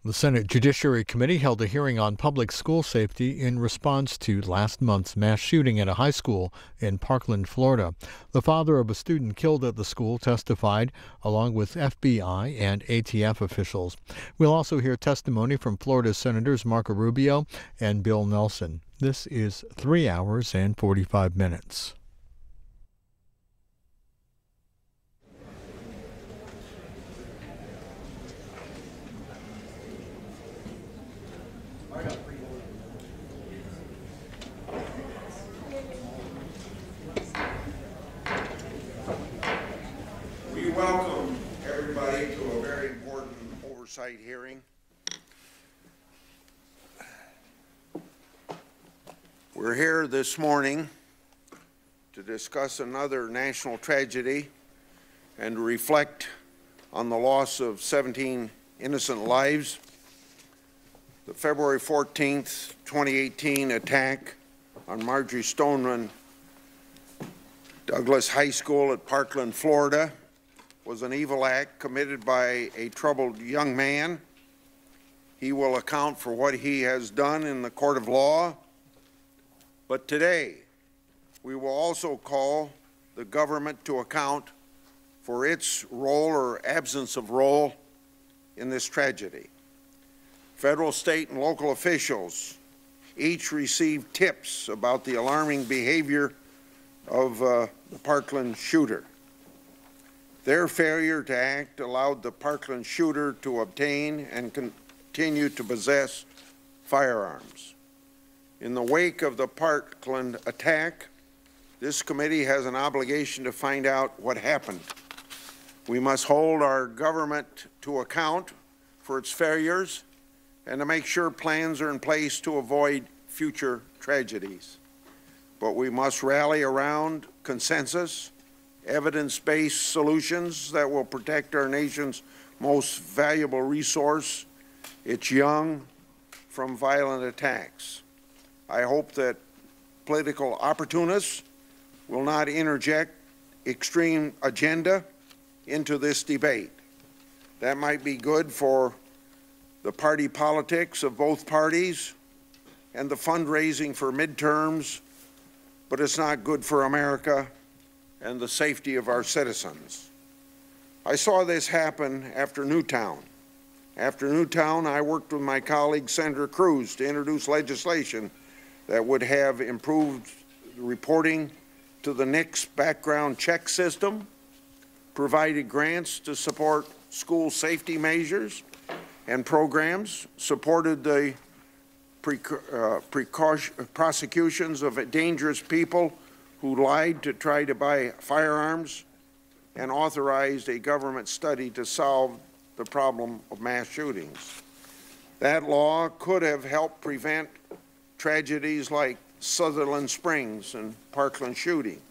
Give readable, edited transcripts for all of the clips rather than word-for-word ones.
The Senate Judiciary Committee held a hearing on public school safety in response to last month's mass shooting at a high school in Parkland, Florida. The father of a student killed at the school testified, along with FBI and ATF officials. We'll also hear testimony from Florida Senators Marco Rubio and Bill Nelson. This is 3 hours and 45 minutes. We welcome everybody to a very important oversight hearing. We're here this morning to discuss another national tragedy and to reflect on the loss of 17 innocent lives. The February 14th, 2018 attack on Marjory Stoneman Douglas High School at Parkland, Florida was an evil act committed by a troubled young man. He will account for what he has done in the court of law. But today, we will also call the government to account for its role or absence of role in this tragedy. Federal, state, and local officials each received tips about the alarming behavior of the Parkland shooter. Their failure to act allowed the Parkland shooter to obtain and continue to possess firearms. In the wake of the Parkland attack, this committee has an obligation to find out what happened. We must hold our government to account for its failures and to make sure plans are in place to avoid future tragedies. But we must rally around consensus, evidence-based solutions that will protect our nation's most valuable resource, its young, from violent attacks. I hope that political opportunists will not interject extreme agenda into this debate. That might be good for the party politics of both parties and the fundraising for midterms, but it's not good for America and the safety of our citizens. I saw this happen after Newtown. After Newtown, I worked with my colleague Senator Cruz to introduce legislation that would have improved reporting to the NICS background check system, provided grants to support school safety measures and programs, supported the prosecutions of dangerous people who lied to try to buy firearms, and authorized a government study to solve the problem of mass shootings. That law could have helped prevent tragedies like Sutherland Springs and Parkland shooting.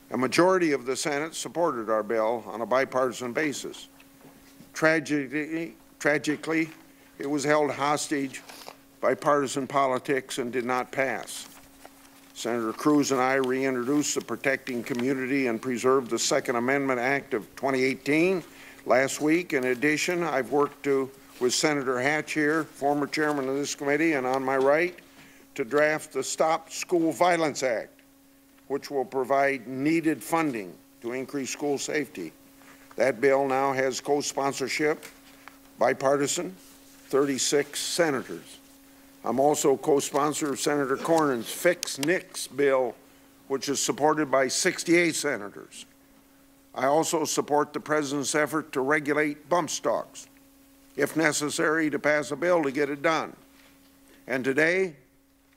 A majority of the Senate supported our bill on a bipartisan basis. Tragically, it was held hostage by partisan politics and did not pass. Senator Cruz and I reintroduced the Protecting Community and Preserve the Second Amendment Act of 2018 last week. In addition, I've worked with Senator Hatch here, former chairman of this committee, and on my right, to draft the Stop School Violence Act, which will provide needed funding to increase school safety. That bill now has co-sponsorship, bipartisan, 36 senators. I'm also co-sponsor of Senator Cornyn's Fix NICS bill, which is supported by 68 senators. I also support the President's effort to regulate bump stocks, if necessary, to pass a bill to get it done. And today,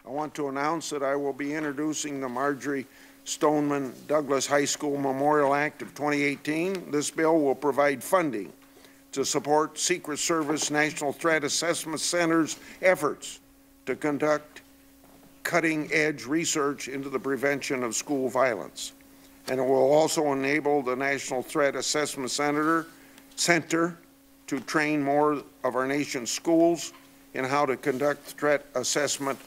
I want to announce that I will be introducing the Marjory Stoneman Douglas High School Memorial Act of 2018. This bill will provide funding to support Secret Service National Threat Assessment Center's efforts to conduct cutting-edge research into the prevention of school violence. And it will also enable the National Threat Assessment Center to train more of our nation's schools in how to conduct threat assessment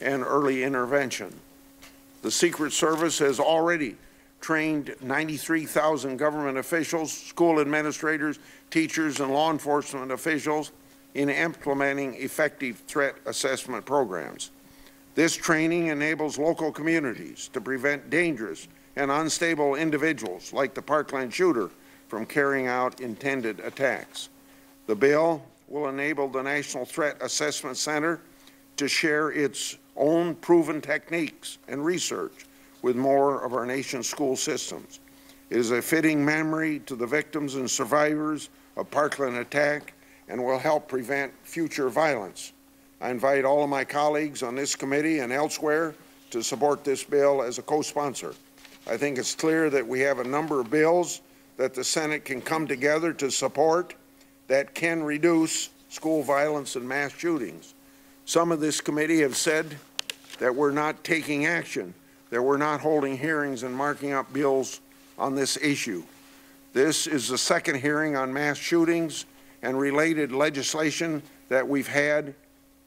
and early intervention. The Secret Service has already trained 93,000 government officials, school administrators, teachers, and law enforcement officials in implementing effective threat assessment programs. This training enables local communities to prevent dangerous and unstable individuals like the Parkland shooter from carrying out intended attacks. The bill will enable the National Threat Assessment Center to share its own proven techniques and research with more of our nation's school systems. It is a fitting memory to the victims and survivors of Parkland attack and will help prevent future violence. I invite all of my colleagues on this committee and elsewhere to support this bill as a co-sponsor. I think it's clear that we have a number of bills that the Senate can come together to support that can reduce school violence and mass shootings. Some of this committee have said that we're not taking action, that we're not holding hearings and marking up bills on this issue. This is the second hearing on mass shootings and related legislation that we've had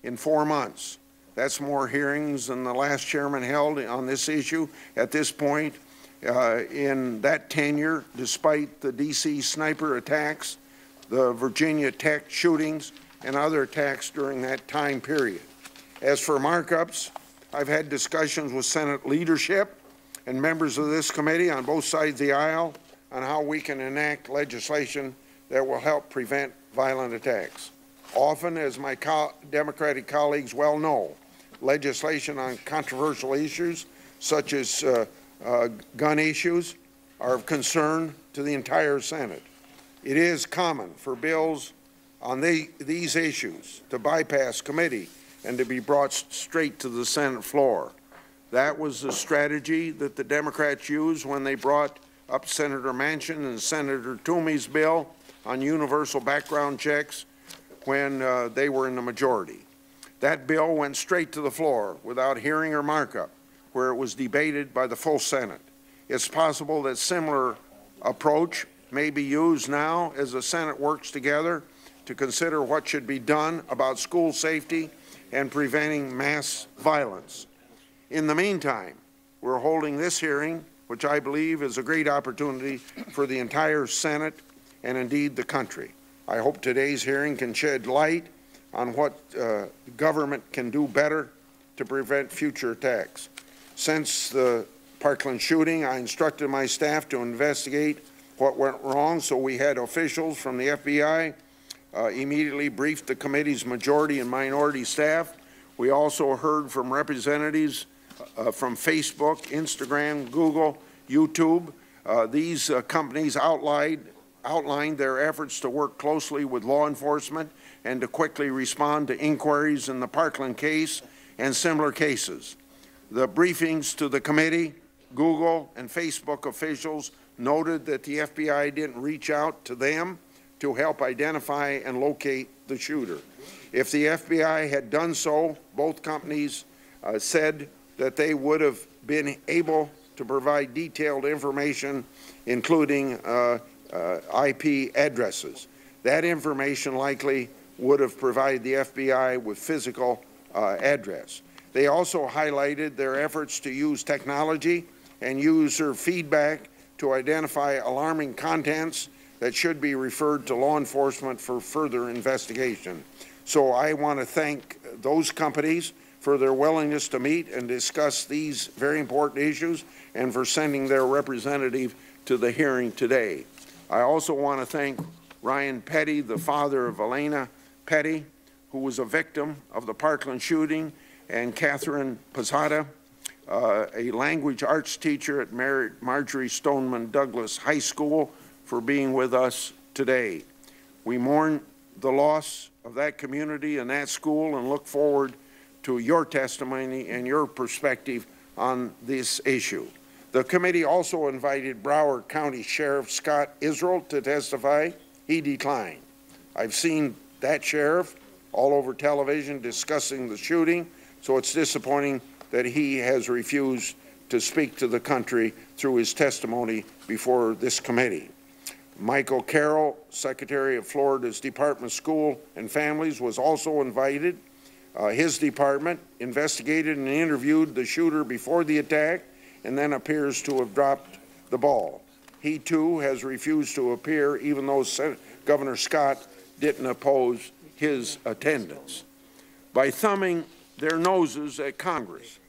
in 4 months. That's more hearings than the last chairman held on this issue at this point in that tenure, despite the D.C. sniper attacks, the Virginia Tech shootings, and other attacks during that time period. As for markups, I've had discussions with Senate leadership and members of this committee on both sides of the aisle on how we can enact legislation that will help prevent violent attacks. Often, as my Democratic colleagues well know, legislation on controversial issues, such as gun issues, are of concern to the entire Senate. It is common for bills on these issues to bypass committee and to be brought straight to the Senate floor. That was the strategy that the Democrats used when they brought up Senator Manchin and Senator Toomey's bill on universal background checks when they were in the majority. That bill went straight to the floor without hearing or markup, where it was debated by the full Senate. It's possible that similar approach may be used now as the Senate works together to consider what should be done about school safety and preventing mass violence. In the meantime, we're holding this hearing, which I believe is a great opportunity for the entire Senate and indeed the country. I hope today's hearing can shed light on what government can do better to prevent future attacks. Since the Parkland shooting, I instructed my staff to investigate what went wrong, so we had officials from the FBI immediately briefed the committee's majority and minority staff. We also heard from representatives from Facebook, Instagram, Google, YouTube. These companies outlined their efforts to work closely with law enforcement and to quickly respond to inquiries in the Parkland case and similar cases. The briefings to the committee, Google and Facebook officials noted that the FBI didn't reach out to them to help identify and locate the shooter. If the FBI had done so, both companies said that they would have been able to provide detailed information, including IP addresses. That information likely would have provided the FBI with physical address. They also highlighted their efforts to use technology and user feedback to identify alarming contents that should be referred to law enforcement for further investigation. So I want to thank those companies for their willingness to meet and discuss these very important issues and for sending their representative to the hearing today. I also want to thank Ryan Petty, the father of Elena Petty, who was a victim of the Parkland shooting, and Catherine Posada, a language arts teacher at Marjorie Stoneman Douglas High School, for being with us today. We mourn the loss of that community and that school and look forward to your testimony and your perspective on this issue. The committee also invited Broward County Sheriff Scott Israel to testify. He declined. I've seen that sheriff all over television discussing the shooting, so it's disappointing that he has refused to speak to the country through his testimony before this committee. Michael Carroll, Secretary of Florida's Department of School and Families, was also invited. His department investigated and interviewed the shooter before the attack and then appears to have dropped the ball. He too has refused to appear, even though Governor Scott didn't oppose his attendance by thumbing their noses at Congress.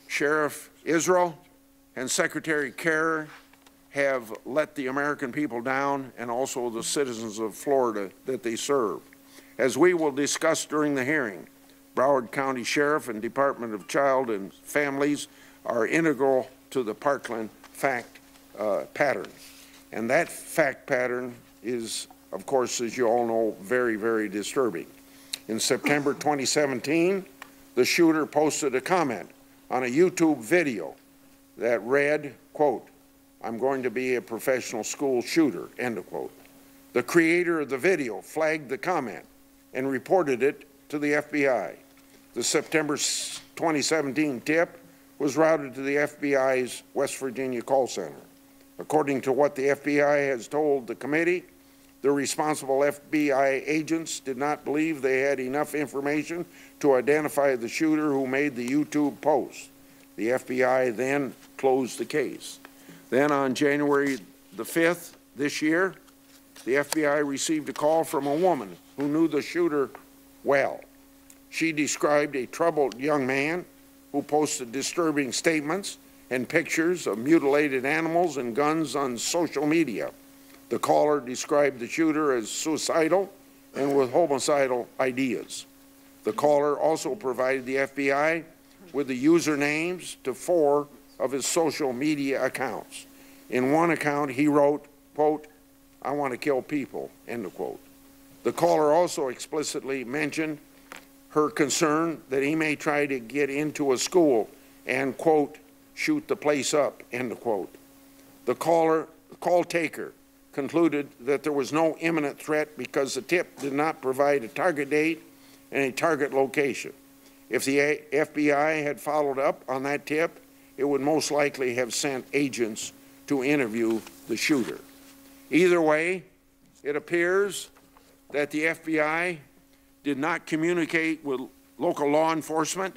Sheriff Israel and Secretary Kerr have let the American people down, and also the citizens of Florida that they serve. As we will discuss during the hearing, Broward County Sheriff and Department of Child and Families are integral to the Parkland fact pattern. And that fact pattern is, of course, as you all know, very, very disturbing. In September 2017, the shooter posted a comment on a YouTube video that read, quote, "I'm going to be a professional school shooter," end of quote. The creator of the video flagged the comment and reported it to the FBI. The September 2017 tip was routed to the FBI's West Virginia call center. According to what the FBI has told the committee, the responsible FBI agents did not believe they had enough information to identify the shooter who made the YouTube post. The FBI then closed the case. Then on January the 5th this year, the FBI received a call from a woman who knew the shooter well. She described a troubled young man who posted disturbing statements and pictures of mutilated animals and guns on social media. The caller described the shooter as suicidal and with homicidal ideas. The caller also provided the FBI with the usernames to 4 of his social media accounts. In one account, he wrote, quote, "I want to kill people," end of quote. The caller also explicitly mentioned her concern that he may try to get into a school and, quote, "shoot the place up," end of quote. The call taker concluded that there was no imminent threat because the tip did not provide a target date and a target location. If the FBI had followed up on that tip, it would most likely have sent agents to interview the shooter. Either way, it appears that the FBI did not communicate with local law enforcement.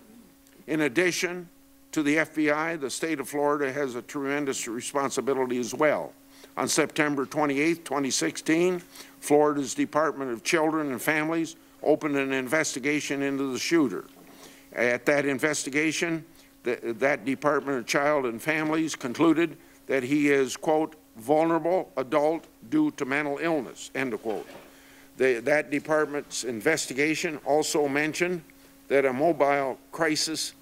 In addition to the FBI, the state of Florida has a tremendous responsibility as well. On September 28, 2016, Florida's Department of Children and Families opened an investigation into the shooter. At that investigation, that Department of Child and Families concluded that he is, quote, "vulnerable adult due to mental illness," end of quote. That department's investigation also mentioned that a mobile crisis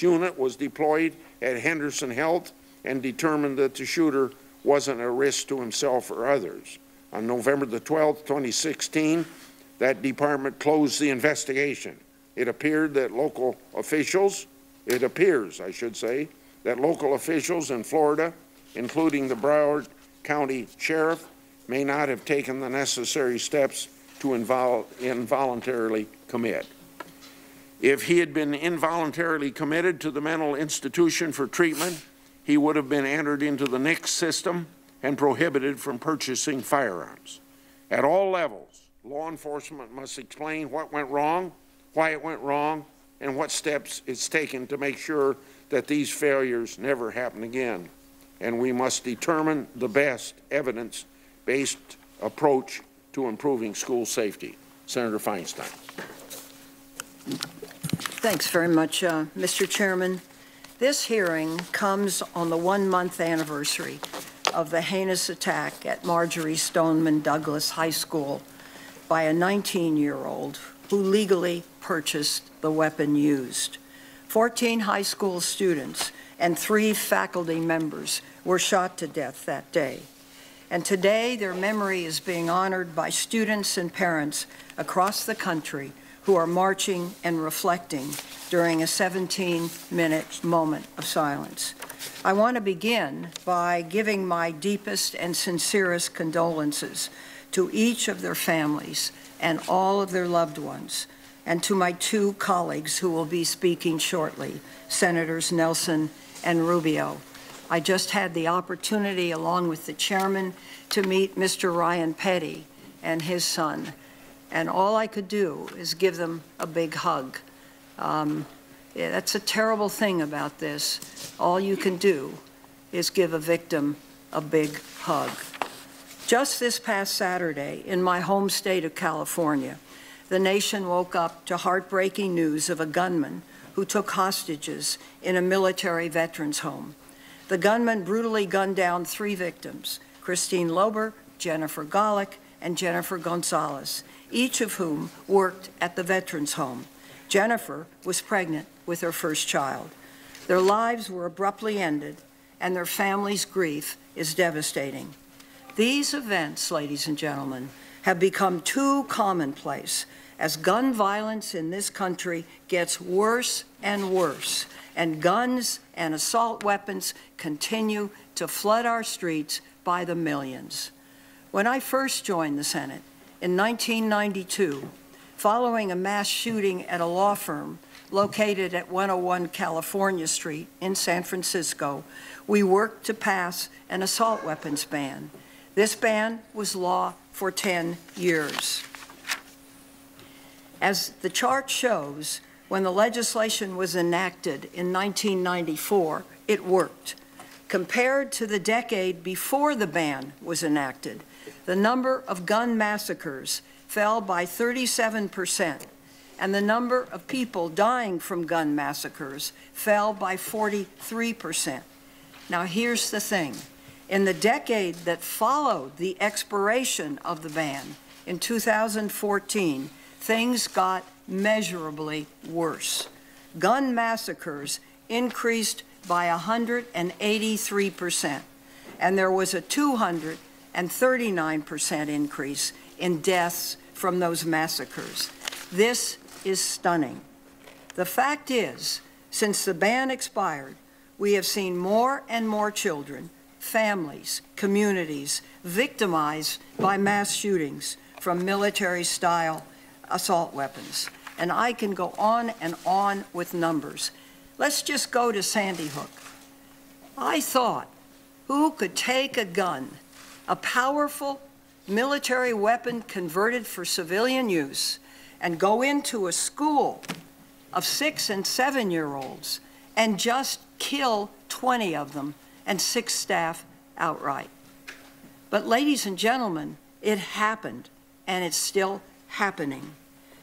unit was deployed at Henderson Health and determined that the shooter wasn't a risk to himself or others. On November the 12th, 2016, that department closed the investigation. It appears, I should say, that local officials in Florida, including the Broward County Sheriff, may not have taken the necessary steps to involuntarily commit. If he had been involuntarily committed to the mental institution for treatment, he would have been entered into the NICS system and prohibited from purchasing firearms. At all levels, law enforcement must explain what went wrong, why it went wrong, and what steps it's taken to make sure that these failures never happen again. And we must determine the best evidence-based approach to improving school safety. Senator Feinstein. Thanks very much, Mr. Chairman. This hearing comes on the 1-month anniversary of the heinous attack at Marjorie Stoneman Douglas High School by a 19-year-old who legally purchased the weapon used. 14 high school students and 3 faculty members were shot to death that day. And today, their memory is being honored by students and parents across the country who are marching and reflecting during a 17-minute moment of silence. I want to begin by giving my deepest and sincerest condolences to each of their families and all of their loved ones, and to my 2 colleagues who will be speaking shortly, Senators Nelson and Rubio. I just had the opportunity, along with the chairman, to meet Mr. Ryan Petty and his son, and all I could do is give them a big hug. That's a terrible thing about this. All you can do is give a victim a big hug. Just this past Saturday, in my home state of California, the nation woke up to heartbreaking news of a gunman who took hostages in a military veterans home. The gunman brutally gunned down 3 victims, Christine Lober, Jennifer Golick, and Jennifer Gonzalez, each of whom worked at the veterans home. Jennifer was pregnant with her first child. Their lives were abruptly ended, and their family's grief is devastating. These events, ladies and gentlemen, have become too commonplace as gun violence in this country gets worse and worse, and guns and assault weapons continue to flood our streets by the millions. When I first joined the Senate in 1992, following a mass shooting at a law firm located at 101 California Street in San Francisco, we worked to pass an assault weapons ban. This ban was law for 10 years. As the chart shows, when the legislation was enacted in 1994, it worked. Compared to the decade before the ban was enacted, the number of gun massacres fell by 37%, and the number of people dying from gun massacres fell by 43%. Now, here's the thing. In the decade that followed the expiration of the ban, in 2014, things got measurably worse. Gun massacres increased by 183%, and there was a 239% increase in deaths from those massacres. This is stunning. The fact is, since the ban expired, we have seen more and more children, families, communities victimized by mass shootings from military-style assault weapons. And I can go on and on with numbers. Let's just go to Sandy Hook. I thought, who could take a gun, a powerful military weapon converted for civilian use, and go into a school of 6- and 7-year-olds and just kill 20 of them and 6 staff outright? But ladies and gentlemen, it happened, and it's still happening.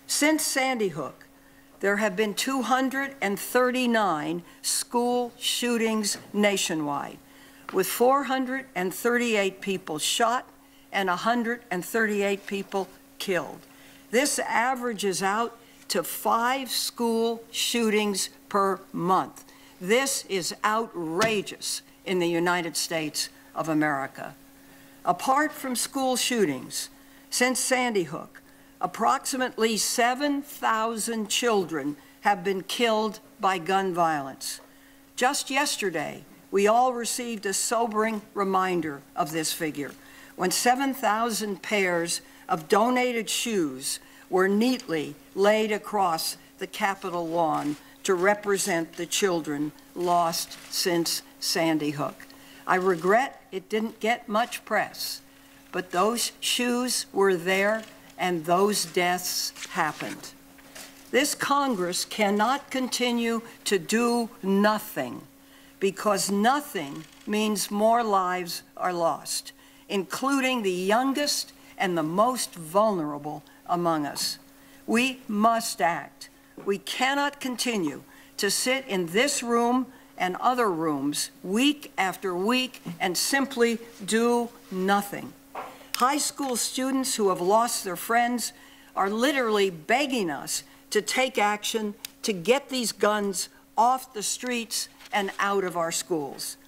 Since Sandy Hook, there have been 239 school shootings nationwide, with 438 people shot and 138 people killed. This averages out to 5 school shootings per month. This is outrageous in the United States of America. Apart from school shootings, since Sandy Hook, approximately 7,000 children have been killed by gun violence. Just yesterday, we all received a sobering reminder of this figure when 7,000 pairs of donated shoes were neatly laid across the Capitol lawn to represent the children lost since Sandy Hook. I regret it didn't get much press, but those shoes were there and those deaths happened. This Congress cannot continue to do nothing, because nothing means more lives are lost, including the youngest and the most vulnerable among us. We must act. We cannot continue to sit in this room and other rooms week after week and simply do nothing. High school students who have lost their friends are literally begging us to take action to get these guns off the streets and out of our schools.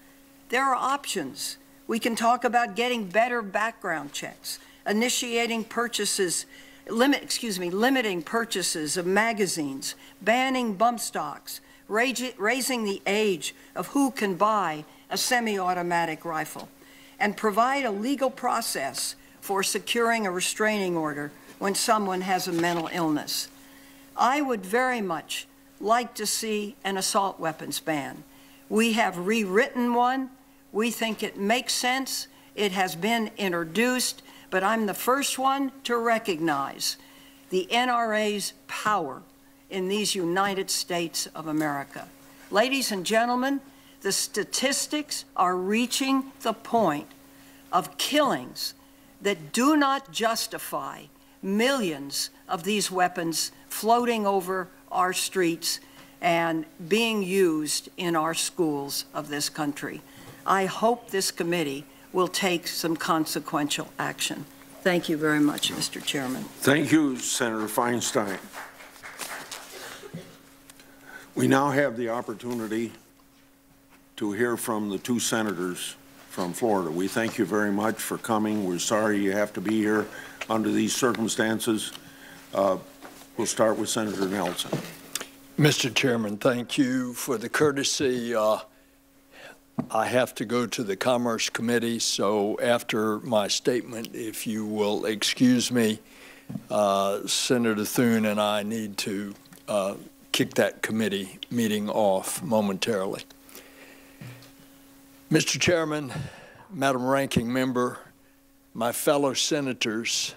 There are options. We can talk about getting better background checks, initiating purchases, limiting purchases of magazines, banning bump stocks, raising the age of who can buy a semi-automatic rifle, and provide a legal process for securing a restraining order when someone has a mental illness. I would very much like to see an assault weapons ban. We have rewritten one. We think it makes sense. It has been introduced, but I'm the first one to recognize the NRA's power in these United States of America. Ladies and gentlemen, the statistics are reaching the point of killings that do not justify millions of these weapons floating over our streets and being used in our schools of this country. I hope this committee will take some consequential action. Thank you very much, Mr. Chairman. Thank you, Senator Feinstein. We now have the opportunity to hear from the two senators from Florida. We thank you very much for coming. We're sorry you have to be here under these circumstances. We'll start with Senator Nelson. Mr. Chairman, thank you for the courtesy. I have to go to the Commerce Committee, so after my statement, if you will excuse me, Senator Thune and I need to kick that committee meeting off momentarily. Mr. Chairman, Madam Ranking Member, my fellow senators,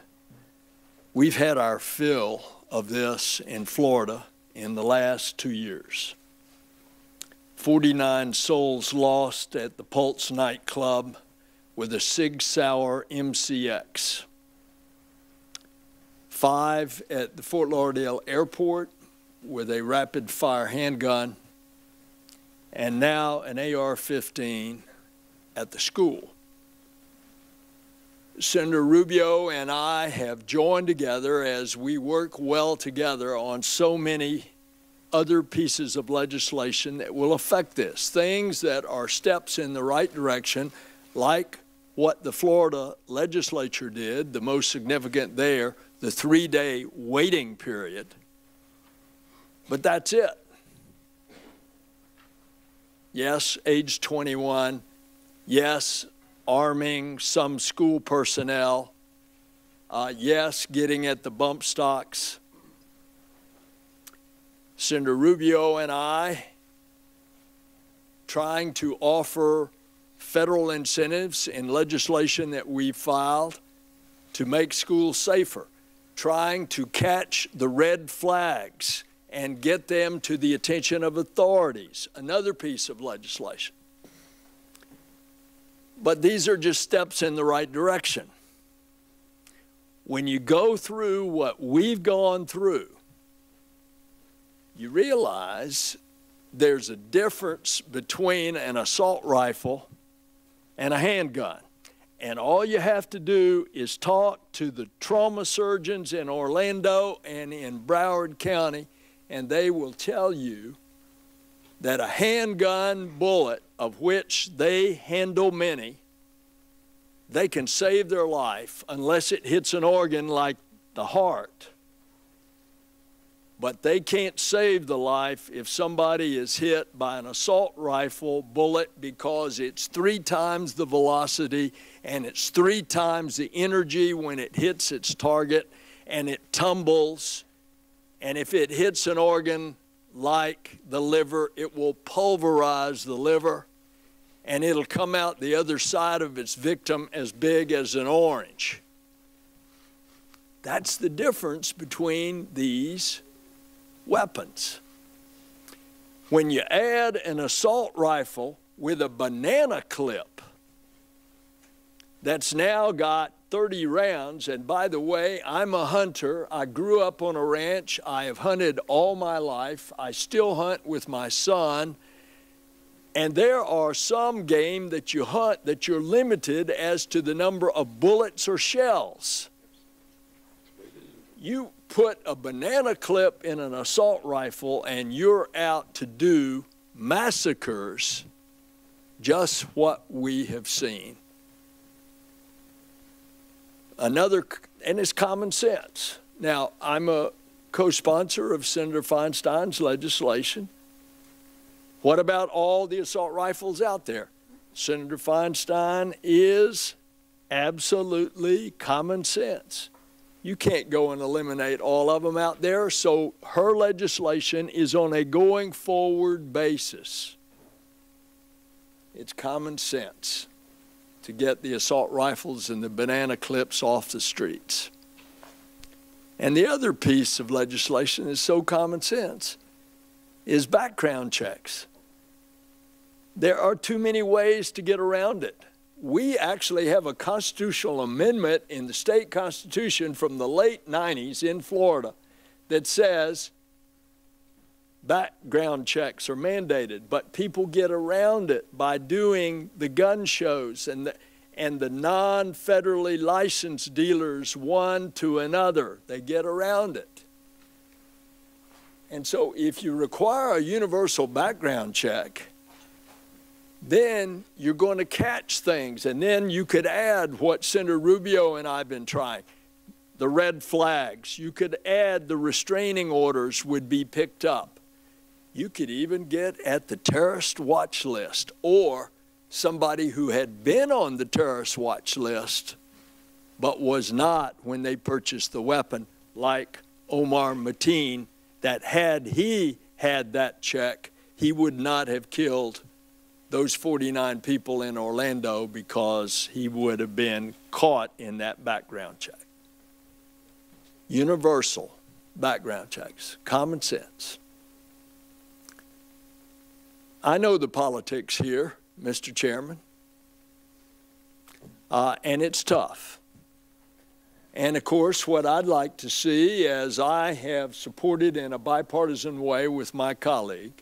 we've had our fill of this in Florida in the last 2 years. 49 souls lost at the Pulse nightclub with a Sig Sauer MCX. 5 at the Fort Lauderdale airport with a rapid-fire handgun, and now an AR-15 at the school. Senator Rubio and I have joined together as we work well together on so many other pieces of legislation that will affect this, things that are steps in the right direction, like what the Florida legislature did, the most significant there, the 3-day waiting period. But that's it. Yes, age 21. Yes, arming some school personnel. Yes, getting at the bump stocks. Senator Rubio and I trying to offer federal incentives in legislation that we filed to make schools safer, trying to catch the red flags and get them to the attention of authorities, another piece of legislation. But these are just steps in the right direction. When you go through what we've gone through, you realize there's a difference between an assault rifle and a handgun. And all you have to do is talk to the trauma surgeons in Orlando and in Broward County, and they will tell you that a handgun bullet, of which they handle many, they can save their life unless it hits an organ like the heart. But they can't save the life if somebody is hit by an assault rifle bullet, because it's 3 times the velocity and it's 3 times the energy when it hits its target, and it tumbles. And if it hits an organ like the liver, it will pulverize the liver, and it'll come out the other side of its victim as big as an orange. That's the difference between these weapons. When you add an assault rifle with a banana clip that's now got 30 rounds, and by the way, I'm a hunter. I grew up on a ranch. I have hunted all my life. I still hunt with my son. And there are some game that you hunt that you're limited as to the number of bullets or shells. You put a banana clip in an assault rifle and you're out to do massacres, just what we have seen. Another, and it's common sense. Now, I'm a co-sponsor of Senator Feinstein's legislation. What about all the assault rifles out there? Senator Feinstein is absolutely common sense. You can't go and eliminate all of them out there, so her legislation is on a going forward basis. It's common sense to get the assault rifles and the banana clips off the streets. And the other piece of legislation is so common sense, is background checks. There are too many ways to get around it. we actually have a constitutional amendment in the state constitution from the late 90s in Florida that says background checks are mandated, but people get around it by doing the gun shows and the non-federally licensed dealers one to another. They get around it. And so if you require a universal background check, then you're going to catch things. And then you could add what Senator Rubio and I have been trying, the red flags. You could add the restraining orders would be picked up. You could even get at the terrorist watch list or somebody who had been on the terrorist watch list but was not when they purchased the weapon, like Omar Mateen, that had he had that check, he would not have killed those 49 people in Orlando because he would have been caught in that background check. Universal background checks, common sense. I know the politics here, Mr. Chairman, and it's tough. And of course, what I'd like to see, as I have supported in a bipartisan way with my colleague,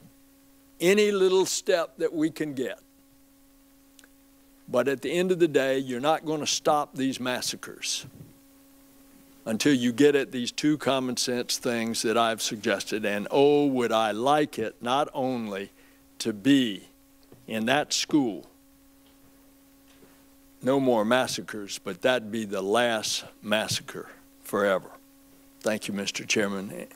any little step that we can get. But at the end of the day, you're not going to stop these massacres until you get at these two common sense things that I've suggested. And oh, would I like it not only to be in that school, no more massacres, but that'd be the last massacre forever. Thank you, Mr. Chairman.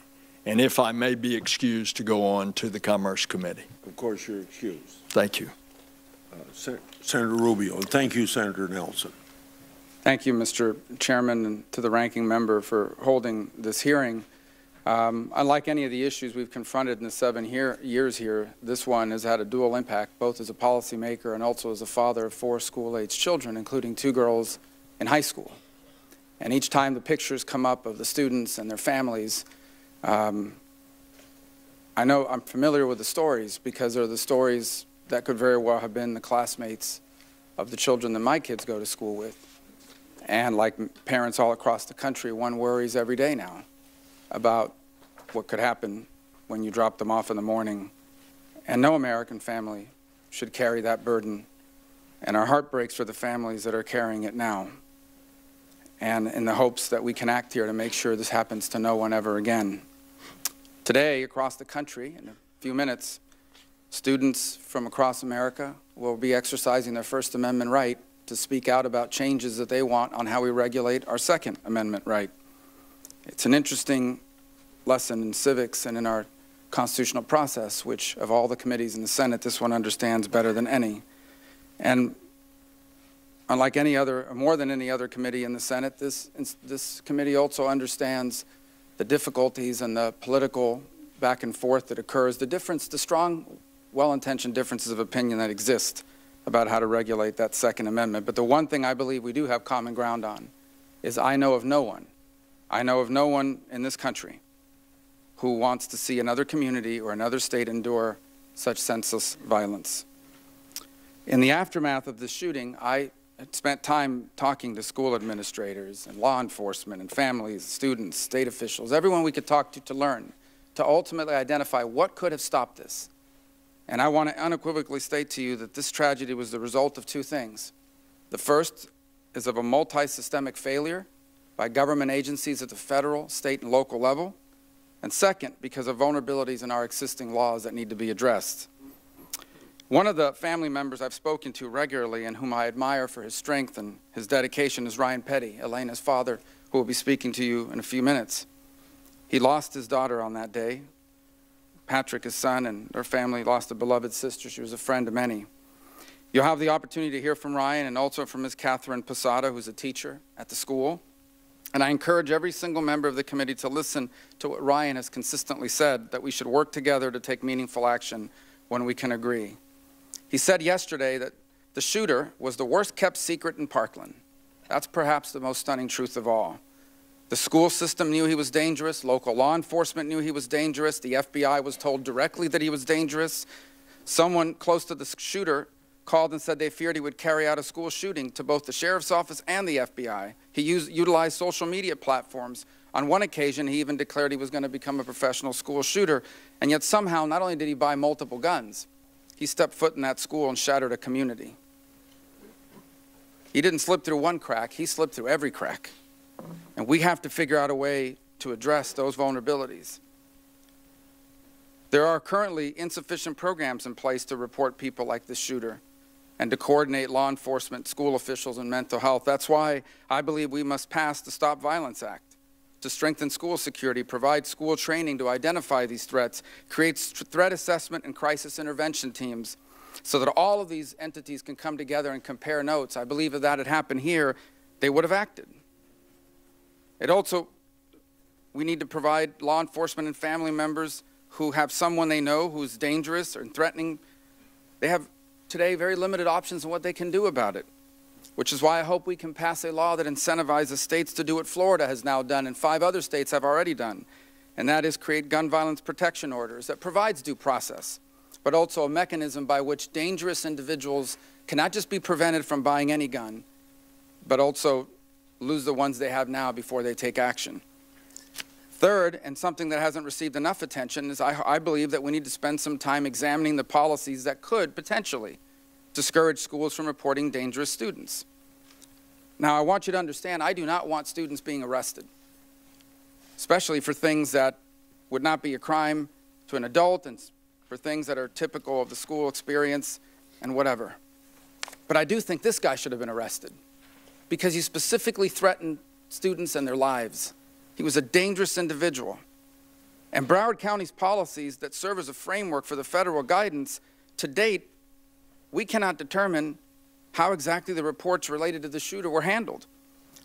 And if I may be excused to go on to the Commerce Committee. Of course, you're excused. Thank you. Senator Rubio. And thank you, Senator Nelson. Thank you, Mr. Chairman, and to the ranking member for holding this hearing. Unlike any of the issues we've confronted in the 7 years here, this one has had a dual impact, both as a policymaker and also as a father of 4 school-age children, including 2 girls in high school. And each time the pictures come up of the students and their families, I know I'm familiar with the stories because they're the stories that could very well have been the classmates of the children that my kids go to school with. And like parents all across the country, one worries every day now about what could happen when you drop them off in the morning. And no American family should carry that burden. And our heart breaks for the families that are carrying it now. And in the hopes that we can act here to make sure this happens to no one ever again. Today, across the country, in a few minutes, students from across America will be exercising their First Amendment right to speak out about changes that they want on how we regulate our Second Amendment right. It's an interesting lesson in civics and in our constitutional process, which of all the committees in the Senate, this one understands better than any. And unlike any other, or more than any other committee in the Senate, this committee also understands the difficulties and the political back and forth that occurs, the strong, well-intentioned differences of opinion that exist about how to regulate that Second Amendment. But the one thing I believe we do have common ground on is I know of no one in this country who wants to see another community or another state endure such senseless violence. In the aftermath of this shooting, I spent time talking to school administrators and law enforcement and families, students, state officials, everyone we could talk to learn, to ultimately identify what could have stopped this. And I want to unequivocally state to you that this tragedy was the result of 2 things. The first is of a multi-systemic failure by government agencies at the federal, state, and local level. And second, because of vulnerabilities in our existing laws that need to be addressed. One of the family members I've spoken to regularly and whom I admire for his strength and his dedication is Ryan Petty, Elena's father, who will be speaking to you in a few minutes. He lost his daughter on that day. Patrick, his son, and their family lost a beloved sister. She was a friend to many. You'll have the opportunity to hear from Ryan and also from Ms. Catherine Posada, who's a teacher at the school. And I encourage every single member of the committee to listen to what Ryan has consistently said, that we should work together to take meaningful action when we can agree. He said yesterday that the shooter was the worst kept secret in Parkland. That's perhaps the most stunning truth of all. The school system knew he was dangerous. Local law enforcement knew he was dangerous. The FBI was told directly that he was dangerous. Someone close to the shooter called and said they feared he would carry out a school shooting to both the sheriff's office and the FBI. He utilized social media platforms. On one occasion, he even declared he was going to become a professional school shooter. And yet somehow, not only did he buy multiple guns, he stepped foot in that school and shattered a community. He didn't slip through one crack, he slipped through every crack. And we have to figure out a way to address those vulnerabilities. There are currently insufficient programs in place to report people like this shooter and to coordinate law enforcement, school officials, and mental health. That's why I believe we must pass the Stop Violence Act to strengthen school security, provide school training to identify these threats, create threat assessment and crisis intervention teams so that all of these entities can come together and compare notes. I believe if that had happened here, they would have acted. We need to provide law enforcement and family members who have someone they know who's dangerous or threatening. They have today very limited options on what they can do about it, which is why I hope we can pass a law that incentivizes states to do what Florida has now done and 5 other states have already done, and that is create gun violence protection orders that provides due process, but also a mechanism by which dangerous individuals cannot just be prevented from buying any gun, but also lose the ones they have now before they take action. Third, and something that hasn't received enough attention, is I believe that we need to spend some time examining the policies that could potentially discourage schools from reporting dangerous students. Now, I want you to understand, I do not want students being arrested, especially for things that would not be a crime to an adult and for things that are typical of the school experience and whatever. But I do think this guy should have been arrested because he specifically threatened students and their lives. He was a dangerous individual. And Broward County's policies that serve as a framework for the federal guidance, to date, we cannot determine how exactly the reports related to the shooter were handled.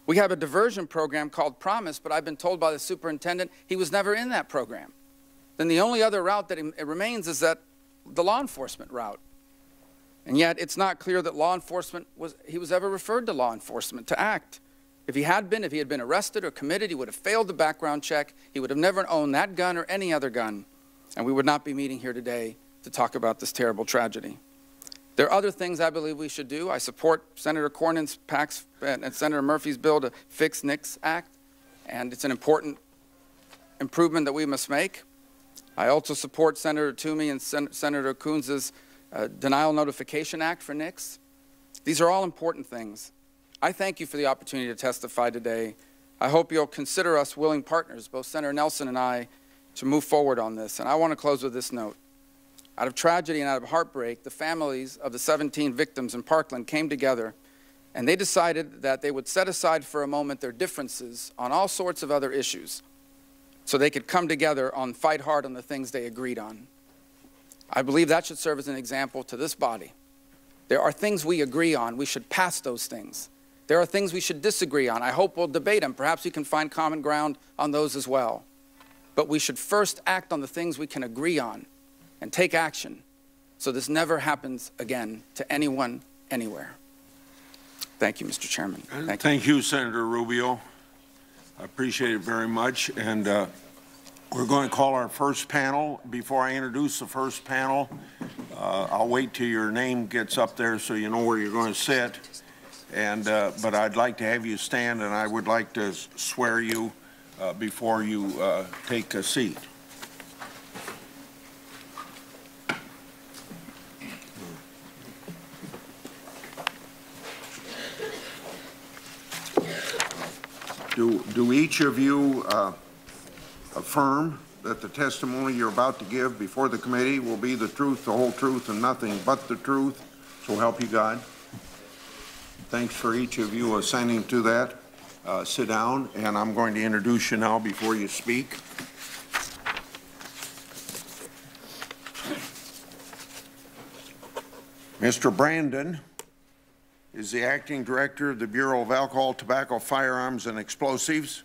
We have a diversion program called Promise, but I've been told by the superintendent he was never in that program. Then the only other route that remains is the law enforcement route. And yet it's not clear that law enforcement he was ever referred to law enforcement to act. If he had been arrested or committed, he would have failed the background check. He would have never owned that gun or any other gun. And we would not be meeting here today to talk about this terrible tragedy. There are other things I believe we should do. I support Senator Cornyn's PAC's and Senator Murphy's bill to fix NICS Act, and it's an important improvement that we must make. I also support Senator Toomey and Senator Coons's Denial Notification Act for NICS. These are all important things. I thank you for the opportunity to testify today. I hope you'll consider us willing partners, both Senator Nelson and I, to move forward on this. And I want to close with this note. Out of tragedy and out of heartbreak, the families of the 17 victims in Parkland came together and they decided that they would set aside for a moment their differences on all sorts of other issues so they could come together and fight hard on the things they agreed on. I believe that should serve as an example to this body. There are things we agree on. We should pass those things. There are things we should disagree on. I hope we'll debate them. Perhaps we can find common ground on those as well. But we should first act on the things we can agree on and take action so this never happens again to anyone, anywhere. Thank you, Mr. Chairman. Thank you, Senator Rubio. I appreciate it very much. And we're going to call our first panel. Before I introduce the first panel, I'll wait till your name gets up there so you know where you're going to sit. And but I'd like to have you stand, and I would like to swear you before you take a seat. Do each of you affirm that the testimony you're about to give before the committee will be the truth, the whole truth, and nothing but the truth? So help you God. Thanks for each of you assenting to that. Sit down, and I'm going to introduce you now before you speak. Mr. Brandon is the acting director of the Bureau of Alcohol, Tobacco, Firearms, and Explosives.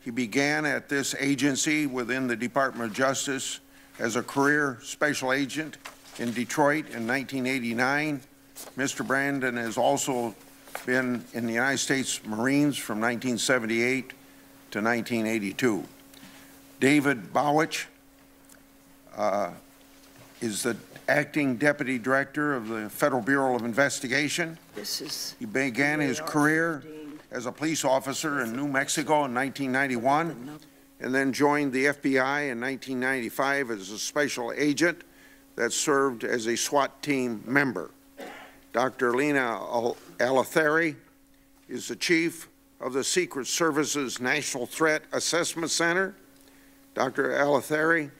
He began at this agency within the Department of Justice as a career special agent in Detroit in 1989. Mr. Brandon has also been in the United States Marines from 1978 to 1982. David BOWDICH, is the acting deputy director of the Federal Bureau of Investigation. He began his career as a police officer in New Mexico in 1991 and then joined the FBI in 1995 as a special agent that served as a SWAT team member. Dr. LINA ALATHARI is the chief of the Secret Service's National Threat Assessment Center. Dr. ALATHARI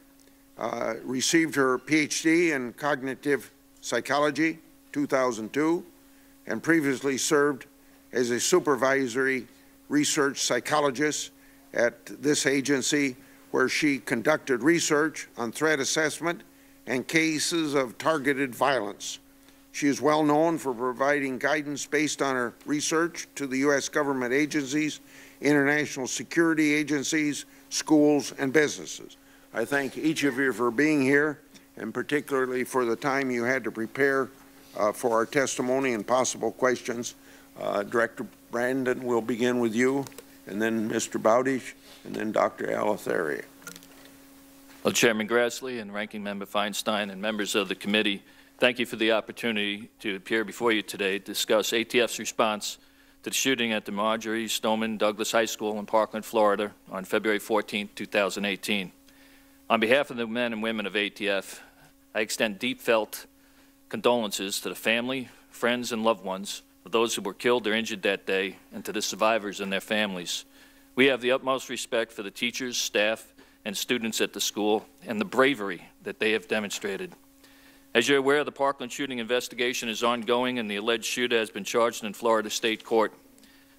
received her PhD in cognitive psychology, 2002, and previously served as a supervisory research psychologist at this agency, where she conducted research on threat assessment and cases of targeted violence. She is well known for providing guidance based on her research to the U.S. government agencies, international security agencies, schools, and businesses. I thank each of you for being here, and particularly for the time you had to prepare for our testimony and possible questions. Director Brandon, we'll begin with you, and then Mr. BOWDICH, and then Dr. ALATHARI. Well, Chairman Grassley and Ranking Member Feinstein and members of the committee, thank you for the opportunity to appear before you today to discuss ATF's response to the shooting at the Marjory Stoneman Douglas High School in Parkland, Florida on February 14, 2018. On behalf of the men and women of ATF, I extend deep felt condolences to the family, friends, and loved ones of those who were killed or injured that day, and to the survivors and their families. We have the utmost respect for the teachers, staff, and students at the school and the bravery that they have demonstrated. As you're aware, the Parkland shooting investigation is ongoing and the alleged shooter has been charged in Florida State Court.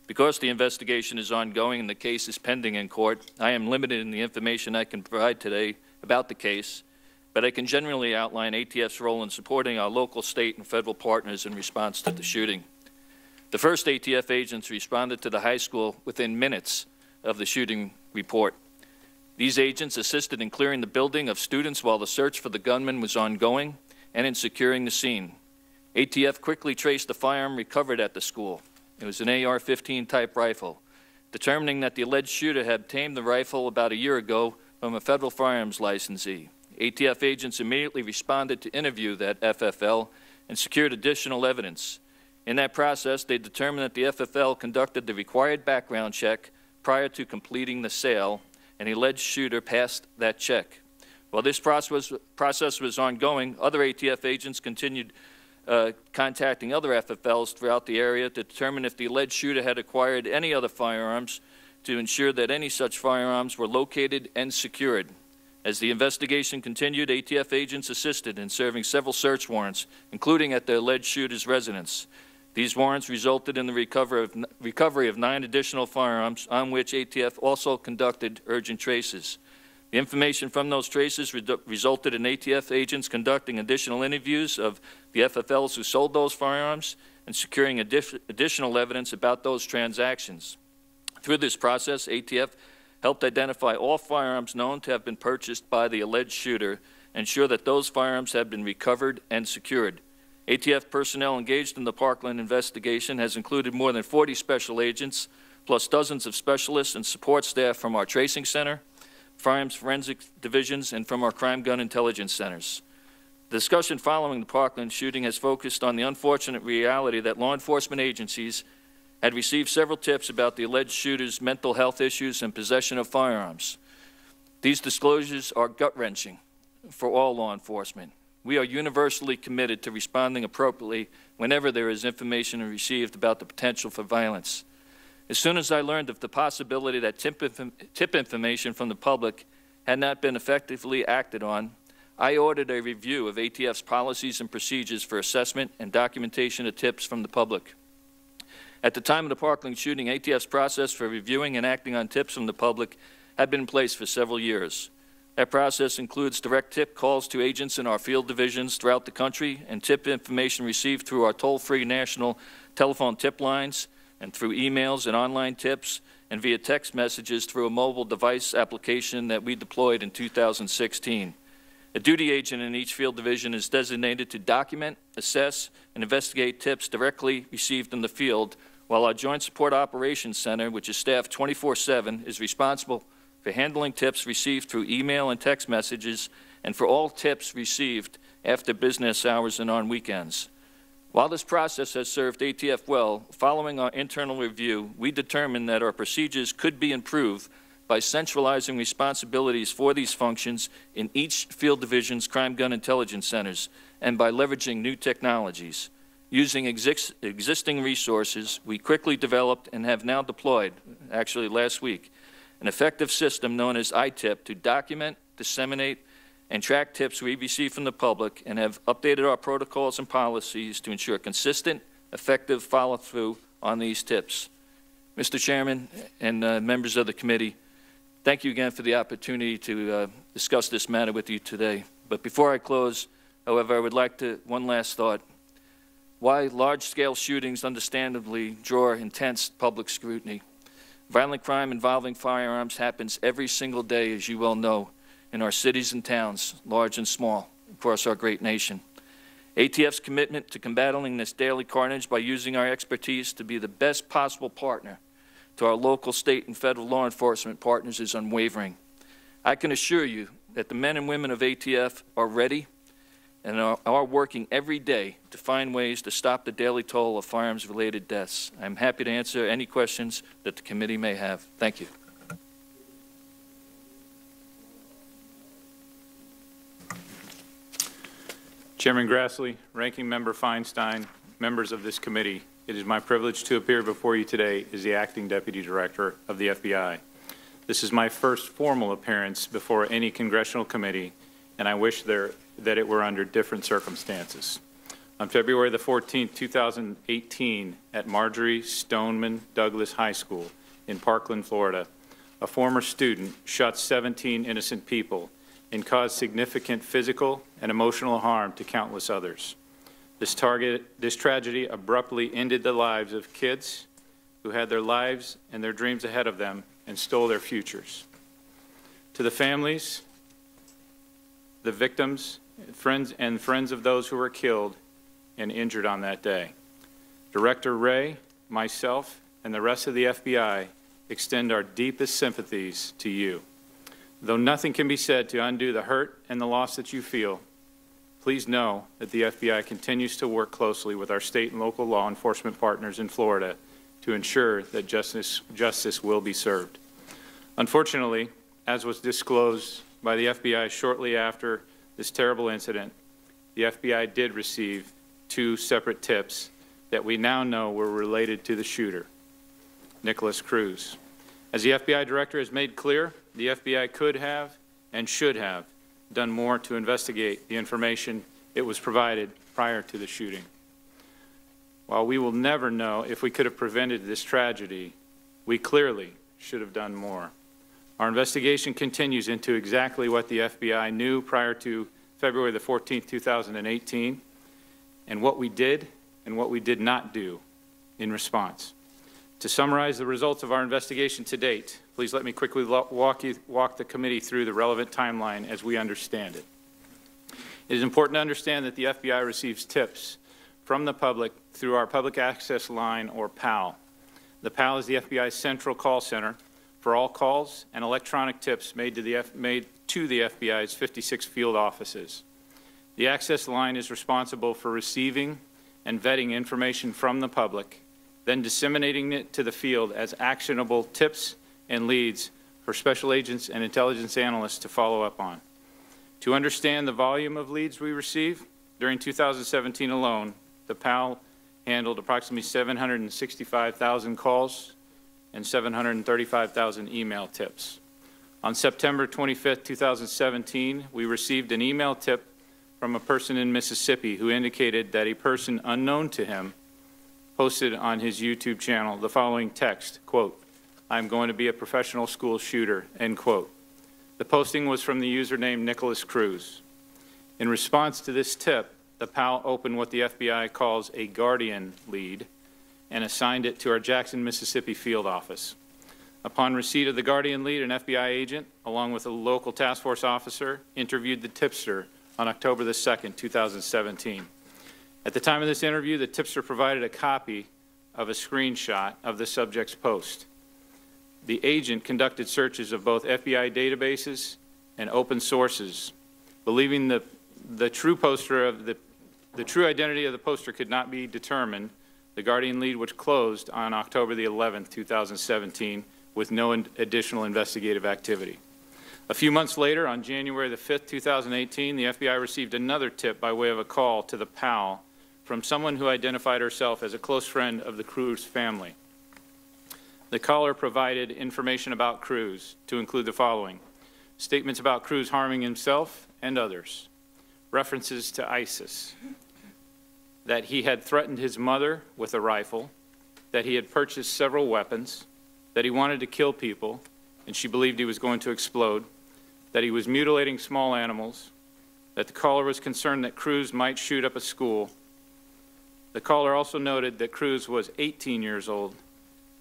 Because the investigation is ongoing and the case is pending in court, I am limited in the information I can provide today about the case, but I can generally outline ATF's role in supporting our local, state, and federal partners in response to the shooting. The first ATF agents responded to the high school within minutes of the shooting report. These agents assisted in clearing the building of students while the search for the gunman was ongoing and in securing the scene. ATF quickly traced the firearm recovered at the school. It was an AR-15 type rifle, determining that the alleged shooter had obtained the rifle about a year ago from a federal firearms licensee. ATF agents immediately responded to interview that FFL and secured additional evidence. In that process, they determined that the FFL conducted the required background check prior to completing the sale, and the alleged shooter passed that check. While this process was ongoing, other ATF agents continued contacting other FFLs throughout the area to determine if the alleged shooter had acquired any other firearms to ensure that any such firearms were located and secured. As the investigation continued, ATF agents assisted in serving several search warrants, including at the alleged shooter's residence. These warrants resulted in the recovery of 9 additional firearms, on which ATF also conducted urgent traces. The information from those traces resulted in ATF agents conducting additional interviews of the FFLs who sold those firearms and securing additional evidence about those transactions. Through this process, ATF helped identify all firearms known to have been purchased by the alleged shooter and ensure that those firearms have been recovered and secured. ATF personnel engaged in the Parkland investigation has included more than 40 special agents, plus dozens of specialists and support staff from our tracing center, firearms forensic divisions, and from our crime gun intelligence centers. The discussion following the Parkland shooting has focused on the unfortunate reality that law enforcement agencies had received several tips about the alleged shooter's mental health issues and possession of firearms. These disclosures are gut-wrenching for all law enforcement. We are universally committed to responding appropriately whenever there is information received about the potential for violence. As soon as I learned of the possibility that tip information from the public had not been effectively acted on, I ordered a review of ATF's policies and procedures for assessment and documentation of tips from the public. At the time of the Parkland shooting, ATF's process for reviewing and acting on tips from the public had been in place for several years. That process includes direct tip calls to agents in our field divisions throughout the country and tip information received through our toll-free national telephone tip lines and through emails and online tips and via text messages through a mobile device application that we deployed in 2016. A duty agent in each field division is designated to document, assess, and investigate tips directly received in the field, while our Joint Support Operations Center, which is staffed 24/7, is responsible for handling tips received through email and text messages, and for all tips received after business hours and on weekends. While this process has served ATF well, following our internal review, we determined that our procedures could be improved by centralizing responsibilities for these functions in each field division's crime gun intelligence centers and by leveraging new technologies. Using existing resources, we quickly developed and have now deployed, actually last week, an effective system known as ITIP to document, disseminate, and track tips we receive from the public, and have updated our protocols and policies to ensure consistent, effective follow-through on these tips. Mr. Chairman and members of the committee, thank you again for the opportunity to discuss this matter with you today. But before I close, however, I would like to, one last thought. Why large-scale shootings understandably draw intense public scrutiny. Violent crime involving firearms happens every single day, as you well know, in our cities and towns, large and small, across our great nation. ATF's commitment to combating this daily carnage by using our expertise to be the best possible partner to our local, state, and federal law enforcement partners is unwavering. I can assure you that the men and women of ATF are ready and are working every day to find ways to stop the daily toll of firearms-related deaths. I'm happy to answer any questions that the committee may have. Thank you. Chairman Grassley, Ranking Member Feinstein, members of this committee, it is my privilege to appear before you today as the Acting Deputy Director of the FBI. This is my first formal appearance before any congressional committee, and I wish that it were under different circumstances. On February the 14th, 2018, at Marjorie Stoneman Douglas High School in Parkland, Florida, a former student shot 17 innocent people and caused significant physical and emotional harm to countless others. This tragedy abruptly ended the lives of kids who had their lives and their dreams ahead of them and stole their futures. To the families, the victims, friends of those who were killed and injured on that day, Director Wray, myself, and the rest of the FBI extend our deepest sympathies to you. Though nothing can be said to undo the hurt and the loss that you feel, please know that the FBI continues to work closely with our state and local law enforcement partners in Florida to ensure that justice will be served. Unfortunately, as was disclosed by the FBI shortly after this terrible incident, the FBI did receive 2 separate tips that we now know were related to the shooter, Nicholas Cruz. As the FBI director has made clear, the FBI could have and should have done more to investigate the information it was provided prior to the shooting. While we will never know if we could have prevented this tragedy, we clearly should have done more. Our investigation continues into exactly what the FBI knew prior to February the 14th, 2018, and what we did and what we did not do in response. To summarize the results of our investigation to date, please let me quickly walk the committee through the relevant timeline as we understand it. It is important to understand that the FBI receives tips from the public through our public access line, or PAL. The PAL is the FBI's central call center for all calls and electronic tips made to the FBI's 56 field offices. The access line is responsible for receiving and vetting information from the public, then disseminating it to the field as actionable tips and leads for special agents and intelligence analysts to follow up on. To understand the volume of leads we receive, during 2017 alone, the PAL handled approximately 765,000 calls and 735,000 email tips. On September 25, 2017, we received an email tip from a person in Mississippi who indicated that a person unknown to him posted on his YouTube channel the following text, quote, "I'm going to be a professional school shooter," end quote. The posting was from the username Nicholas Cruz. In response to this tip, the PAL opened what the FBI calls a Guardian lead and assigned it to our Jackson, Mississippi field office. Upon receipt of the Guardian lead, an FBI agent, along with a local task force officer, interviewed the tipster on October the 2nd, 2017. At the time of this interview, the tipster provided a copy of a screenshot of the subject's post. The agent conducted searches of both FBI databases and open sources, believing the The true identity of the poster could not be determined. The Guardian lead was closed on October the 11th, 2017, with no additional investigative activity. A few months later, on January the 5th, 2018, the FBI received another tip by way of a call to the PAL from someone who identified herself as a close friend of the Cruz family. The caller provided information about Cruz, to include the following: statements about Cruz harming himself and others, references to ISIS, that he had threatened his mother with a rifle, that he had purchased several weapons, that he wanted to kill people, and she believed he was going to explode, that he was mutilating small animals, that the caller was concerned that Cruz might shoot up a school. The caller also noted that Cruz was 18 years old,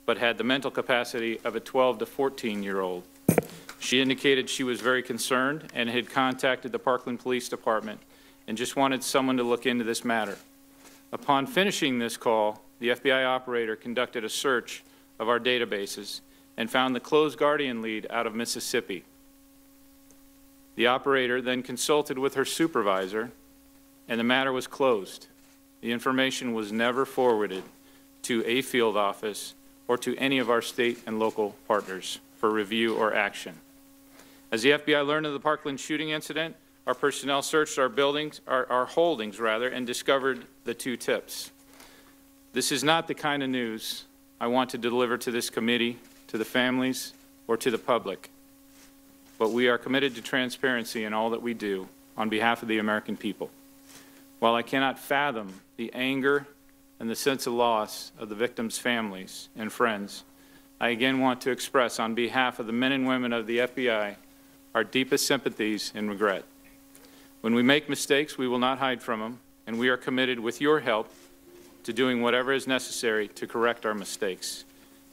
but had the mental capacity of a 12 to 14-year-old. She indicated she was very concerned and had contacted the Parkland Police Department and just wanted someone to look into this matter. Upon finishing this call, the FBI operator conducted a search of our databases and found the closed Guardian lead out of Mississippi. The operator then consulted with her supervisor, and the matter was closed. The information was never forwarded to a field office or to any of our state and local partners for review or action. As the FBI learned of the Parkland shooting incident, our personnel searched our holdings, and discovered the two tips. This is not the kind of news I want to deliver to this committee, to the families, or to the public. But we are committed to transparency in all that we do on behalf of the American people. While I cannot fathom the anger and the sense of loss of the victims' families and friends, I again want to express on behalf of the men and women of the FBI our deepest sympathies and regret. When we make mistakes, we will not hide from them, and we are committed, with your help, to doing whatever is necessary to correct our mistakes,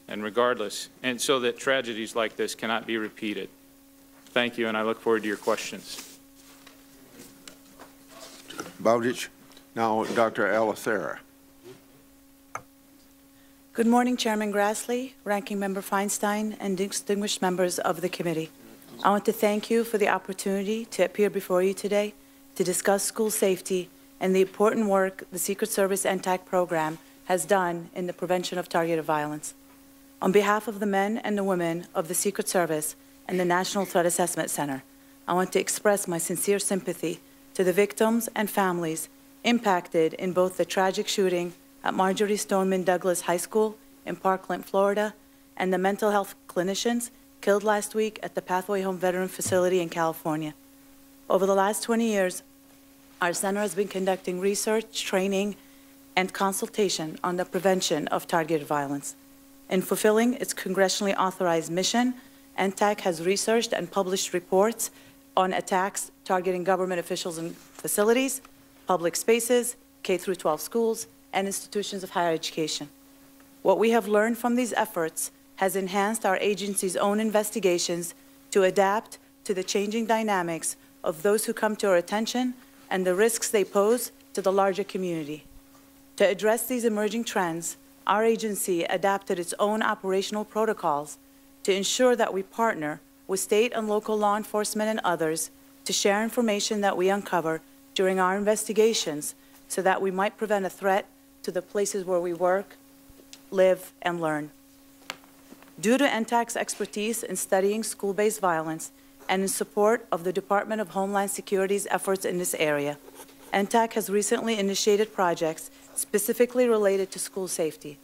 and so that tragedies like this cannot be repeated. Thank you, and I look forward to your questions. BOWDICH. Now, Dr. ALATHARI. Good morning, Chairman Grassley, Ranking Member Feinstein, and distinguished members of the committee. I want to thank you for the opportunity to appear before you today to discuss school safety and the important work the Secret Service NTAC program has done in the prevention of targeted violence. On behalf of the men and the women of the Secret Service and the National Threat Assessment Center, I want to express my sincere sympathy to the victims and families impacted in both the tragic shooting at Marjory Stoneman Douglas High School in Parkland, Florida, and the mental health clinicians killed last week at the Pathway Home Veteran Facility in California. Over the last 20 years, our center has been conducting research, training, and consultation on the prevention of targeted violence. In fulfilling its congressionally authorized mission, NTAC has researched and published reports on attacks targeting government officials and facilities, public spaces, K-12 schools, and institutions of higher education. What we have learned from these efforts has enhanced our agency's own investigations to adapt to the changing dynamics of those who come to our attention and the risks they pose to the larger community. To address these emerging trends, our agency adapted its own operational protocols to ensure that we partner with state and local law enforcement and others to share information that we uncover during our investigations so that we might prevent a threat to the places where we work, live, and learn. Due to NTAC's expertise in studying school-based violence and in support of the Department of Homeland Security's efforts in this area, NTAC has recently initiated projects specifically related to school safety.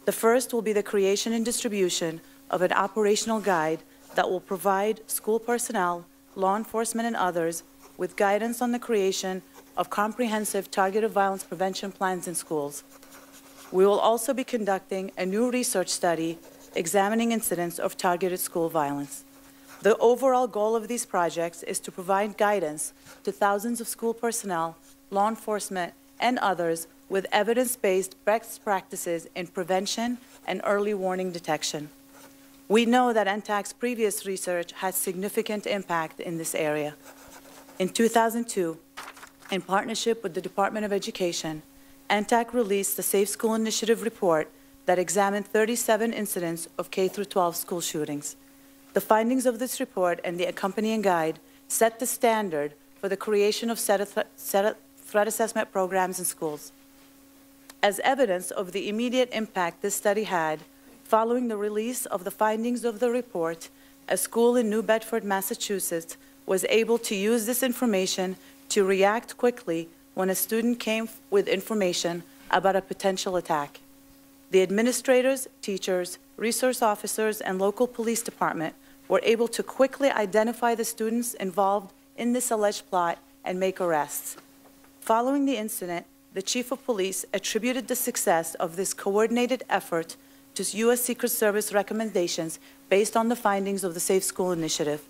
The first will be the creation and distribution of an operational guide that will provide school personnel, law enforcement, and others with guidance on the creation of comprehensive targeted violence prevention plans in schools. We will also be conducting a new research study examining incidents of targeted school violence. The overall goal of these projects is to provide guidance to thousands of school personnel, law enforcement, and others with evidence-based best practices in prevention and early warning detection. We know that NTAC's previous research has significant impact in this area. In 2002, in partnership with the Department of Education, NTAC released the Safe School Initiative report that examined 37 incidents of K-12 school shootings. The findings of this report and the accompanying guide set the standard for the creation of threat assessment programs in schools. As evidence of the immediate impact this study had, following the release of the findings of the report, a school in New Bedford, Massachusetts, was able to use this information to react quickly when a student came with information about a potential attack. The administrators, teachers, resource officers, and local police department were able to quickly identify the students involved in this alleged plot and make arrests. Following the incident, the chief of police attributed the success of this coordinated effort to U.S. Secret Service recommendations based on the findings of the Safe School Initiative.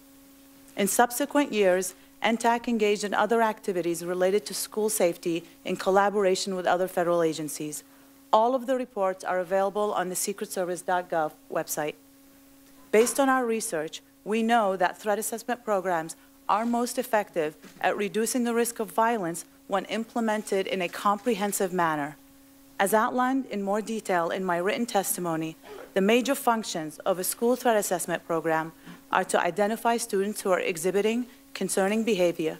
In subsequent years, NTAC engaged in other activities related to school safety in collaboration with other federal agencies. All of the reports are available on the secretservice.gov website. Based on our research, we know that threat assessment programs are most effective at reducing the risk of violence when implemented in a comprehensive manner. As outlined in more detail in my written testimony, the major functions of a school threat assessment program are to identify students who are exhibiting concerning behavior,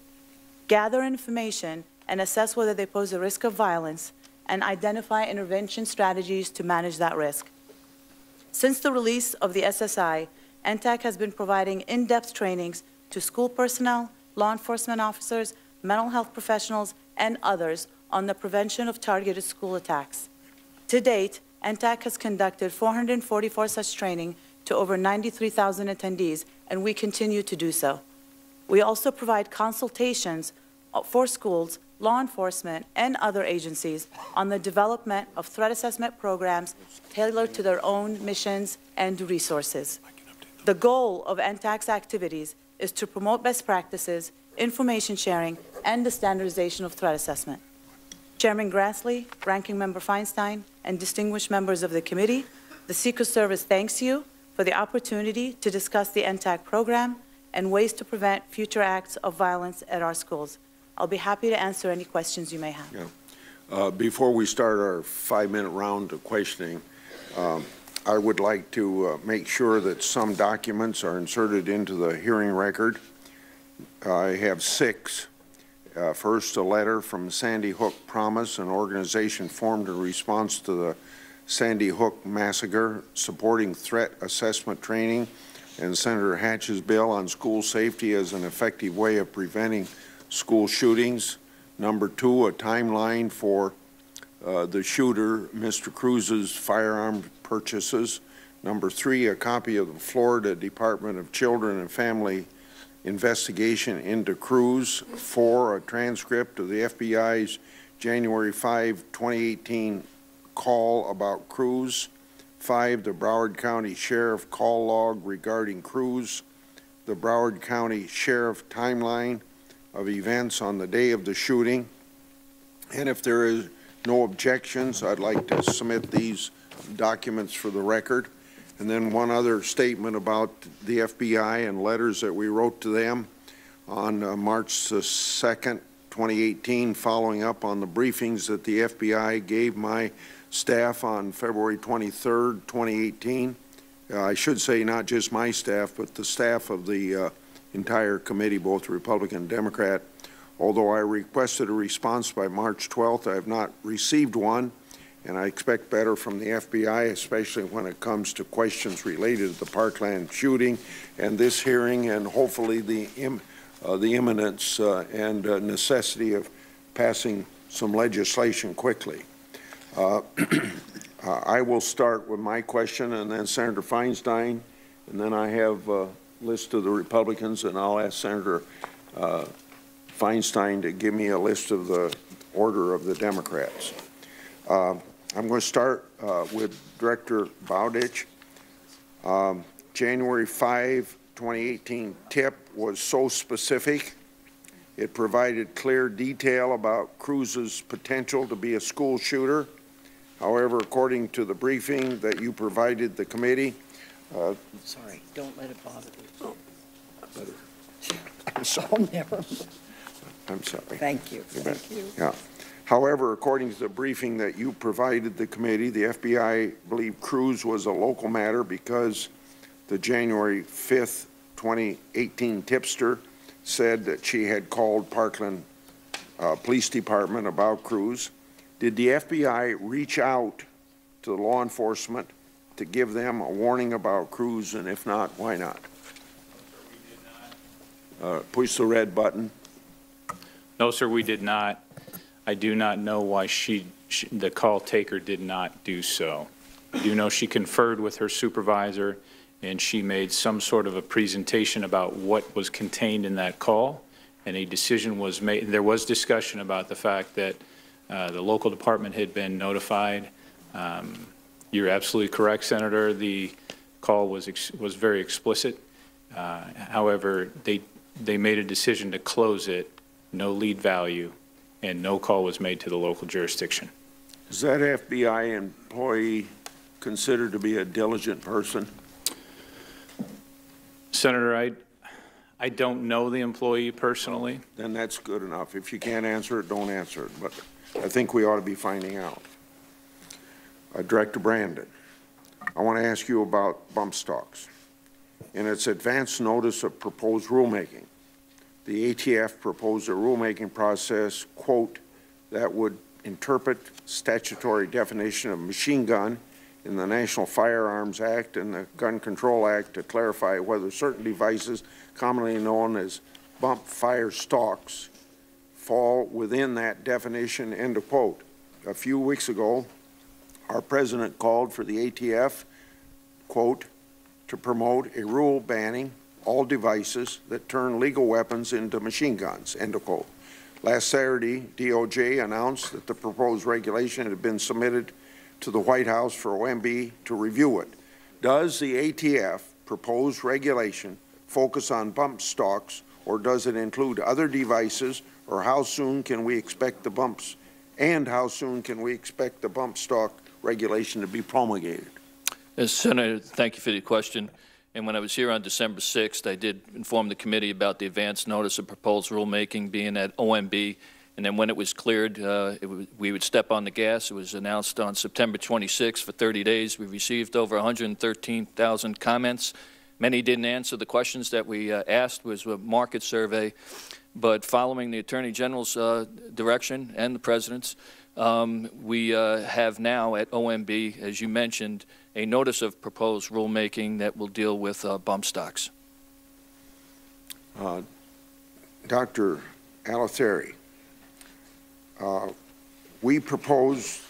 gather information and assess whether they pose a risk of violence, and identify intervention strategies to manage that risk. Since the release of the SSI, NTAC has been providing in-depth trainings to school personnel, law enforcement officers, mental health professionals, and others on the prevention of targeted school attacks. To date, NTAC has conducted 444 such training to over 93,000 attendees, and we continue to do so. We also provide consultations for schools, law enforcement, and other agencies on the development of threat assessment programs tailored to their own missions and resources. The goal of NTAC's activities is to promote best practices, information sharing, and the standardization of threat assessment. Chairman Grassley, Ranking Member Feinstein, and distinguished members of the committee, the Secret Service thanks you for the opportunity to discuss the NTAC program and ways to prevent future acts of violence at our schools. I'll be happy to answer any questions you may have. Yeah. Before we start our 5-minute round of questioning, I would like to make sure that some documents are inserted into the hearing record. I have 6. First, a letter from Sandy Hook Promise, an organization formed in response to the Sandy Hook massacre, supporting threat assessment training and Senator Hatch's bill on school safety as an effective way of preventing school shootings. Number 2, a timeline for the shooter, Mr. Cruz's firearm purchases. Number 3, a copy of the Florida Department of Children and Family investigation into Cruz. 4, a transcript of the FBI's January 5, 2018 call about Cruz. 5, the Broward County Sheriff call log regarding Cruz. The Broward County Sheriff timeline of events on the day of the shooting. And if there is no objections, I'd like to submit these documents for the record. And then one other statement about the FBI and letters that we wrote to them on March 2nd, 2018, following up on the briefings that the FBI gave my staff on February 23rd, 2018. I should say not just my staff, but the staff of the entire committee, both Republican and Democrat. Although I requested a response by March 12th, I have not received one, and I expect better from the FBI, especially when it comes to questions related to the Parkland shooting and this hearing, and hopefully the imminence and necessity of passing some legislation quickly. I will start with my question, and then Senator Feinstein, and then I have a list of the Republicans, and I'll ask Senator Feinstein to give me a list of the order of the Democrats. I'm going to start with Director BOWDICH. January 5, 2018 tip was so specific. It provided clear detail about Cruz's potential to be a school shooter. However, according to the briefing that you provided the committee, Sorry, don't let it bother you. I'm sorry. Oh, never. I'm sorry. Thank you. Thank you. Yeah. However, according to the briefing that you provided the committee, the FBI believed Cruz was a local matter because the January 5th, 2018 tipster said that she had called Parkland Police Department about Cruz. Did the FBI reach out to the law enforcement to give them a warning about Cruz, and if not, why not? Push the red button. No, sir, we did not. I do not know why the call taker did not do so. I do know she conferred with her supervisor, and she made some sort of a presentation about what was contained in that call, and a decision was made. There was discussion about the fact that the local department had been notified. You're absolutely correct, Senator. The call was very explicit. However, they made a decision to close it, no lead value, and no call was made to the local jurisdiction. Is that FBI employee considered to be a diligent person? Senator, I don't know the employee personally. Then that's good enough. If you can't answer it, don't answer it. But I think we ought to be finding out. Director Brandon, I want to ask you about bump stocks. In its advance notice of proposed rulemaking, the ATF proposed a rulemaking process, quote, that would interpret statutory definition of machine gun in the National Firearms Act and the Gun Control Act to clarify whether certain devices, commonly known as bump fire stocks, fall within that definition, end of quote. A few weeks ago, our president called for the ATF, quote, to promote a rule banning all devices that turn legal weapons into machine guns, end of quote. Last Saturday, DOJ announced that the proposed regulation had been submitted to the White House for OMB to review it. Does the ATF proposed regulation focus on bump stocks, or does it include other devices, or how soon can we expect the bumps, and how soon can we expect the bump stock regulation to be promulgated? Senator, thank you for the question. And when I was here on December 6th, I did inform the committee about the advance notice of proposed rulemaking being at OMB. And then when it was cleared, we would step on the gas. It was announced on September 26th for 30 days. We received over 113,000 comments. Many didn't answer the questions that we asked. It was a market survey. But following the Attorney General's direction and the President's, we have now at OMB, as you mentioned, a notice of proposed rulemaking that will deal with bump stocks. Dr. ALATHARI, we propose,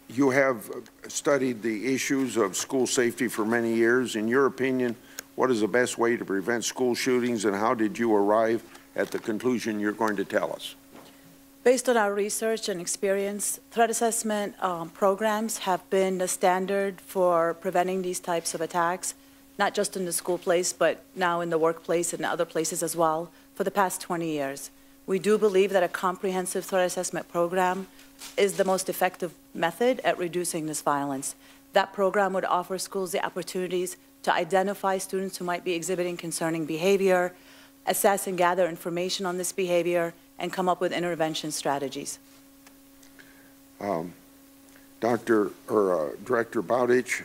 you have studied the issues of school safety for many years. In your opinion, what is the best way to prevent school shootings, and how did you arrive at the conclusion you're going to tell us? Based on our research and experience, threat assessment programs have been the standard for preventing these types of attacks, not just in the school place, but now in the workplace and other places as well, for the past 20 years. We do believe that a comprehensive threat assessment program is the most effective method at reducing this violence. That program would offer schools the opportunities to identify students who might be exhibiting concerning behavior, assess and gather information on this behavior, and come up with intervention strategies. Director BOWDICH,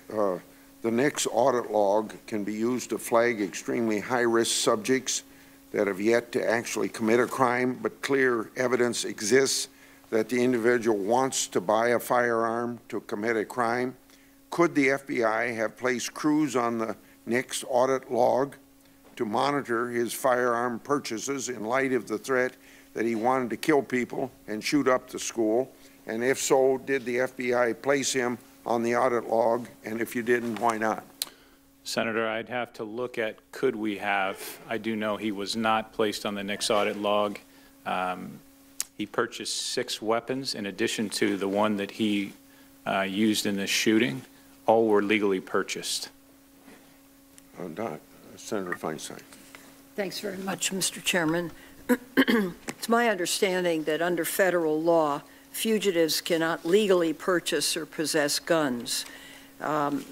the next audit log can be used to flag extremely high-risk subjects that have yet to actually commit a crime, but clear evidence exists that the individual wants to buy a firearm to commit a crime. Could the FBI have placed crews on the next audit log to monitor his firearm purchases in light of the threat that he wanted to kill people and shoot up the school? And if so, did the FBI place him on the audit log? And if you didn't, why not? Senator, I'd have to look at could we have. I do know he was not placed on the next audit log. He purchased 6 weapons in addition to the one that he used in this shooting. All were legally purchased. Senator Feinstein. Thanks very much, Mr. Chairman. It's my understanding that under federal law, fugitives cannot legally purchase or possess guns.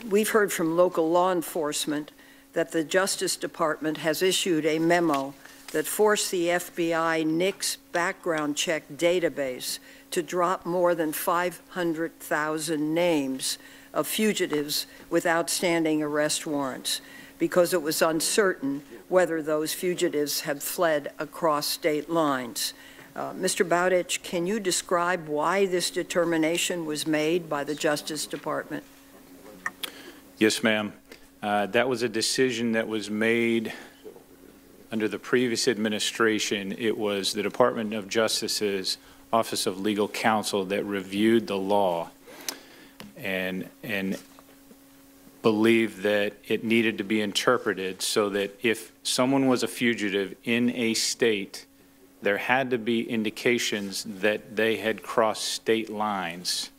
We've heard from local law enforcement that the Justice Department has issued a memo that forced the FBI NICS background check database to drop more than 500,000 names of fugitives with outstanding arrest warrants. because it was uncertain whether those fugitives had fled across state lines. Mr. Bowdich, can you describe why this determination was made by the Justice Department? Yes, ma'am. That was a decision that was made under the previous administration. It was the Department of Justice's Office of Legal Counsel that reviewed the law and believed that it needed to be interpreted so that if someone was a fugitive in a state, there had to be indications that they had crossed state lines.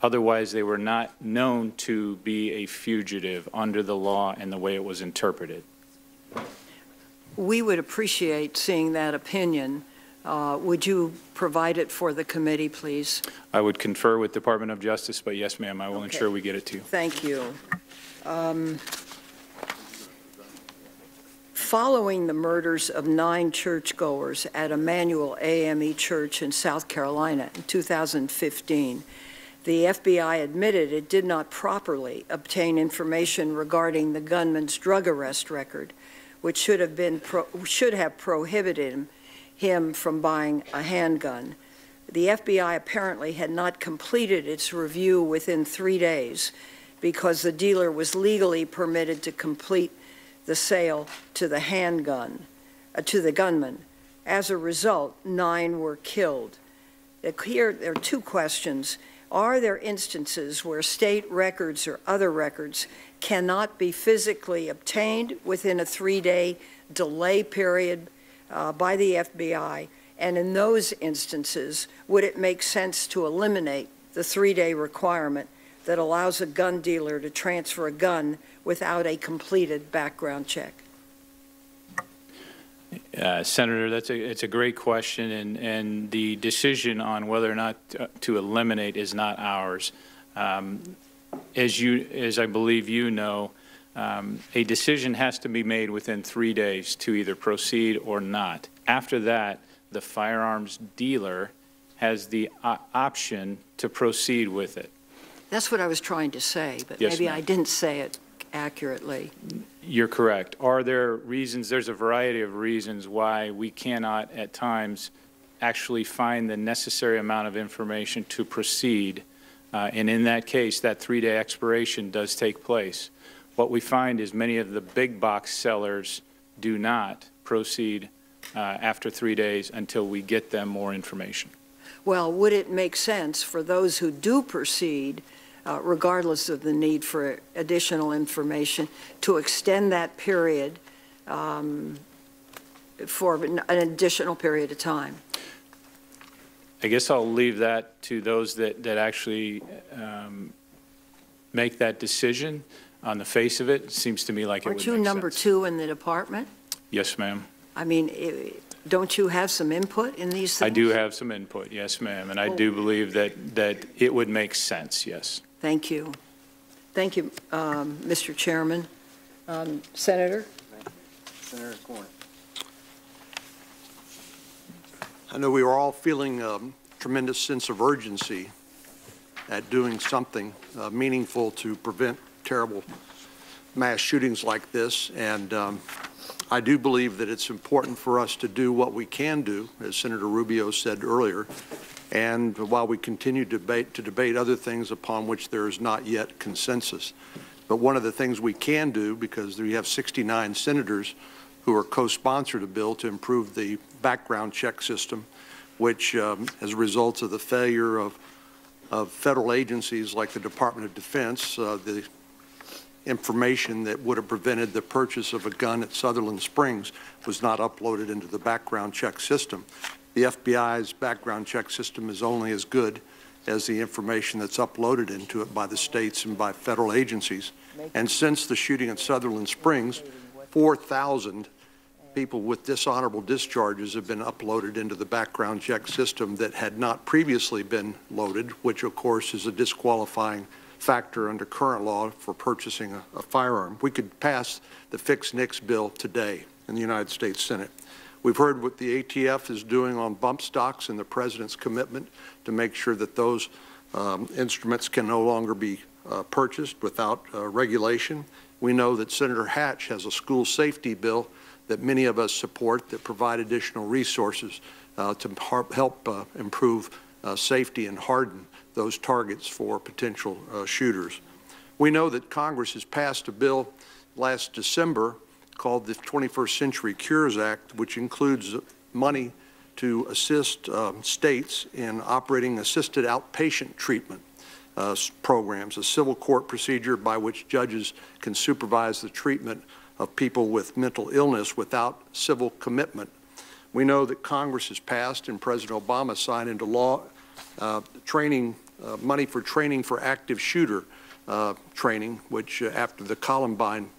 Otherwise, they were not known to be a fugitive under the law and the way it was interpreted. We would appreciate seeing that opinion. Would you provide it for the committee, please? I would confer with Department of Justice, but yes, ma'am, I will ensure we get it to you. Thank you. Following the murders of 9 churchgoers at Emmanuel AME Church in South Carolina in 2015, the FBI admitted it did not properly obtain information regarding the gunman's drug arrest record, which should have prohibited him from buying a handgun. The FBI apparently had not completed its review within 3 days because the dealer was legally permitted to complete the sale to the to the gunman. As a result, 9 were killed. Here, there are 2 questions. Are there instances where state records or other records cannot be physically obtained within a 3-day delay period by the FBI? And in those instances, would it make sense to eliminate the 3-day requirement that allows a gun dealer to transfer a gun without a completed background check? Senator, it's a great question, and the decision on whether or not to eliminate is not ours. As I believe you know, a decision has to be made within 3 days to either proceed or not. After that, the firearms dealer has the option to proceed with it. That's what I was trying to say, but yes, maybe I didn't say it accurately. You're correct. Are there reasons? There's a variety of reasons why we cannot at times actually find the necessary amount of information to proceed. And in that case, that 3-day expiration does take place. What we find is many of the big box sellers do not proceed after 3 days until we get them more information. Well, would it make sense for those who do proceed, regardless of the need for additional information, to extend that period for an additional period of time? I guess I'll leave that to those that actually make that decision. On the face of it, it seems to me like it would make sense. Aren't you number 2 in the department? Yes, ma'am. I mean, don't you have some input in these things? I do have some input, yes, ma'am, and I do believe that it would make sense, yes. Thank you. Thank you, Mr. Chairman. Senator? Senator Corn. I know we were all feeling a tremendous sense of urgency at doing something meaningful to prevent terrible mass shootings like this, and I do believe that it's important for us to do what we can do, as Senator Rubio said earlier, and while we continue to debate other things upon which there is not yet consensus. But one of the things we can do, because we have 69 senators who are co-sponsored a bill to improve the background check system, which as a result of the failure of federal agencies like the Department of Defense, the information that would have prevented the purchase of a gun at Sutherland Springs was not uploaded into the background check system. The FBI's background check system is only as good as the information that's uploaded into it by the states and by federal agencies. And since the shooting at Sutherland Springs, 4,000 people with dishonorable discharges have been uploaded into the background check system that had not previously been loaded, which of course is a disqualifying factor under current law for purchasing a firearm. We could pass the Fix NICS bill today in the United States Senate. We've heard what the ATF is doing on bump stocks and the President's commitment to make sure that those instruments can no longer be purchased without regulation. We know that Senator Hatch has a school safety bill that many of us support that provide additional resources to help improve safety and harden those targets for potential shooters. We know that Congress has passed a bill last December called the 21st Century Cures Act, which includes money to assist states in operating assisted outpatient treatment programs, a civil court procedure by which judges can supervise the treatment of people with mental illness without civil commitment. We know that Congress has passed and President Obama signed into law money for training for active shooter training, which after the Columbine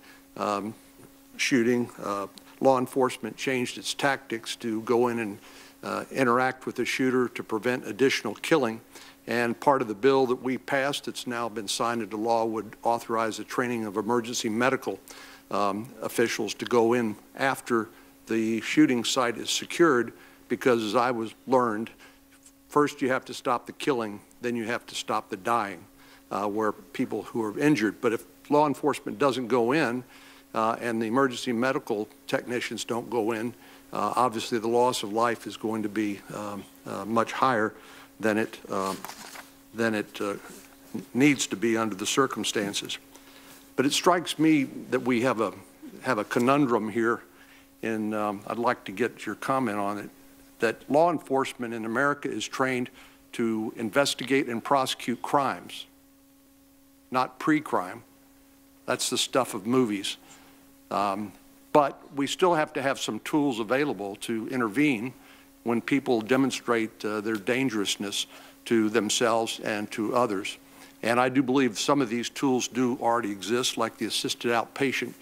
shooting, law enforcement changed its tactics to go in and interact with the shooter to prevent additional killing. And part of the bill that we passed that's now been signed into law would authorize the training of emergency medical officials to go in after the shooting site is secured, because as I was learned, first you have to stop the killing, then you have to stop the dying, where people who are injured. But if law enforcement doesn't go in and the emergency medical technicians don't go in, obviously the loss of life is going to be much higher than it needs to be under the circumstances. But it strikes me that we have a conundrum here, and I'd like to get your comment on it, that law enforcement in America is trained to investigate and prosecute crimes, not pre-crime. That's the stuff of movies. But we still have to have some tools available to intervene when people demonstrate their dangerousness to themselves and to others. And I do believe some of these tools do already exist, like the assisted outpatient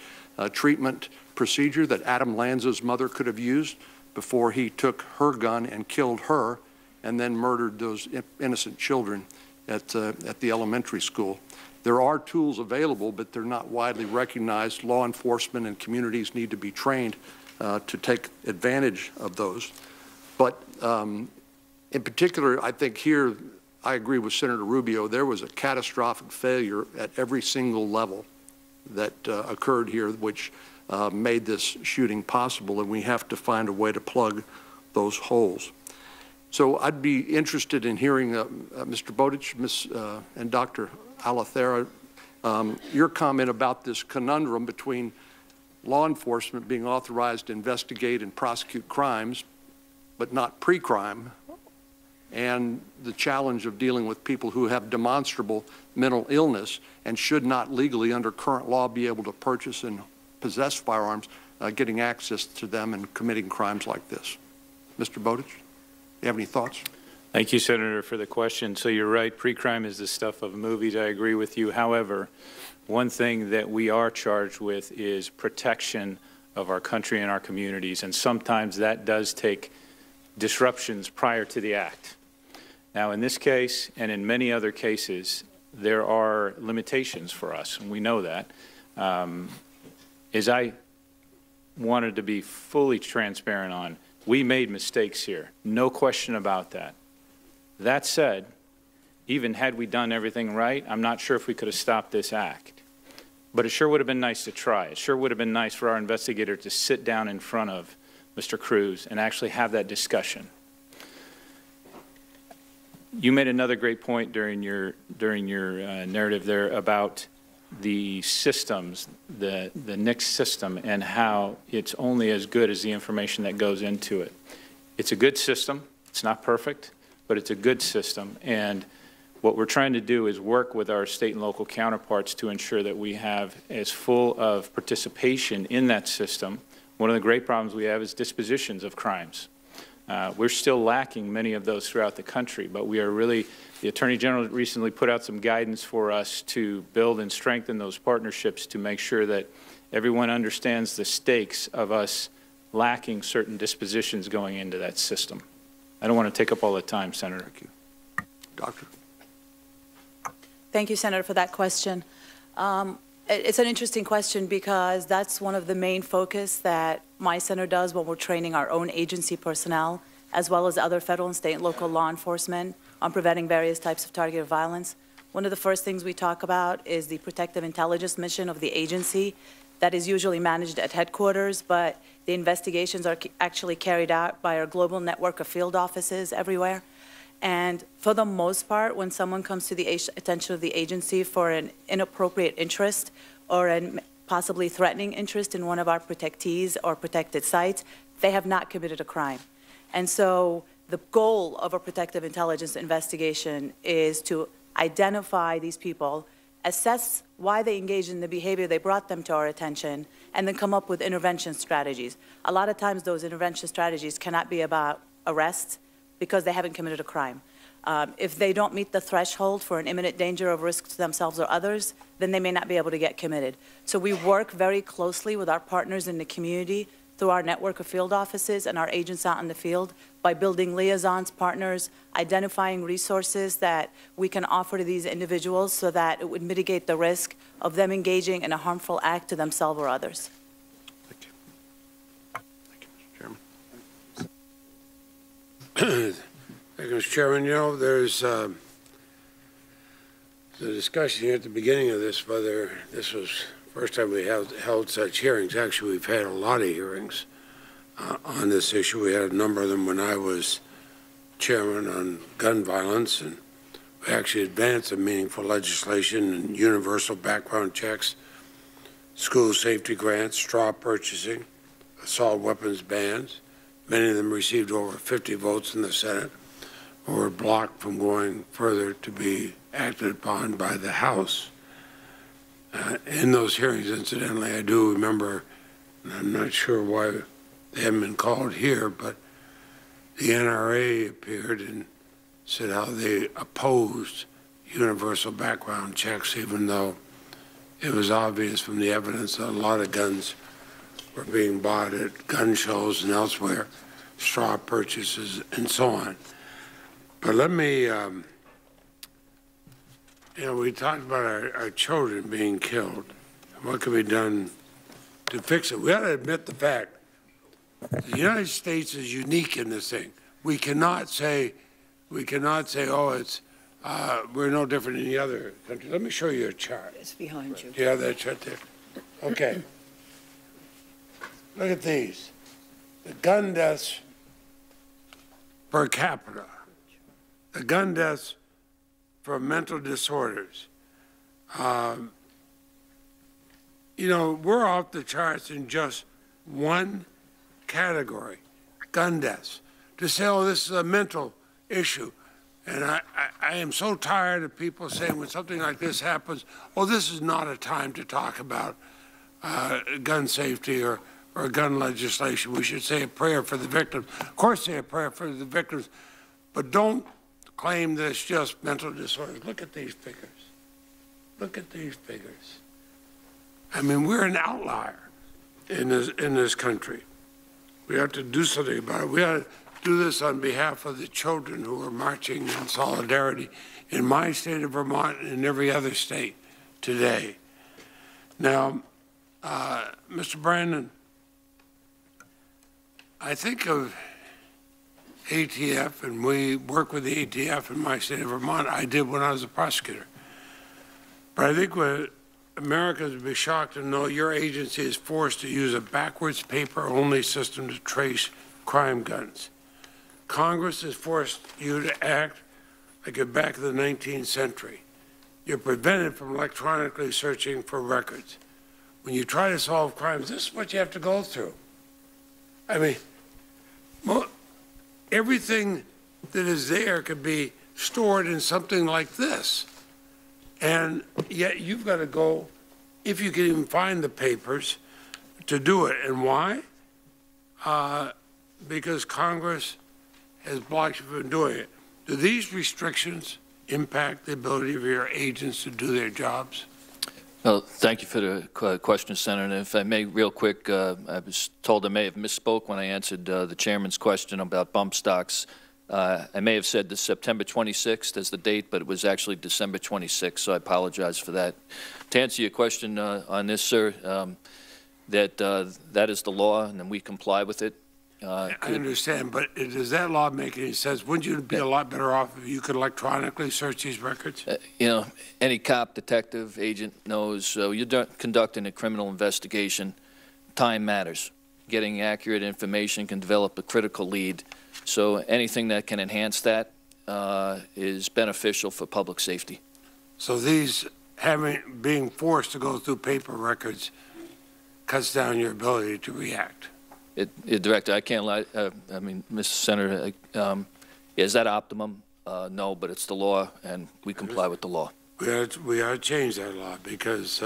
treatment procedure that Adam Lanza's mother could have used before he took her gun and killed her and then murdered those innocent children at the elementary school. There are tools available, but they're not widely recognized. Law enforcement and communities need to be trained to take advantage of those. But in particular, I think here, I agree with Senator Rubio, there was a catastrophic failure at every single level that occurred here, which made this shooting possible, and we have to find a way to plug those holes. So I'd be interested in hearing Mr. BOWDICH, and Dr. ALATHARI, your comment about this conundrum between law enforcement being authorized to investigate and prosecute crimes, but not pre-crime, and the challenge of dealing with people who have demonstrable mental illness and should not legally, under current law, be able to purchase and possess firearms, getting access to them and committing crimes like this. Mr. BOWDICH, do you have any thoughts? Thank you, Senator, for the question. So you're right, pre-crime is the stuff of movies. I agree with you. However, one thing that we are charged with is protection of our country and our communities, and sometimes that does take disruptions prior to the act. Now, in this case and in many other cases, there are limitations for us, and we know that. As I wanted to be fully transparent on, we made mistakes here, no question about that. That said, even had we done everything right, I'm not sure if we could have stopped this act. But it sure would have been nice to try. It sure would have been nice for our investigator to sit down in front of Mr. Cruz and actually have that discussion. You made another great point during your narrative there about the systems, the NICS system, and how it's only as good as the information that goes into it. It's a good system. It's not perfect, but it's a good system. And what we're trying to do is work with our state and local counterparts to ensure that we have as full of participation in that system. One of the great problems we have is dispositions of crimes. We're still lacking many of those throughout the country, but we are really, the Attorney General recently put out some guidance for us to build and strengthen those partnerships to make sure that everyone understands the stakes of us lacking certain dispositions going into that system. I don't want to take up all the time, Senator. Thank you. Doctor. Thank you, Senator, for that question. It's an interesting question because that's one of the main focus that my center does when we're training our own agency personnel, as well as other federal and state and local law enforcement on preventing various types of targeted violence. one of the first things we talk about is the protective intelligence mission of the agency that is usually managed at headquarters, but the investigations are actually carried out by our global network of field offices everywhere. And for the most part, when someone comes to the attention of the agency for an inappropriate interest or a possibly threatening interest in one of our protectees or protected sites, they have not committed a crime. And so the goal of a protective intelligence investigation is to identify these people, assess why they engaged in the behavior they brought them to our attention, and then come up with intervention strategies. A lot of times those intervention strategies cannot be about arrests because they haven't committed a crime. If they don't meet the threshold for an imminent danger of risk to themselves or others, then they may not be able to get committed. So we work very closely with our partners in the community through our network of field offices and our agents out in the field by building liaisons, partners, identifying resources that we can offer to these individuals so that it would mitigate the risk of them engaging in a harmful act to themselves or others. Thank you. Thank you, Mr. Chairman. Thank you, Mr. Chairman. You know, there's the discussion here at the beginning of this, whether this was the first time we held such hearings. Actually, we've had a lot of hearings on this issue. We had a number of them when I was chairman on gun violence, and we actually advanced some meaningful legislation and universal background checks, school safety grants, straw purchasing, assault weapons bans. Many of them received over 50 votes in the Senate, or were blocked from going further to be acted upon by the House. In those hearings, incidentally, I do remember, and I'm not sure why they haven't been called here, but the NRA appeared and said how they opposed universal background checks, even though it was obvious from the evidence that a lot of guns were being bought at gun shows and elsewhere, straw purchases and so on. But let me, you know, we talked about our children being killed and what can be done to fix it. We ought to admit the fact the United States is unique in this thing. We cannot say, oh, it's, we're no different than the other countries. Let me show you a chart. It's behind you. Do you have that chart there? Okay. Look at these. The gun deaths per capita. The gun deaths from mental disorders. You know, we're off the charts in just one category, gun deaths. To say, oh, this is a mental issue. And I am so tired of people saying when something like this happens, oh, this is not a time to talk about gun safety or gun legislation. We should say a prayer for the victims. Of course, say a prayer for the victims, but don't claim that it's just mental disorders. Look at these figures. Look at these figures. I mean, we're an outlier in this country. We have to do something about it. We ought to do this on behalf of the children who are marching in solidarity in my state of Vermont and in every other state today. Now, Mr. Brandon, I think of ATF, and we work with the ATF in my state of Vermont. I did when I was a prosecutor. But I think what Americans would be shocked to know your agency is forced to use a backwards paper-only system to trace crime guns. Congress has forced you to act like you're back in the 19th century. You're prevented from electronically searching for records. When you try to solve crimes, this is what you have to go through. I mean, everything that is there could be stored in something like this. And yet you've got to go, if you can even find the papers, to do it. And why? Because Congress has blocked you from doing it. Do these restrictions impact the ability of your agents to do their jobs? Well, thank you for the question, Senator. And if I may, real quick, I was told I may have misspoke when I answered the chairman's question about bump stocks. I may have said the September 26th as the date, but it was actually December 26th, so I apologize for that. To answer your question on this, sir, that is the law, and we comply with it. I understand, but does that law make any sense? Wouldn't you be a lot better off if you could electronically search these records? You know, any cop, detective, agent knows you're conducting a criminal investigation. Time matters. Getting accurate information can develop a critical lead. So anything that can enhance that is beneficial for public safety. So these being forced to go through paper records cuts down your ability to react. Director, I can't lie. I mean, Mr. Senator, is that optimum? No, but it's the law, and we comply with the law. We ought to change that law because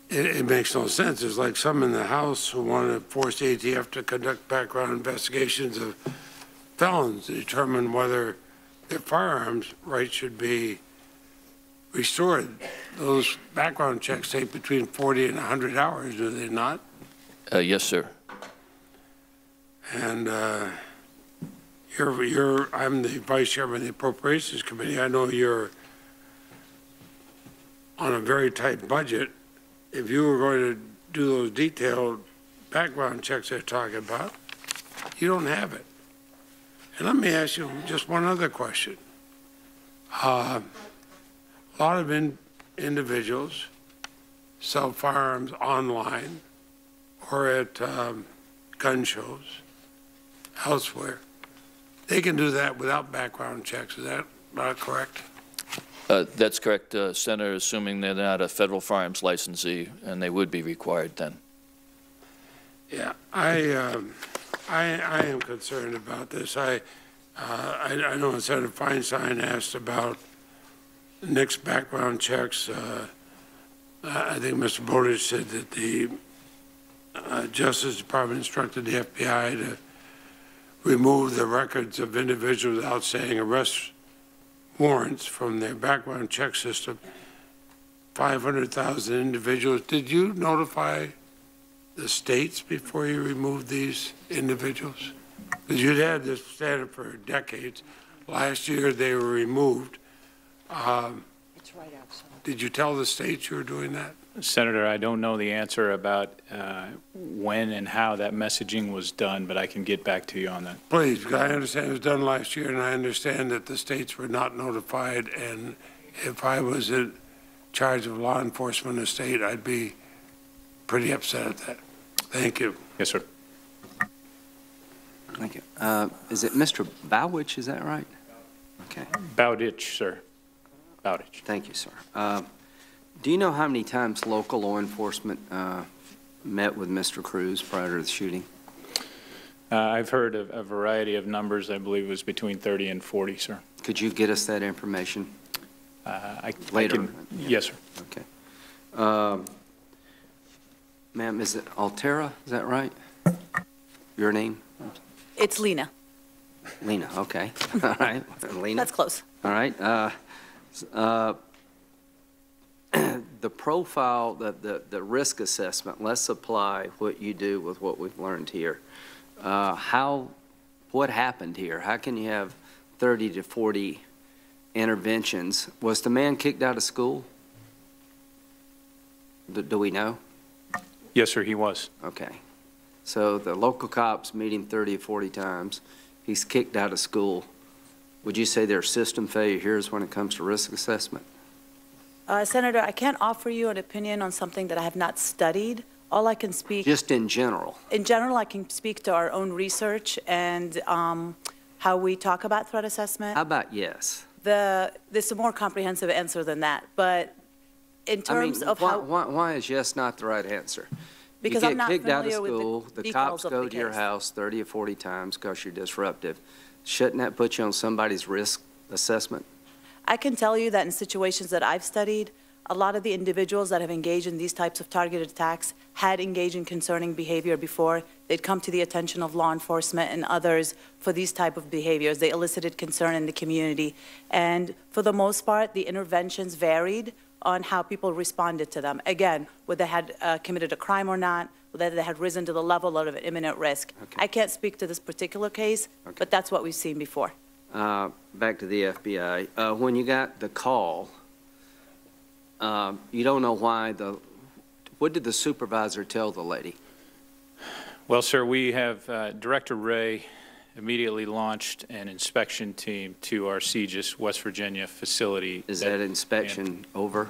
it makes no sense. There's like some in the House who want to force the ATF to conduct background investigations of felons to determine whether their firearms rights should be restored. Those background checks take between 40 and 100 hours, do they not? Yes, sir. And I'm the Vice Chairman of the Appropriations Committee. I know you're on a very tight budget. If you were going to do those detailed background checks they're talking about, you don't have it. And let me ask you just one other question. A lot of individuals sell firearms online or at gun shows, elsewhere. They can do that without background checks. Is that not correct? That's correct, Senator, assuming they're not a federal firearms licensee, and they would be required then. Yeah, I am concerned about this. I know Senator Feinstein asked about Nick's background checks. I think Mr. BOWDICH said that the Justice Department instructed the FBI to remove the records of individuals without saying arrest warrants from their background check system. 500,000 individuals. Did you notify the states before you removed these individuals? Because you'd had this standard for decades. Last year they were removed. It's right outside. Did you tell the states you were doing that? Senator, I don't know the answer about when and how that messaging was done, but I can get back to you on that. Please, because I understand it was done last year, and I understand that the states were not notified, and if I was in charge of law enforcement in the state, I'd be pretty upset at that. Thank you. Yes, sir. Thank you. Is it Mr. Bowdich, is that right? Okay. BOWDICH, sir. BOWDICH. Thank you, sir. Do you know how many times local law enforcement met with Mr. Cruz prior to the shooting? I've heard a variety of numbers. I believe it was between 30 and 40, sir. Could you get us that information later? Yes, sir. Okay. Ma'am, is it Altera? Is that right? Your name? It's Lina. Lina, okay. All right. Lina? That's close. All right. The profile, the risk assessment, let's apply what you do with what we've learned here. What happened here? How can you have 30 to 40 interventions? Was the man kicked out of school? Do we know? Yes, sir, he was. Okay. So the local cops meet him 30 or 40 times. He's kicked out of school. Would you say there's system failure here when it comes to risk assessment? Senator, I can't offer you an opinion on something that I have not studied. All I can speak... Just in general. In general, I can speak to our own research and how we talk about threat assessment. How about yes? There's a more comprehensive answer than that, but in terms of how... Why is yes not the right answer? Because I'm not familiar with the details of the case. The cops go to your house 30 or 40 times because you're disruptive. Shouldn't that put you on somebody's risk assessment? I can tell you that in situations that I've studied, a lot of the individuals that have engaged in these types of targeted attacks had engaged in concerning behavior before. They'd come to the attention of law enforcement and others for these type of behaviors. They elicited concern in the community. And for the most part, the interventions varied on how people responded to them. Again, whether they had committed a crime or not, whether they had risen to the level of imminent risk. Okay. I can't speak to this particular case, okay, but that's what we've seen before. Back to the FBI. When you got the call, you don't know What did the supervisor tell the lady? Well, sir, we have Director Ray immediately launched an inspection team to our Segis, West Virginia facility. Is that inspection over?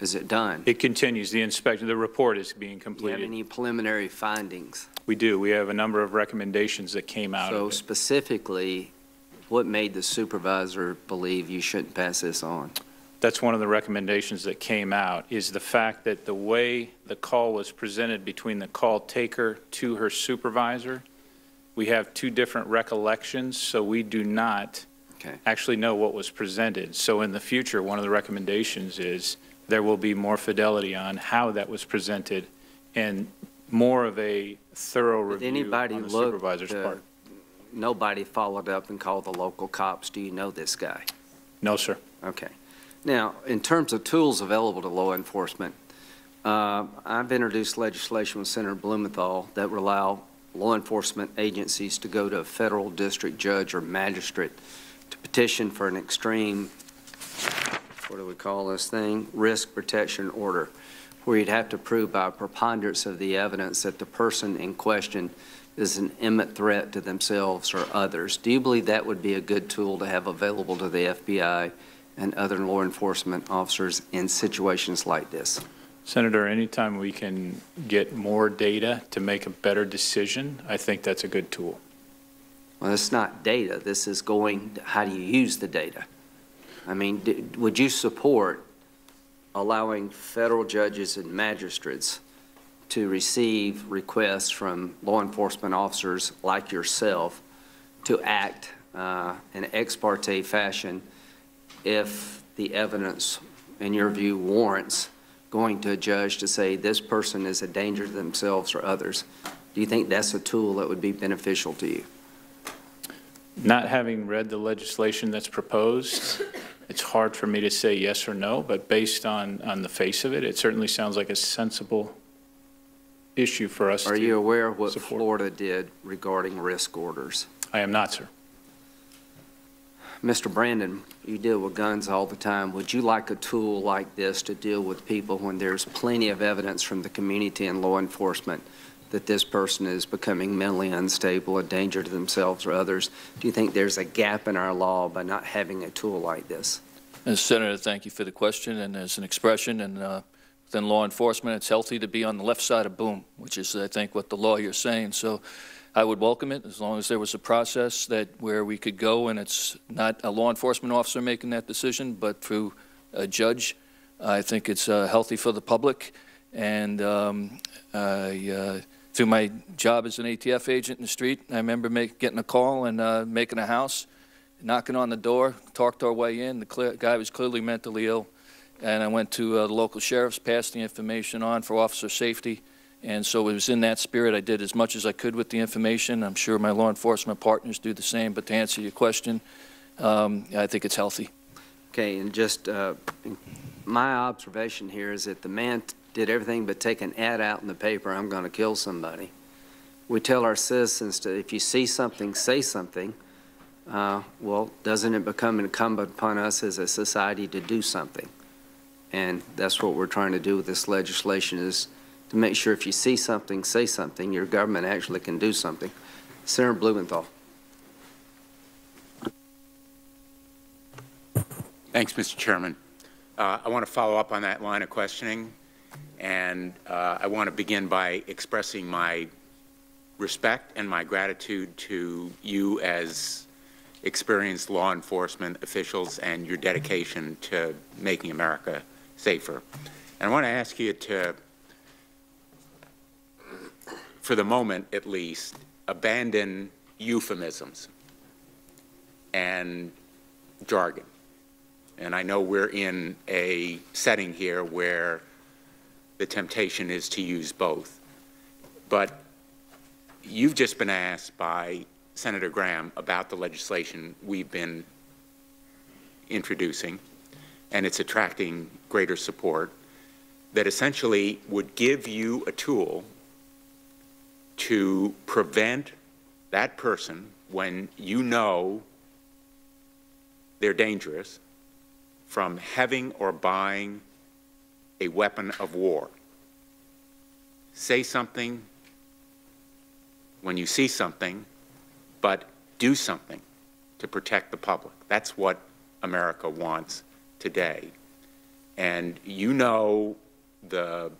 Is it done? It continues. The inspection, the report is being Do completed. you have any preliminary findings? We do. We have a number of recommendations that came out of it. So specifically, what made the supervisor believe you shouldn't pass this on? That's one of the recommendations that came out, is the fact that the way the call was presented between the call taker to her supervisor, we have two different recollections, so we do not actually know what was presented. So in the future, one of the recommendations is there will be more fidelity on how that was presented and more of a thorough review on the supervisor's part. Nobody followed up and called the local cops. Do you know this guy? No, sir. Okay. Now, in terms of tools available to law enforcement, I've introduced legislation with Senator Blumenthal that will allow law enforcement agencies to go to a federal district judge or magistrate to petition for an extreme, what do we call this thing, risk protection order, where you'd have to prove by a preponderance of the evidence that the person in question is an imminent threat to themselves or others. Do you believe that would be a good tool to have available to the FBI and other law enforcement officers in situations like this? Senator, anytime we can get more data to make a better decision, I think that's a good tool. Well, it's not data. This is going, how do you use the data? I mean, would you support allowing federal judges and magistrates to receive requests from law enforcement officers like yourself to act in ex parte fashion if the evidence, in your view, warrants going to a judge to say this person is a danger to themselves or others? Do you think that's a tool that would be beneficial to you? Not having read the legislation that's proposed, it's hard for me to say yes or no, but based on the face of it, it certainly sounds like a sensible issue for us to support. Are you aware of what Florida did regarding risk orders? I am not, sir. Mr. Brandon, you deal with guns all the time. Would you like a tool like this to deal with people when there's plenty of evidence from the community and law enforcement that this person is becoming mentally unstable, a danger to themselves or others? Do you think there's a gap in our law by not having a tool like this? Senator, thank you for the question. And as an expression, and within law enforcement, it's healthy to be on the left side of boom, which is, I think, what the lawyer's saying. So I would welcome it as long as there was a process that where we could go and it's not a law enforcement officer making that decision, but through a judge. I think it's healthy for the public. And through my job as an ATF agent in the street, I remember getting a call and making a house, knocking on the door, talked our way in. The guy was clearly mentally ill. And I went to the local sheriff's, passed the information on for officer safety. And so it was in that spirit. I did as much as I could with the information. I'm sure my law enforcement partners do the same. But to answer your question, I think it's healthy. Okay, and just my observation here is that the man did everything but take an ad out in the paper, I'm going to kill somebody. We tell our citizens to, if you see something, say something. Well, doesn't it become incumbent upon us as a society to do something? And that's what we're trying to do with this legislation, is to make sure if you see something, say something. Your government actually can do something. Senator Blumenthal. Thanks, Mr. Chairman. I want to follow up on that line of questioning, and I want to begin by expressing my respect and my gratitude to you as experienced law enforcement officials and your dedication to making America safer. And I want to ask you to, for the moment at least, abandon euphemisms and jargon. And I know we're in a setting here where the temptation is to use both. But you've just been asked by Senator Graham about the legislation we've been introducing, and it's attracting greater support, that essentially would give you a tool to prevent that person, when you know they're dangerous, from having or buying a weapon of war. say something when you see something, but do something to protect the public. That's what America wants today. And you know the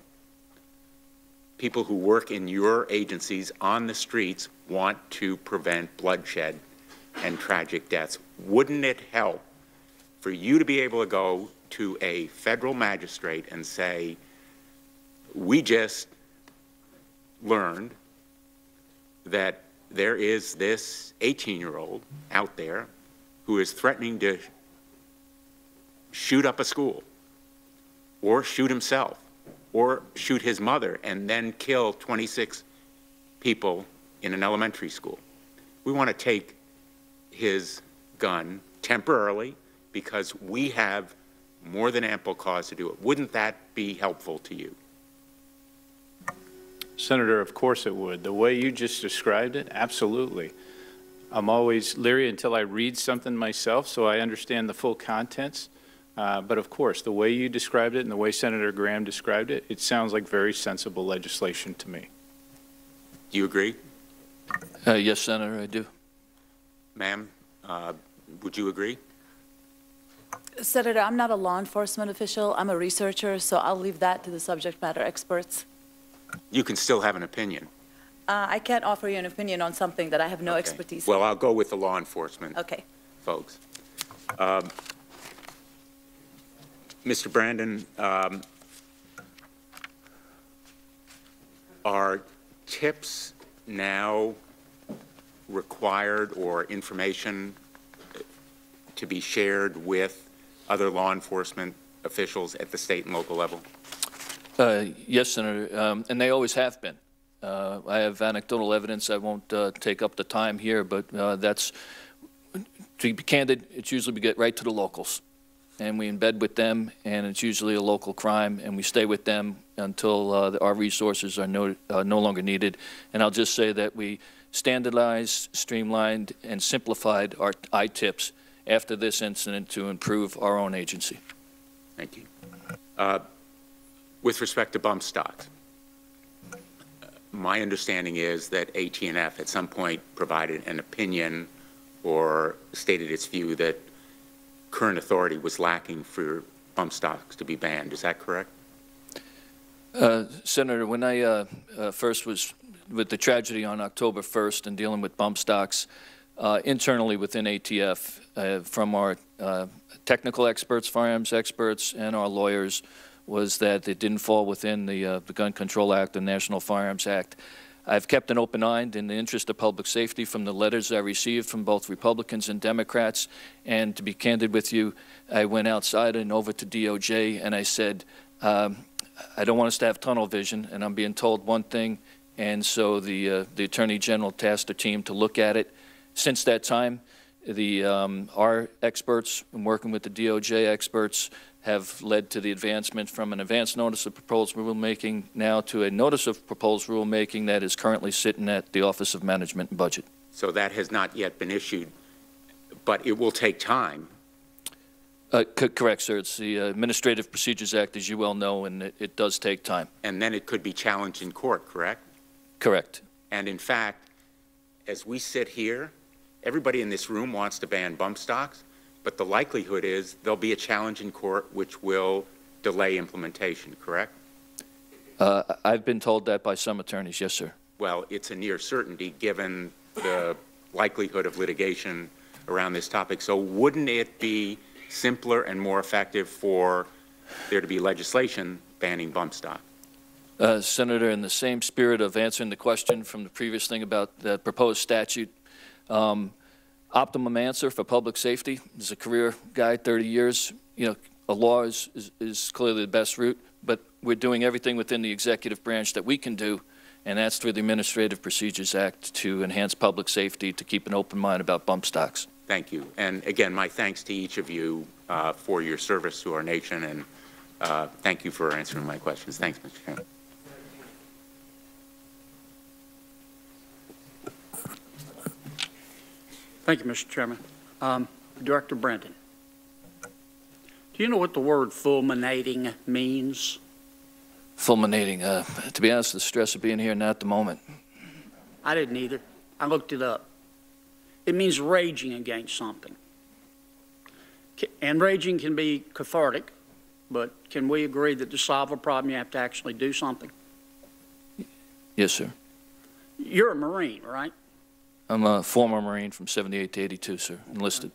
people who work in your agencies on the streets want to prevent bloodshed and tragic deaths. Wouldn't it help for you to be able to go to a federal magistrate and say, we just learned that there is this 18-year-old out there who is threatening to shoot up a school or shoot himself or shoot his mother and then kill 26 people in an elementary school. We want to take his gun temporarily because we have more than ample cause to do it. Wouldn't that be helpful to you? Senator, of course it would. The way you just described it, absolutely. I'm always leery until I read something myself so I understand the full contents. But of course, the way you described it and the way Senator Graham described it, it sounds like very sensible legislation to me. Do you agree? Yes, Senator, I do. Ma'am, would you agree? Senator, I'm not a law enforcement official. I'm a researcher, so I'll leave that to the subject matter experts. You can still have an opinion. I can't offer you an opinion on something that I have no expertise in. Well, I'll go with the law enforcement folks. Mr. Brandon, are tips now required or information to be shared with other law enforcement officials at the state and local level? Yes, Senator, and they always have been. I have anecdotal evidence. I won't take up the time here, but that's, to be candid, it's usually we get right to the locals, and we embed with them, and it's usually a local crime, and we stay with them until our resources are no longer needed. And I'll just say that we standardized, streamlined, and simplified our ITIPs after this incident to improve our own agency. Thank you. With respect to bump stocks, my understanding is that AT&F at some point provided an opinion or stated its view that current authority was lacking for bump stocks to be banned. Is that correct? Senator, when I first was with the tragedy on October 1st and dealing with bump stocks, internally within ATF, from our technical experts, firearms experts, and our lawyers, was that it didn't fall within the Gun Control Act and National Firearms Act. I've kept an open eye in the interest of public safety from the letters I received from both Republicans and Democrats, and to be candid with you, I went outside and over to DOJ and I said, I don't want us to have tunnel vision, and I'm being told one thing, and so the Attorney General tasked a team to look at it. Since that time, our experts, and working with the DOJ experts, have led to the advancement from an advance notice of proposed rulemaking now to a notice of proposed rulemaking that is currently sitting at the Office of Management and Budget. So that has not yet been issued, but it will take time. Correct, sir. It's the Administrative Procedures Act, as you well know, and it does take time. And then it could be challenged in court, correct? Correct. And in fact, as we sit here, everybody in this room wants to ban bump stocks, but the likelihood is there'll be a challenge in court which will delay implementation, correct? I've been told that by some attorneys, yes, sir. Well, it's a near certainty given the likelihood of litigation around this topic. So wouldn't it be simpler and more effective for there to be legislation banning bump stock? Senator, in the same spirit of answering the question from the previous thing about the proposed statute, optimum answer for public safety is a career guy, 30 years. You know, a law is clearly the best route, but we're doing everything within the executive branch that we can do, and that's through the Administrative Procedures Act to enhance public safety, to keep an open mind about bump stocks. Thank you. And again, my thanks to each of you for your service to our nation, and thank you for answering my questions. Thanks, Mr. Chairman. Thank you, Mr. Chairman. Director Brandon, do you know what the word fulminating means? Fulminating. To be honest, the stress of being here, not at the moment. I didn't either. I looked it up. It means raging against something. And raging can be cathartic, but can we agree that to solve a problem you have to actually do something? Yes, sir. You're a Marine, right? I'm a former Marine from 78 to 82, sir, enlisted.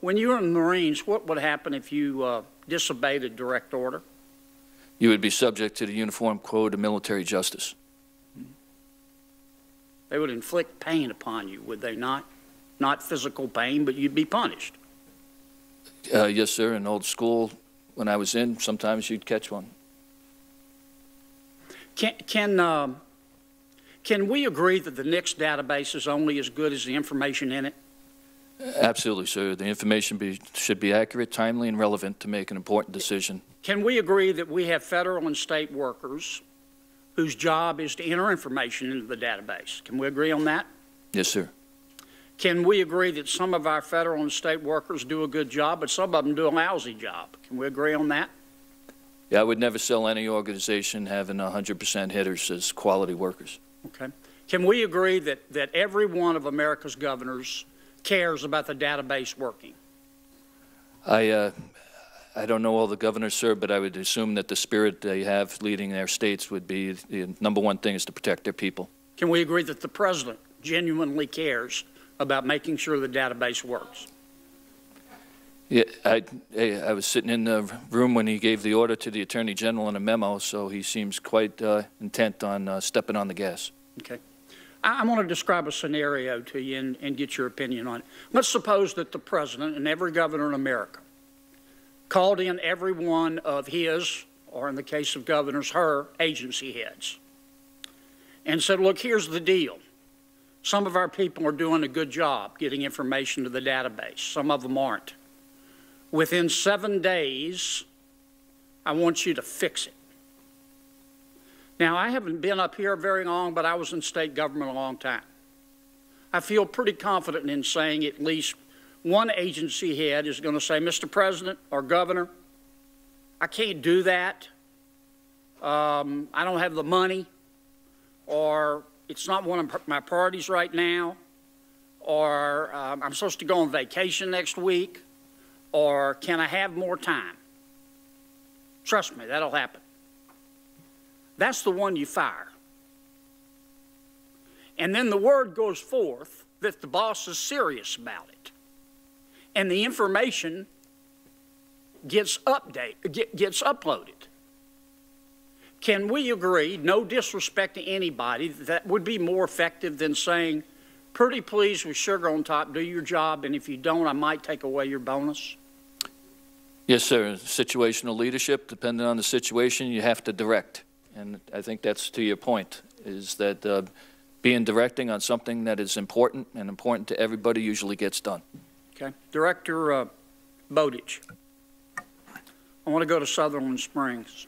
When you were in the Marines, what would happen if you disobeyed a direct order? You would be subject to the Uniform Code of Military Justice. They would inflict pain upon you, would they not? Not physical pain, but you'd be punished. Yes, sir. In old school, when I was in, sometimes you'd catch one. Can we agree that the NICS database is only as good as the information in it? Absolutely, sir. The information should be accurate, timely, and relevant to make an important decision. Can we agree that we have federal and state workers whose job is to enter information into the database? Can we agree on that? Yes, sir. Can we agree that some of our federal and state workers do a good job, but some of them do a lousy job? Can we agree on that? Yeah, I would never sell any organization having 100% hitters as quality workers. Okay. Can we agree that every one of America's governors cares about the database working? I don't know all the governors, sir, but I would assume that the spirit they have leading their states would be the number one thing is to protect their people. Can we agree that the president genuinely cares about making sure the database works? Yeah, I was sitting in the room when he gave the order to the Attorney General in a memo, so he seems quite intent on stepping on the gas. Okay. I want to describe a scenario to you and get your opinion on it. Let's suppose that the president and every governor in America called in every one of his, or in the case of governors, her agency heads, and said, look, here's the deal. Some of our people are doing a good job getting information to the database. Some of them aren't. Within 7 days, I want you to fix it. Now, I haven't been up here very long, but I was in state government a long time. I feel pretty confident in saying at least one agency head is going to say, Mr. President or Governor, I can't do that. I don't have the money, or it's not one of my priorities right now, or I'm supposed to go on vacation next week, or can I have more time? Trust me, that'll happen. That's the one you fire. And then the word goes forth that the boss is serious about it. And the information gets uploaded. Can we agree, no disrespect to anybody, that would be more effective than saying, pretty please with sugar on top, do your job, and if you don't, I might take away your bonus? Yes, sir. Situational leadership, depending on the situation, you have to direct. And I think that's to your point, is that being directing on something that is important and important to everybody usually gets done. Okay. Director BOWDICH, I want to go to Sutherland Springs.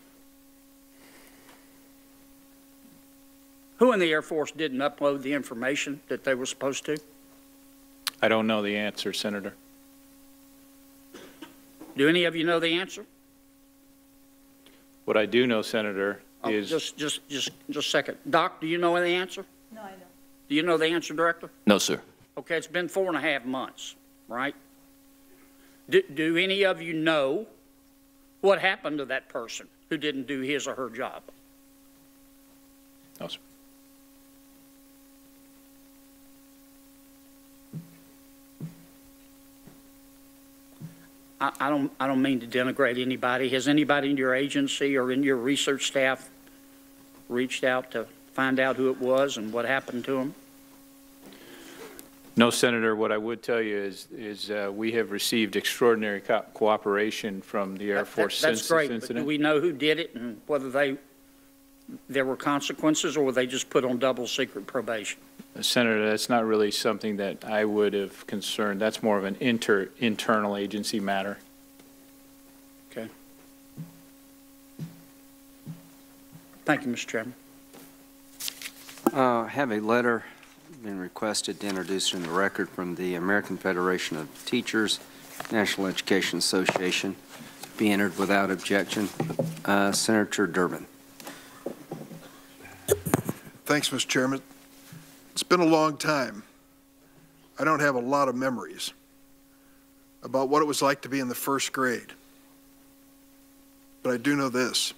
Who in the Air Force didn't upload the information that they were supposed to? I don't know the answer, Senator. Do any of you know the answer? What I do know, Senator, is... Just a second. Doc, do you know the answer? No, I don't. Do you know the answer, Director? No, sir. Okay, it's been 4.5 months, right? Do any of you know what happened to that person who didn't do his or her job? No, sir. I don't mean to denigrate anybody. Has anybody in your agency or in your research staff reached out to find out who it was and what happened to them? No, Senator. What I would tell you is we have received extraordinary cooperation from the Air Force since this incident. But do we know who did it and whether there were consequences, or were they just put on double secret probation? Senator, that's not really something that I would have concerned. That's more of an internal agency matter. Okay. Thank you, Mr. Chairman. I have a letter been requested to introduce in the record from the American Federation of Teachers, National Education Association. Be entered without objection. Senator Durbin. Thanks, Mr. Chairman. It's been a long time. I don't have a lot of memories about what it was like to be in the first grade. But I do know this.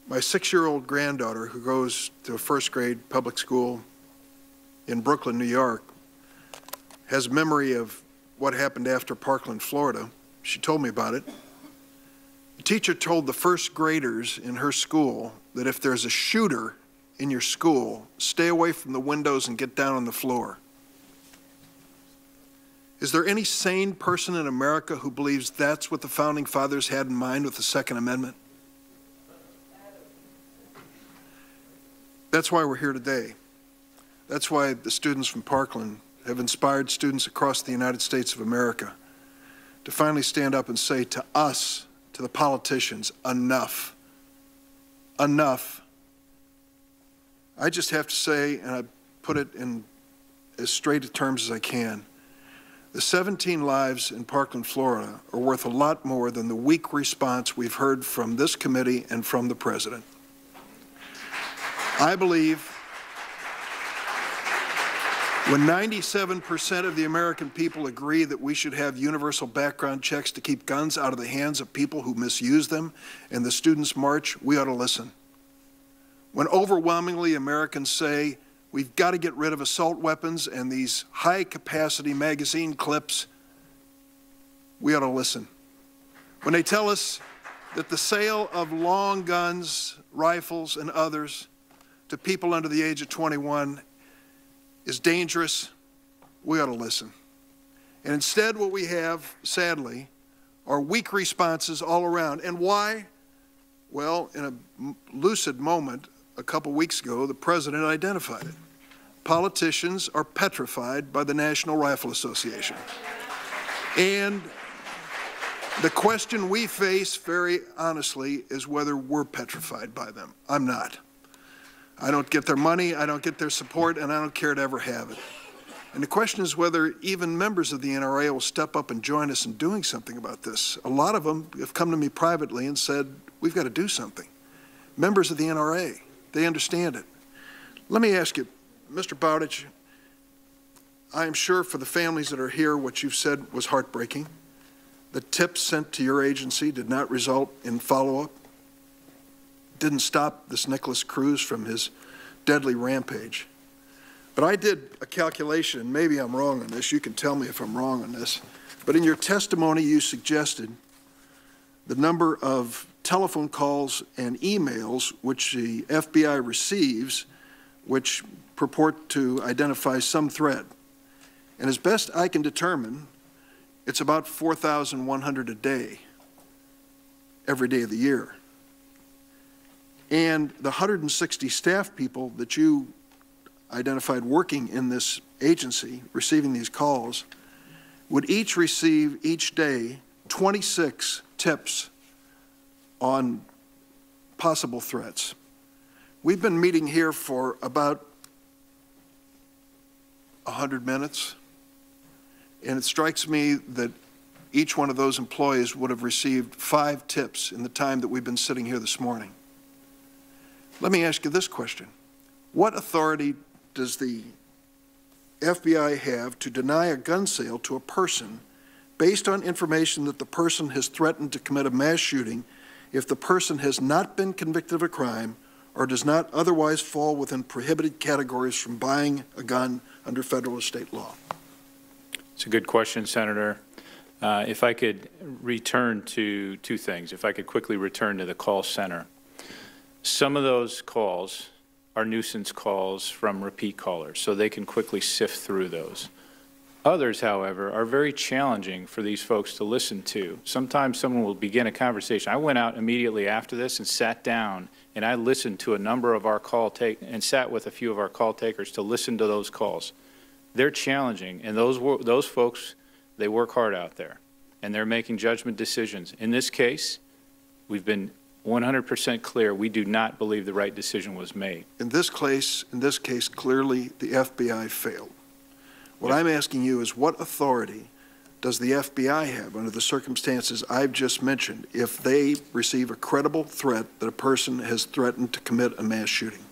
My 6-year-old granddaughter, who goes to a first grade public school in Brooklyn, New York, has a memory of what happened after Parkland, Florida. She told me about it. The teacher told the first graders in her school that if there's a shooter in your school, stay away from the windows and get down on the floor. Is there any sane person in America who believes that's what the Founding Fathers had in mind with the Second Amendment? That's why we're here today. That's why the students from Parkland have inspired students across the United States of America to finally stand up and say to us, to the politicians, enough. Enough. I just have to say, and I put it in as straight a terms as I can, the 17 lives in Parkland, Florida are worth a lot more than the weak response we've heard from this committee and from the President. I believe when 97% of the American people agree that we should have universal background checks to keep guns out of the hands of people who misuse them and the Students' March, we ought to listen. When overwhelmingly Americans say we've got to get rid of assault weapons and these high-capacity magazine clips, we ought to listen. When they tell us that the sale of long guns, rifles, and others to people under the age of 21 is dangerous, we ought to listen. And instead what we have, sadly, are weak responses all around. And why? Well, in a lucid moment a couple weeks ago, the President identified it. Politicians are petrified by the National Rifle Association. And the question we face, very honestly, is whether we're petrified by them. I'm not. I don't get their money, I don't get their support, and I don't care to ever have it. And the question is whether even members of the NRA will step up and join us in doing something about this. A lot of them have come to me privately and said, we've got to do something. Members of the NRA, they understand it. Let me ask you, Mr. Bowditch, I am sure for the families that are here, what you've said was heartbreaking. The tips sent to your agency did not result in follow-up. Didn't stop this Nicholas Cruz from his deadly rampage. But I did a calculation, and maybe I'm wrong on this. You can tell me if I'm wrong on this. But in your testimony, you suggested the number of telephone calls and emails which the FBI receives, which purport to identify some threat. And as best I can determine, it's about 4,100 a day, every day of the year. And the 160 staff people that you identified working in this agency, receiving these calls, would each receive each day 26 tips on possible threats. We've been meeting here for about 100 minutes, and it strikes me that each one of those employees would have received 5 tips in the time that we've been sitting here this morning. Let me ask you this question. What authority does the FBI have to deny a gun sale to a person based on information that the person has threatened to commit a mass shooting if the person has not been convicted of a crime or does not otherwise fall within prohibited categories from buying a gun under federal or state law? It's a good question, Senator. If I could return to 2 things. If I could quickly return to the call center. Some of those calls are nuisance calls from repeat callers, so they can quickly sift through those. Others, however, are very challenging for these folks to listen to. Sometimes someone will begin a conversation. I went out immediately after this and sat down, and I listened to a number of our and sat with a few of our call takers to listen to those calls. They're challenging, and those folks, they work hard out there, and they're making judgment decisions. In this case, we've been 100% clear, we do not believe the right decision was made. In this case, clearly the FBI failed. What I'm asking you is what authority does the FBI have under the circumstances I've just mentioned if they receive a credible threat that a person has threatened to commit a mass shooting?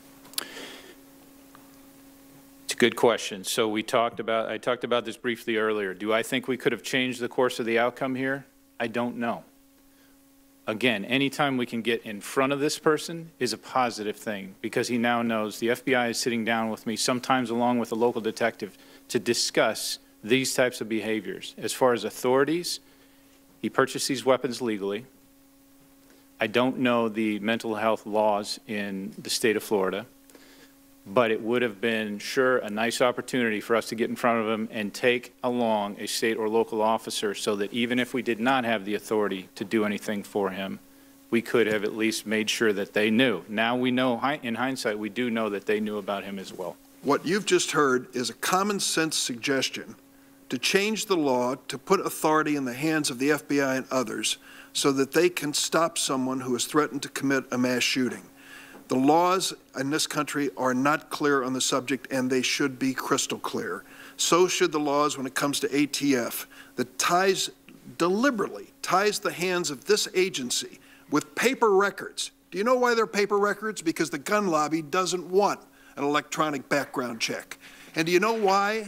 Good question. So I talked about this briefly earlier. Do I think we could have changed the course of the outcome here? I don't know. Again, anytime we can get in front of this person is a positive thing, because he now knows the FBI is sitting down with me, sometimes along with a local detective, to discuss these types of behaviors. As far as authorities, he purchased these weapons legally. I don't know the mental health laws in the state of Florida, but it would have been, sure, a nice opportunity for us to get in front of him and take along a state or local officer, so that even if we did not have the authority to do anything for him, we could have at least made sure that they knew. Now we know, in hindsight, we do know that they knew about him as well. What you've just heard is a common sense suggestion to change the law to put authority in the hands of the FBI and others so that they can stop someone who has threatened to commit a mass shooting. The laws in this country are not clear on the subject, and they should be crystal clear. So should the laws when it comes to ATF, that deliberately ties the hands of this agency with paper records. Do you know why they're paper records? Because the gun lobby doesn't want an electronic background check. And do you know why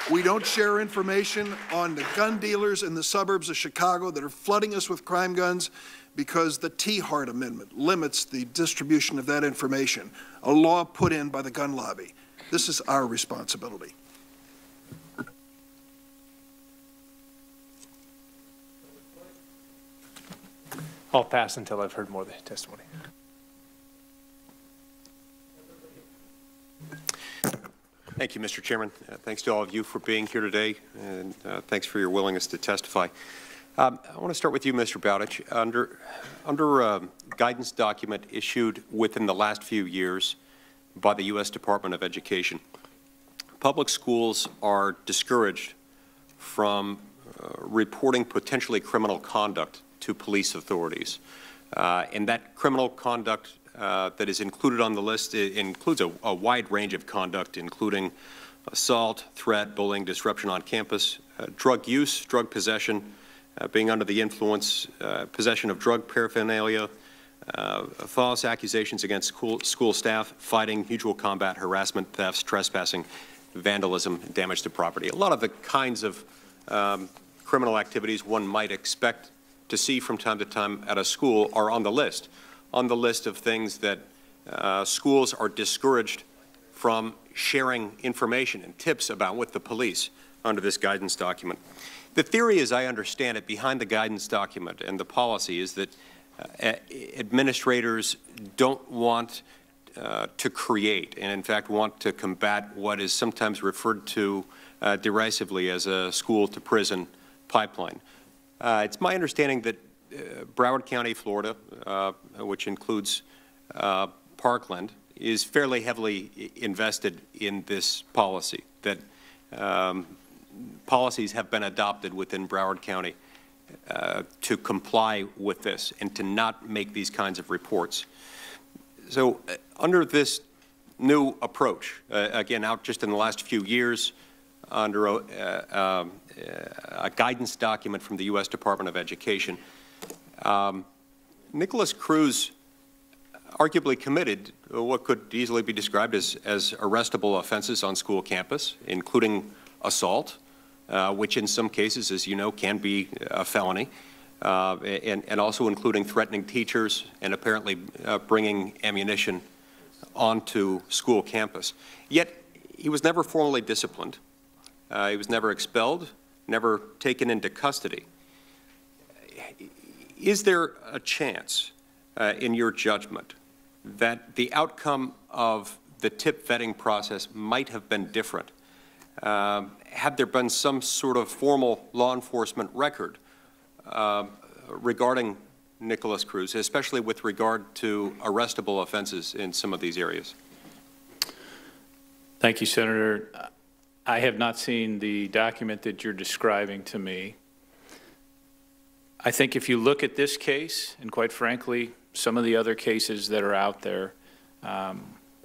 we don't share information on the gun dealers in the suburbs of Chicago that are flooding us with crime guns? Because the Hart Amendment limits the distribution of that information, a law put in by the gun lobby. This is our responsibility. I'll pass until I've heard more of the testimony. Thank you, Mr. Chairman. Thanks to all of you for being here today, and thanks for your willingness to testify. I want to start with you, Mr. Bowdich. Under a guidance document issued within the last few years by the U.S. Department of Education, public schools are discouraged from reporting potentially criminal conduct to police authorities. And that criminal conduct that is included on the list includes a wide range of conduct, including assault, threat, bullying, disruption on campus, drug use, drug possession, being under the influence, possession of drug paraphernalia, false accusations against school staff, fighting, mutual combat, harassment, thefts, trespassing, vandalism, damage to property. A lot of the kinds of criminal activities one might expect to see from time to time at a school are on the list of things that schools are discouraged from sharing information and tips about with the police under this guidance document. The theory, as I understand it, behind the guidance document and the policy is that administrators don't want to create, and in fact want to combat, what is sometimes referred to derisively as a school-to-prison pipeline. It's my understanding that Broward County, Florida, which includes Parkland, is fairly heavily invested in this policy, that policies have been adopted within Broward County to comply with this and to not make these kinds of reports. So under this new approach, again, out just in the last few years, under a guidance document from the U.S. Department of Education, Nicholas Cruz arguably committed what could easily be described as arrestable offenses on school campus, including assault, which in some cases, as you know, can be a felony, and also including threatening teachers and apparently bringing ammunition onto school campus. Yet he was never formally disciplined. He was never expelled, never taken into custody. Is there a chance, in your judgment, that the outcome of the tip vetting process might have been different had there been some sort of formal law enforcement record regarding Nicholas Cruz, especially with regard to arrestable offenses in some of these areas? Thank you, Senator. I have not seen the document that you're describing to me. I think if you look at this case, and quite frankly, some of the other cases that are out there,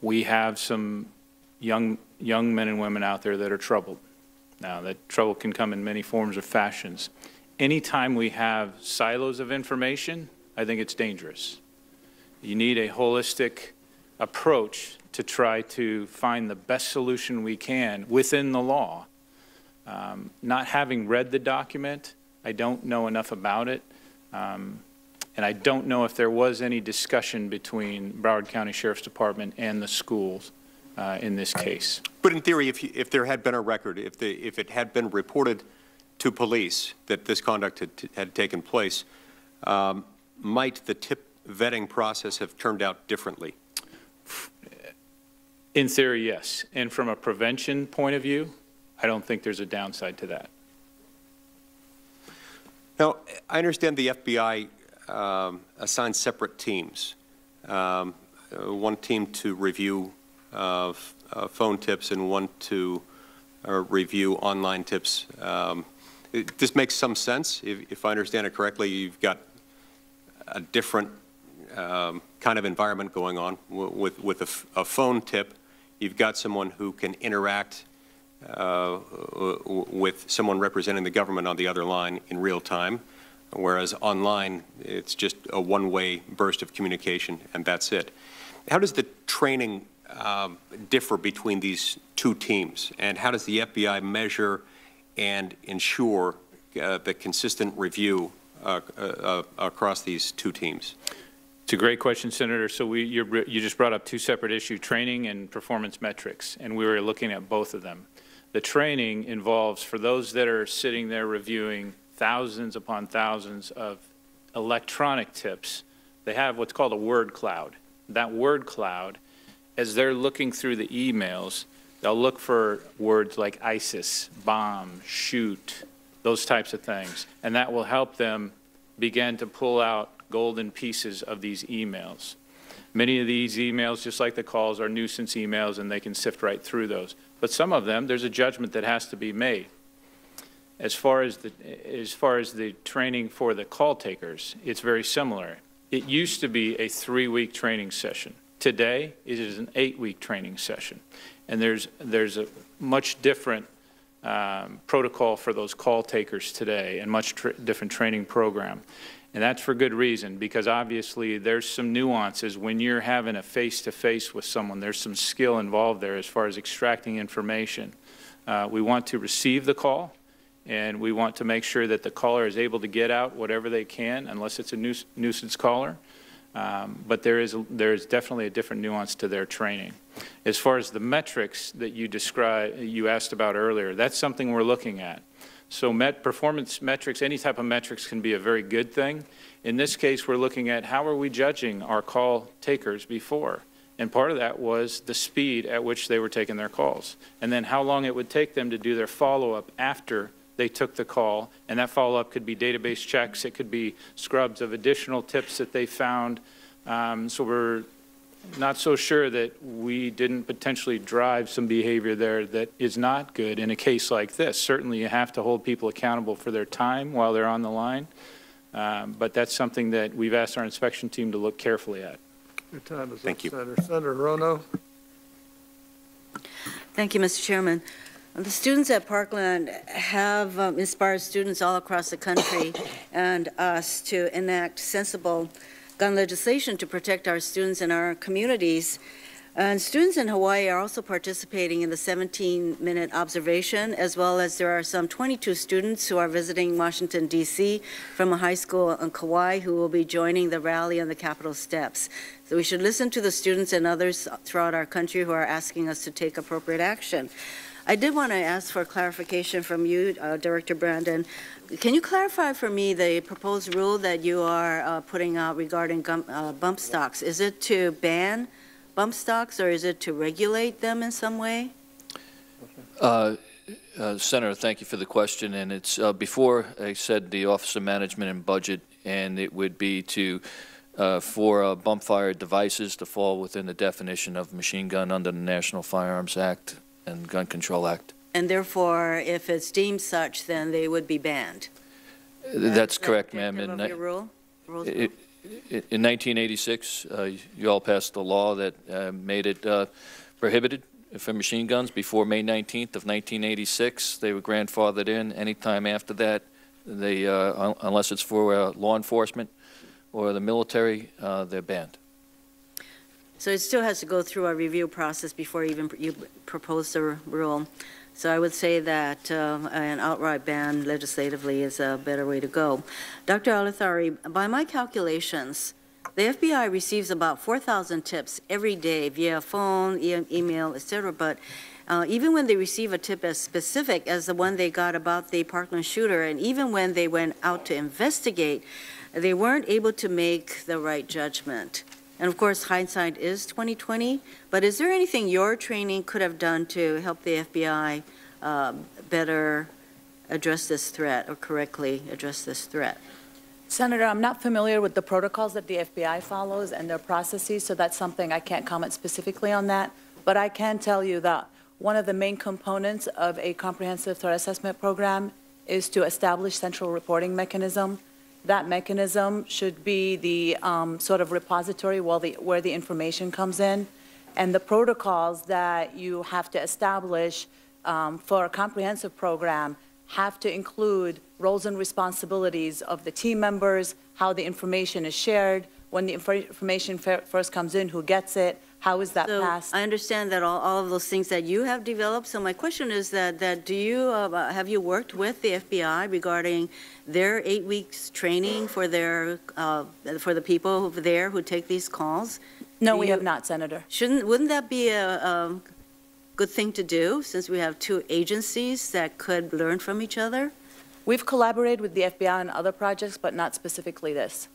we have some young men and women out there that are troubled. Now, that trouble can come in many forms or fashions. Anytime we have silos of information, I think it's dangerous. You need a holistic approach to try to find the best solution we can within the law. Not having read the document, I don't know enough about it, and I don't know if there was any discussion between Broward County Sheriff's Department and the schools in this case. But in theory, if there had been a record, if it had been reported to police that this conduct had taken place, might the tip vetting process have turned out differently? In theory, yes. And from a prevention point of view, I don't think there's a downside to that. Now, I understand the FBI assigned separate teams. One team to review phone tips and one to review online tips. This makes some sense. If I understand it correctly, you've got a different kind of environment going on. With a phone tip, you've got someone who can interact with someone representing the government on the other line in real time, whereas online, it's just a one-way burst of communication, and that's it. How does the training differ between these two teams, and how does the FBI measure and ensure the consistent review across these two teams? It's a great question, Senator. So you just brought up two separate issues, training and performance metrics, and we were looking at both of them. The training involves, for those that are sitting there reviewing thousands upon thousands of electronic tips, they have what's called a word cloud. That word cloud, as they're looking through the emails, they'll look for words like ISIS, bomb, shoot, those types of things, and that will help them begin to pull out golden pieces of these emails. Many of these emails, just like the calls, are nuisance emails, and they can sift right through those. But some of them, there's a judgment that has to be made. As far as the training for the call takers, it's very similar. It used to be a 3-week training session. Today, it is an 8-week training session. And there's a much different protocol for those call takers today, and much different training program. And that's for good reason, because obviously there's some nuances when you're having a face-to-face with someone. There's some skill involved there as far as extracting information. We want to receive the call, and we want to make sure that the caller is able to get out whatever they can, unless it's a nuisance caller. But there is definitely a different nuance to their training. As far as the metrics that you asked about earlier, that's something we're looking at. So performance metrics, any type of metrics can be a very good thing. In this case, we're looking at how are we judging our call takers before. And part of that was the speed at which they were taking their calls. And then how long it would take them to do their follow-up after they took the call. And that follow-up could be database checks. It could be scrubs of additional tips that they found. So we're not so sure that we didn't potentially drive some behavior there that is not good in a case like this. Certainly you have to hold people accountable for their time while they're on the line, but that's something that we've asked our inspection team to look carefully at. Your time is Thank up, you. Senator Rono. Thank you, Mr. Chairman. The students at Parkland have inspired students all across the country and us to enact sensible gun legislation to protect our students and our communities. And students in Hawaii are also participating in the 17-minute observation, as well as there are some 22 students who are visiting Washington, D.C. from a high school in Kauai who will be joining the rally on the Capitol steps. So we should listen to the students and others throughout our country who are asking us to take appropriate action. I did want to ask for clarification from you, Director Brandon. Can you clarify for me the proposed rule that you are putting out regarding bump stocks? Is it to ban bump stocks, or is it to regulate them in some way? Senator, thank you for the question. And it's before I said the Office of Management and Budget, and it would be to for bump fire devices to fall within the definition of machine gun under the National Firearms Act and Gun Control Act. And therefore, if it's deemed such, then they would be banned. That's correct, ma'am. In 1986, you all passed a law that made it prohibited for machine guns. Before May 19th of 1986, they were grandfathered in. Anytime after that, they, unless it's for law enforcement or the military, they're banned. So it still has to go through a review process before even you propose the rule. So I would say that an outright ban legislatively is a better way to go. Dr. ALATHARI, by my calculations, the FBI receives about 4,000 tips every day via phone, email, etc. But even when they receive a tip as specific as the one they got about the Parkland shooter, and even when they went out to investigate, they weren't able to make the right judgment. And of course, hindsight is 20/20. But is there anything your training could have done to help the FBI better address this threat, or correctly address this threat? Senator, I'm not familiar with the protocols that the FBI follows and their processes, so that's something I can't comment specifically on that. But I can tell you that one of the main components of a comprehensive threat assessment program is to establish central reporting mechanism. That mechanism should be the sort of repository where the information comes in. And the protocols that you have to establish for a comprehensive program have to include roles and responsibilities of the team members, how the information is shared, when the information first comes in, who gets it, how is that passed? I understand that all of those things that you have developed. So my question is that do you have you worked with the FBI regarding their 8 weeks training for their for the people over there who take these calls? No, we have not, Senator. Wouldn't that be a good thing to do, since we have two agencies that could learn from each other? We've collaborated with the FBI on other projects, but not specifically this.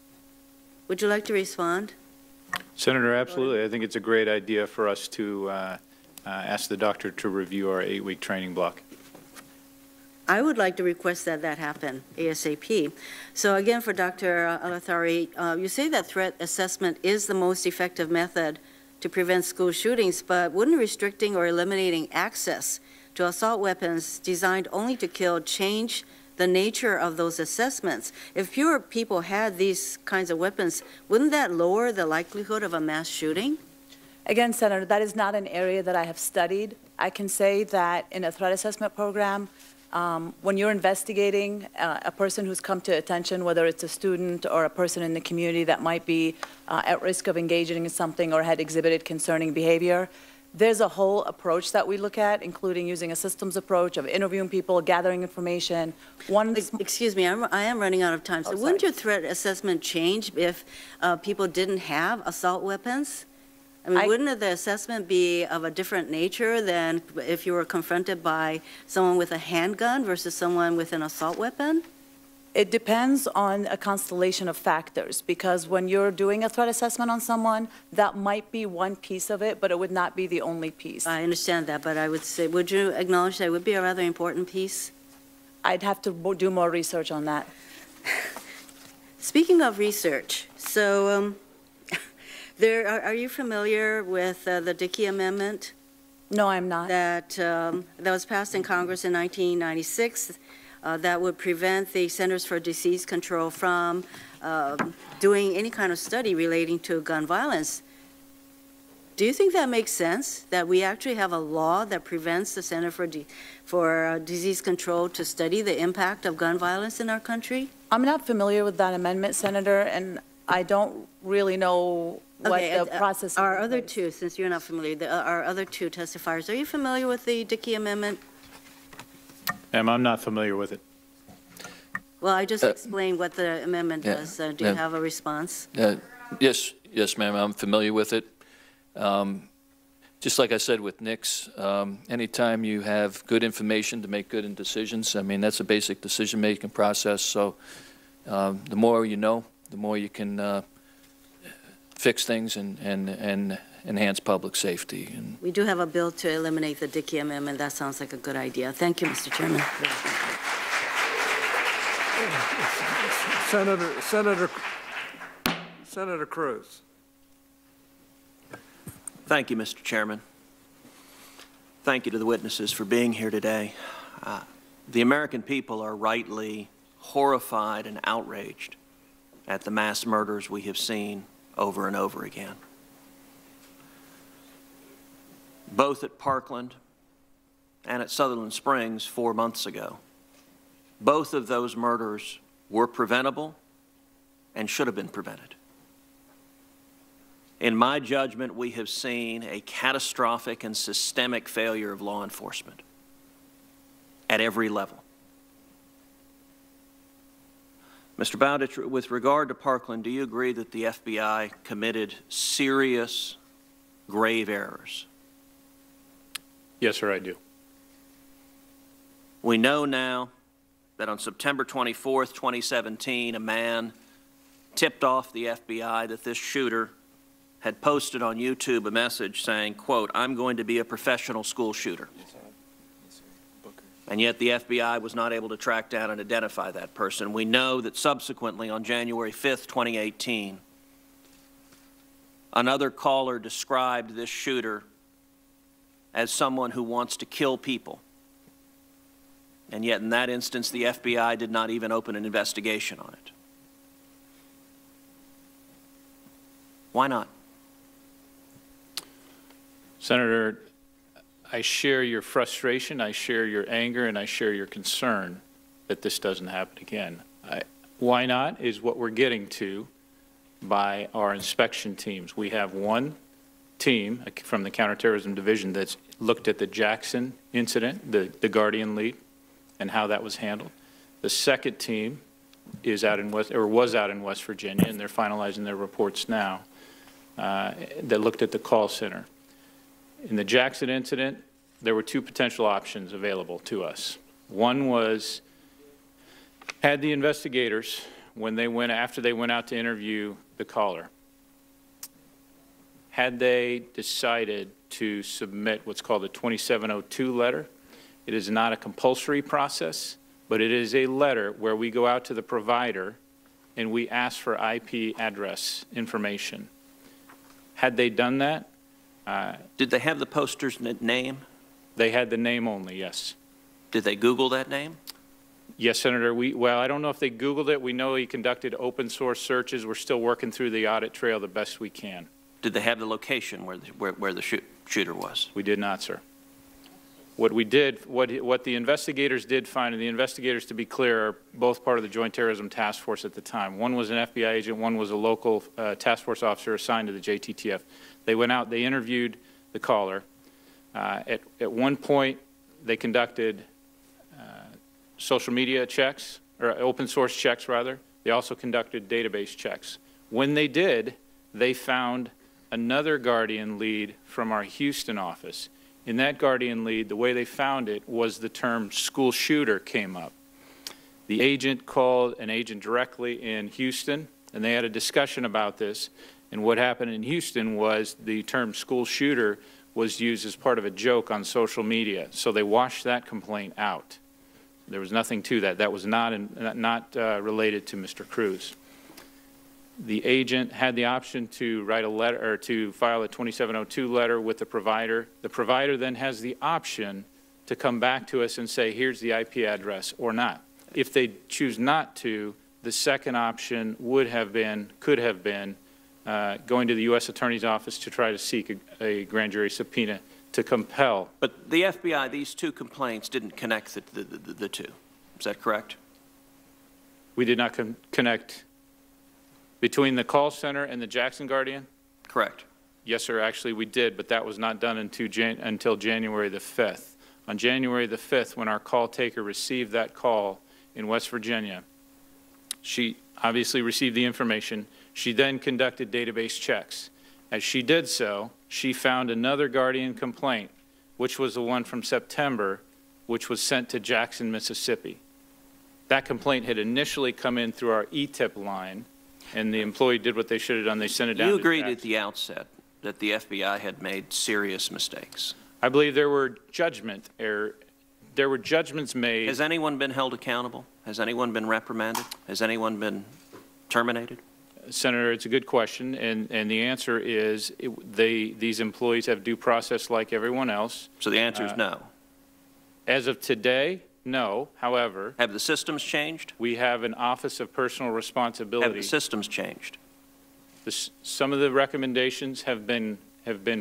Would you like to respond? Senator, absolutely. I think it's a great idea for us to ask the doctor to review our 8-week training block. I would like to request that that happen ASAP. So again, for Dr. ALATHARI, you say that threat assessment is the most effective method to prevent school shootings, but wouldn't restricting or eliminating access to assault weapons designed only to kill change the nature of those assessments? If fewer people had these kinds of weapons, wouldn't that lower the likelihood of a mass shooting? Again, Senator, that is not an area that I have studied. I can say that in a threat assessment program, when you're investigating a person who's come to attention, whether it's a student or a person in the community that might be at risk of engaging in something or had exhibited concerning behavior, there's a whole approach that we look at, including using a systems approach of interviewing people, gathering information. Excuse me, I am running out of time. So wouldn't your threat assessment change if people didn't have assault weapons? I mean, wouldn't the assessment be of a different nature than if you were confronted by someone with a handgun versus someone with an assault weapon? It depends on a constellation of factors, because when you're doing a threat assessment on someone, that might be one piece of it, but it would not be the only piece. I understand that, but I would say, would you acknowledge that it would be a rather important piece? I'd have to do more research on that. Speaking of research, so are you familiar with the Dickey Amendment? No, I'm not. That was passed in Congress in 1996. That would prevent the Centers for Disease Control from doing any kind of study relating to gun violence. Do you think that makes sense, that we actually have a law that prevents the Center for Disease Control to study the impact of gun violence in our country? I'm not familiar with that amendment, Senator, and I don't really know what the process is. Our other two, since you're not familiar, our other two testifiers, are you familiar with the Dickey Amendment? Ma'am, I'm not familiar with it. Well, I just explained what the amendment does. Do you have a response? Yes, ma'am, I'm familiar with it. Just like I said with NICS, anytime you have good information to make good decisions, I mean, that's a basic decision-making process. So the more you know, the more you can fix things and enhance public safety. And we do have a bill to eliminate the Dickey Amendment. That sounds like a good idea. Thank you, Mr. Chairman. Senator Cruz. Thank you, Mr. Chairman. Thank you to the witnesses for being here today. The American people are rightly horrified and outraged at the mass murders we have seen over and over again. Both at Parkland and at Sutherland Springs 4 months ago. Both of those murders were preventable and should have been prevented. In my judgment, we have seen a catastrophic and systemic failure of law enforcement at every level. Mr. Bowditch, with regard to Parkland, do you agree that the FBI committed serious, grave errors? Yes, sir, I do. We know now that on September 24th, 2017, a man tipped off the FBI that this shooter had posted on YouTube a message saying, quote, "I'm going to be a professional school shooter." And yet the FBI was not able to track down and identify that person. We know that subsequently on January 5th, 2018, another caller described this shooter as someone who wants to kill people. And yet in that instance, the FBI did not even open an investigation on it. Why not? Senator, I share your frustration, I share your anger, and I share your concern that this doesn't happen again. Why not is what we're getting to by our inspection teams. We have one team from the Counterterrorism Division that's looked at the Jackson incident, the Guardian lead, and how that was handled. The second team is out in was out in West Virginia, and they're finalizing their reports now, that looked at the call center. In the Jackson incident, there were two potential options available to us. One was, had the investigators, after they went out to interview the caller, had they decided to submit what's called a 2702 letter. It is not a compulsory process, but it is a letter where we go out to the provider and we ask for IP address information. Had they done that, did they have the poster's name? They had the name only, yes. Did they Google that name? Yes, Senator. Well, I don't know if they Googled it. We know he conducted open source searches. We're still working through the audit trail the best we can. Did they have the location where the shooter was? We did not, sir. What we did, what the investigators did find, and the investigators, to be clear, are both part of the Joint Terrorism Task Force at the time. One was an FBI agent, one was a local task force officer assigned to the JTTF. They went out, they interviewed the caller. At one point, they conducted social media checks, or open source checks, rather. They also conducted database checks. When they did, they found another Guardian lead from our Houston office. In that Guardian lead, the way they found it was the term school shooter came up. The agent called an agent directly in Houston, and they had a discussion about this. And what happened in Houston was the term school shooter was used as part of a joke on social media. So they washed that complaint out. There was nothing to that. That was not related to Mr. Cruz. The agent had the option to write a letter or to file a 2702 letter with the provider. The provider then has the option to come back to us and say, here's the IP address or not. If they choose not to, the second option could have been going to the U.S. Attorney's Office to try to seek a grand jury subpoena to compel. But the FBI, these two complaints didn't connect the two. Is that correct? We did not connect between the call center and the Jackson Guardian? Correct. Yes, sir, actually we did, but that was not done until January the 5th. On January the 5th, when our call taker received that call in West Virginia, she obviously received the information. She then conducted database checks. As she did so, she found another Guardian complaint, which was the one from September, which was sent to Jackson, Mississippi. That complaint had initially come in through our ETIP line, and the employee did what they should have done. They sent it down to Jackson. You agreed at the outset that the FBI had made serious mistakes. I believe there were judgments made. Has anyone been held accountable? Has anyone been reprimanded? Has anyone been terminated? Senator, it's a good question, and the answer is these employees have due process like everyone else. So the answer is no. As of today, no. However, have the systems changed? We have an Office of Personal Responsibility. Have the systems changed? Some of the recommendations have been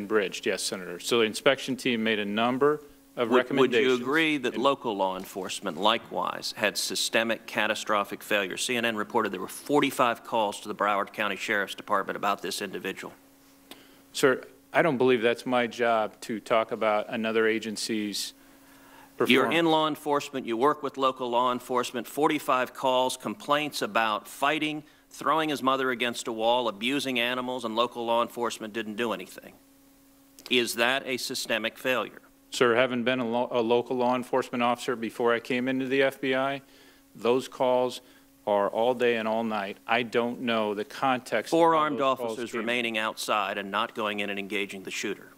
bridged, yes, Senator. So the inspection team made a number of recommendations. Would you agree that local law enforcement likewise had systemic catastrophic failure? CNN reported there were 45 calls to the Broward County Sheriff's Department about this individual. Sir, I don't believe that's my job to talk about another agency's performance. You're in law enforcement. You work with local law enforcement. 45 calls, complaints about fighting, throwing his mother against a wall, abusing animals, and local law enforcement didn't do anything. Is that a systemic failure? Sir, having been a local law enforcement officer before I came into the FBI, those calls are all day and all night. I don't know the context. Four armed officers remaining outside and not going in and engaging the shooter.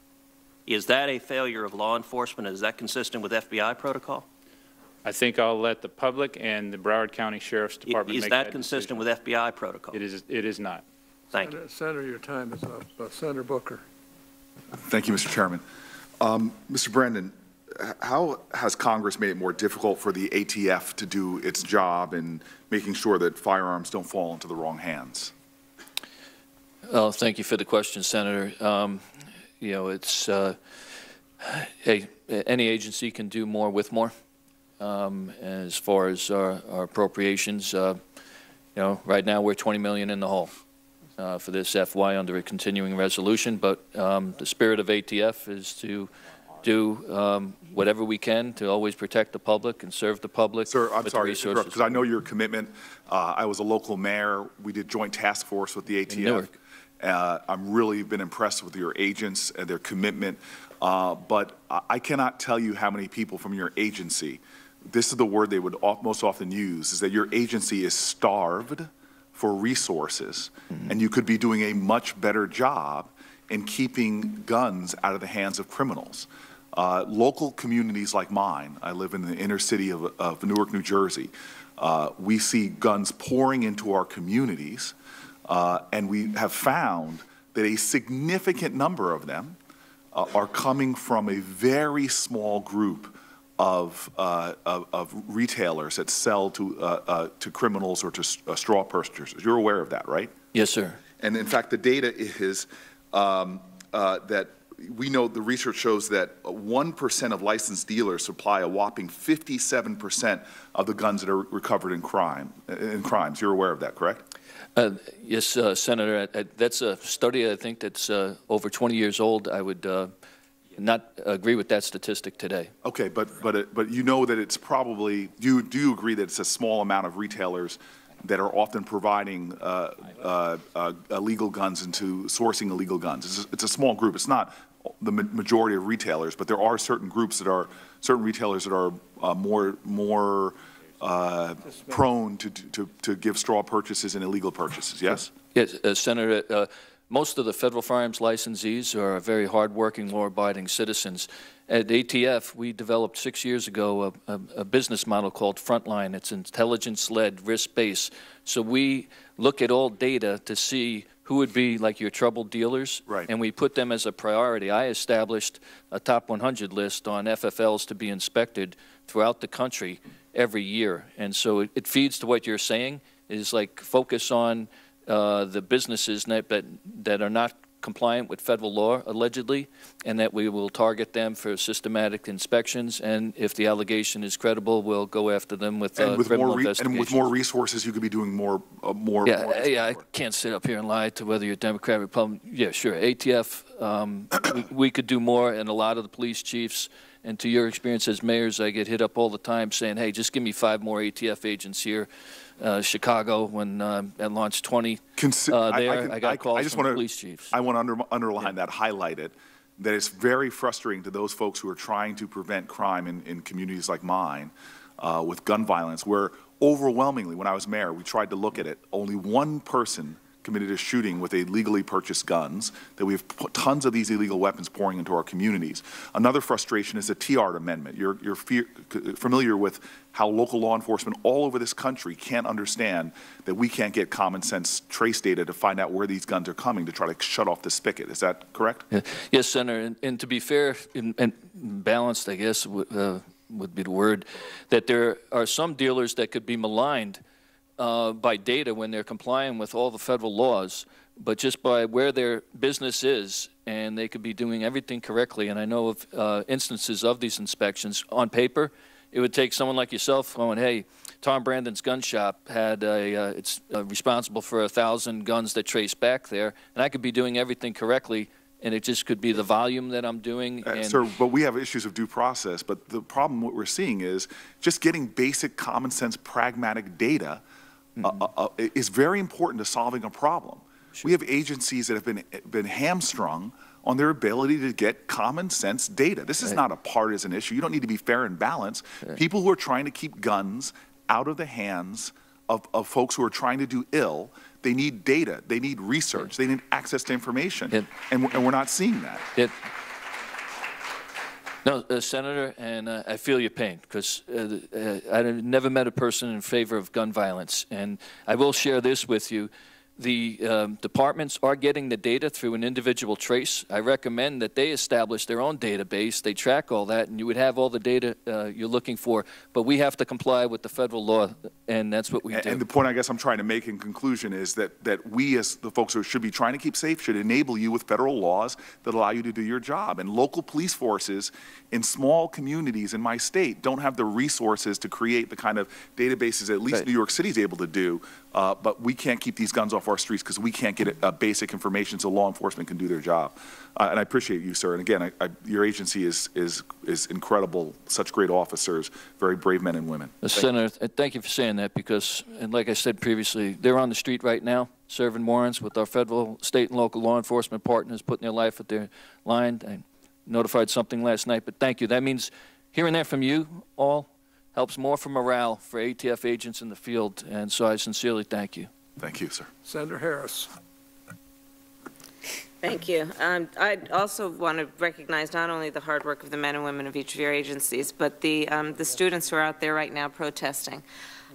Is that a failure of law enforcement? Is that consistent with FBI protocol? I think I'll let the public and the Broward County Sheriff's Department make that decision. Is that consistent with FBI protocol? It is not. Thank you. Senator, your time is up. Senator Booker. Thank you, Mr. Chairman. Mr. Brennan, how has Congress made it more difficult for the ATF to do its job in making sure that firearms don't fall into the wrong hands? Well, thank you for the question, Senator. You know, it's any agency can do more with more. As far as our appropriations, you know, right now we're $20 million in the hole for this FY under a continuing resolution. But the spirit of ATF is to do whatever we can to always protect the public and serve the public. Sir, I'm sorry to interrupt, because I know your commitment. I was a local mayor. We did joint task force with the ATF. I'm really been impressed with your agents and their commitment. But I cannot tell you how many people from your agency, this is the word they would most often use, is that your agency is starved for resources, and you could be doing a much better job in keeping guns out of the hands of criminals. Local communities like mine, I live in the inner city of Newark, New Jersey, we see guns pouring into our communities, and we have found that a significant number of them are coming from a very small group of retailers that sell to criminals or to straw purchasers. You're aware of that, right? Yes, sir. And in fact, the data is that we know the research shows that 1% of licensed dealers supply a whopping 57% of the guns that are recovered in crimes. You're aware of that, correct? Yes, Senator. That's a study I think that's over 20 years old. I would not agree with that statistic today. Okay, but you know that it's probably, do you agree that it's a small amount of retailers that are often providing illegal guns into sourcing illegal guns? It's a small group. It's not the majority of retailers, but there are certain groups that are, certain retailers that are more prone to give straw purchases and illegal purchases, yes? Yes, Senator, most of the federal firearms licensees are very hardworking, law-abiding citizens. At ATF, we developed 6 years ago a business model called Frontline. It's intelligence-led, risk-based. So we look at all data to see who would be like your troubled dealers, right, and we put them as a priority. I established a top 100 list on FFLs to be inspected throughout the country every year. And so it feeds to what you're saying, is like focus on the businesses that are not compliant with federal law, allegedly, and that we will target them for systematic inspections. And if the allegation is credible, we'll go after them with criminal investigations. And with more resources, you could be doing more. Yeah, I can't sit up here and lie to whether you're Democrat, Republican. Yeah, sure. ATF, we could do more, and a lot of the police chiefs. And to your experience as mayors, I get hit up all the time saying, hey, just give me 5 more ATF agents here. Chicago, when I launched 20 I got calls from police chiefs. I want to underline that, highlight it, that it's very frustrating to those folks who are trying to prevent crime in communities like mine with gun violence, where overwhelmingly, when I was mayor, we tried to look at it, only one person committed a shooting with illegally purchased guns, that we have tons of these illegal weapons pouring into our communities. Another frustration is the TR amendment. You're familiar with how local law enforcement all over this country can't understand that we can't get common sense trace data to find out where these guns are coming to try to shut off the spigot. Is that correct? Yes, Senator. And to be fair and balanced, I guess, would be the word, that there are some dealers that could be maligned by data when they're complying with all the federal laws, but just by where their business is, and they could be doing everything correctly. And I know of instances of these inspections. On paper, it would take someone like yourself going, hey, Tom Brandon's gun shop had it's responsible for 1,000 guns that trace back there, and I could be doing everything correctly and it just could be the volume that I'm doing. Sir, but we have issues of due process. But the problem, what we're seeing is just getting basic common sense, pragmatic data is very important to solving a problem. Sure. We have agencies that have been hamstrung on their ability to get common sense data. This is not a partisan issue. You don't need to be fair and balanced. People who are trying to keep guns out of the hands of folks who are trying to do ill, they need data, they need research, they need access to information, and we're not seeing that. No, Senator, and I feel your pain, because I've never met a person in favor of gun violence, and I will share this with you. The departments are getting the data through an individual trace. I recommend that they establish their own database. They track all that, and you would have all the data you're looking for. But we have to comply with the federal law, and that's what we do. And the point I guess I'm trying to make in conclusion is that we, as the folks who should be trying to keep safe, should enable you with federal laws that allow you to do your job. And local police forces in small communities in my state don't have the resources to create the kind of databases at least New York City is able to do. But we can't keep these guns off our streets because we can't get basic information so law enforcement can do their job. And I appreciate you, sir. And again, your agency is incredible, such great officers, very brave men and women. Senator, thank you for saying that, because, and like I said previously, they're on the street right now serving warrants with our federal, state, and local law enforcement partners, putting their life at their line. I notified something last night, but thank you. That means hearing that from you all helps more for morale for ATF agents in the field, and so I sincerely thank you. Thank you, sir. Senator Harris. Thank you. I also want to recognize not only the hard work of the men and women of each of your agencies, but the students who are out there right now protesting.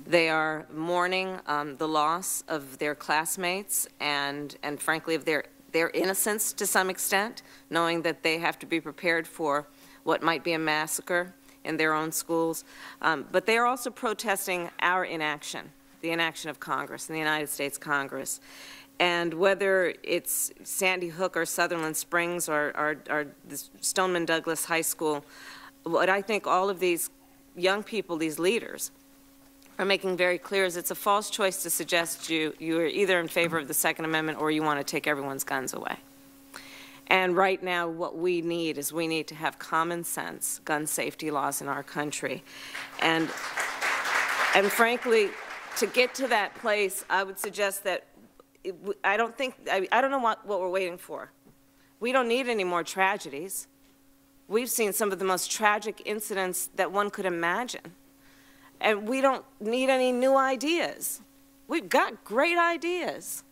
They are mourning the loss of their classmates and frankly, of their innocence to some extent, knowing that they have to be prepared for what might be a massacre in their own schools. But they are also protesting our inaction, the inaction of Congress, in the United States Congress. And whether it's Sandy Hook or Sutherland Springs or the Stoneman Douglas High School, what I think all of these young people, these leaders, are making very clear is it's a false choice to suggest you are either in favor of the Second Amendment or you want to take everyone's guns away. And right now what we need is we need to have common sense gun safety laws in our country. And frankly, to get to that place, I would suggest that I don't know what we're waiting for. We don't need any more tragedies. We've seen some of the most tragic incidents that one could imagine. And we don't need any new ideas. We've got great ideas.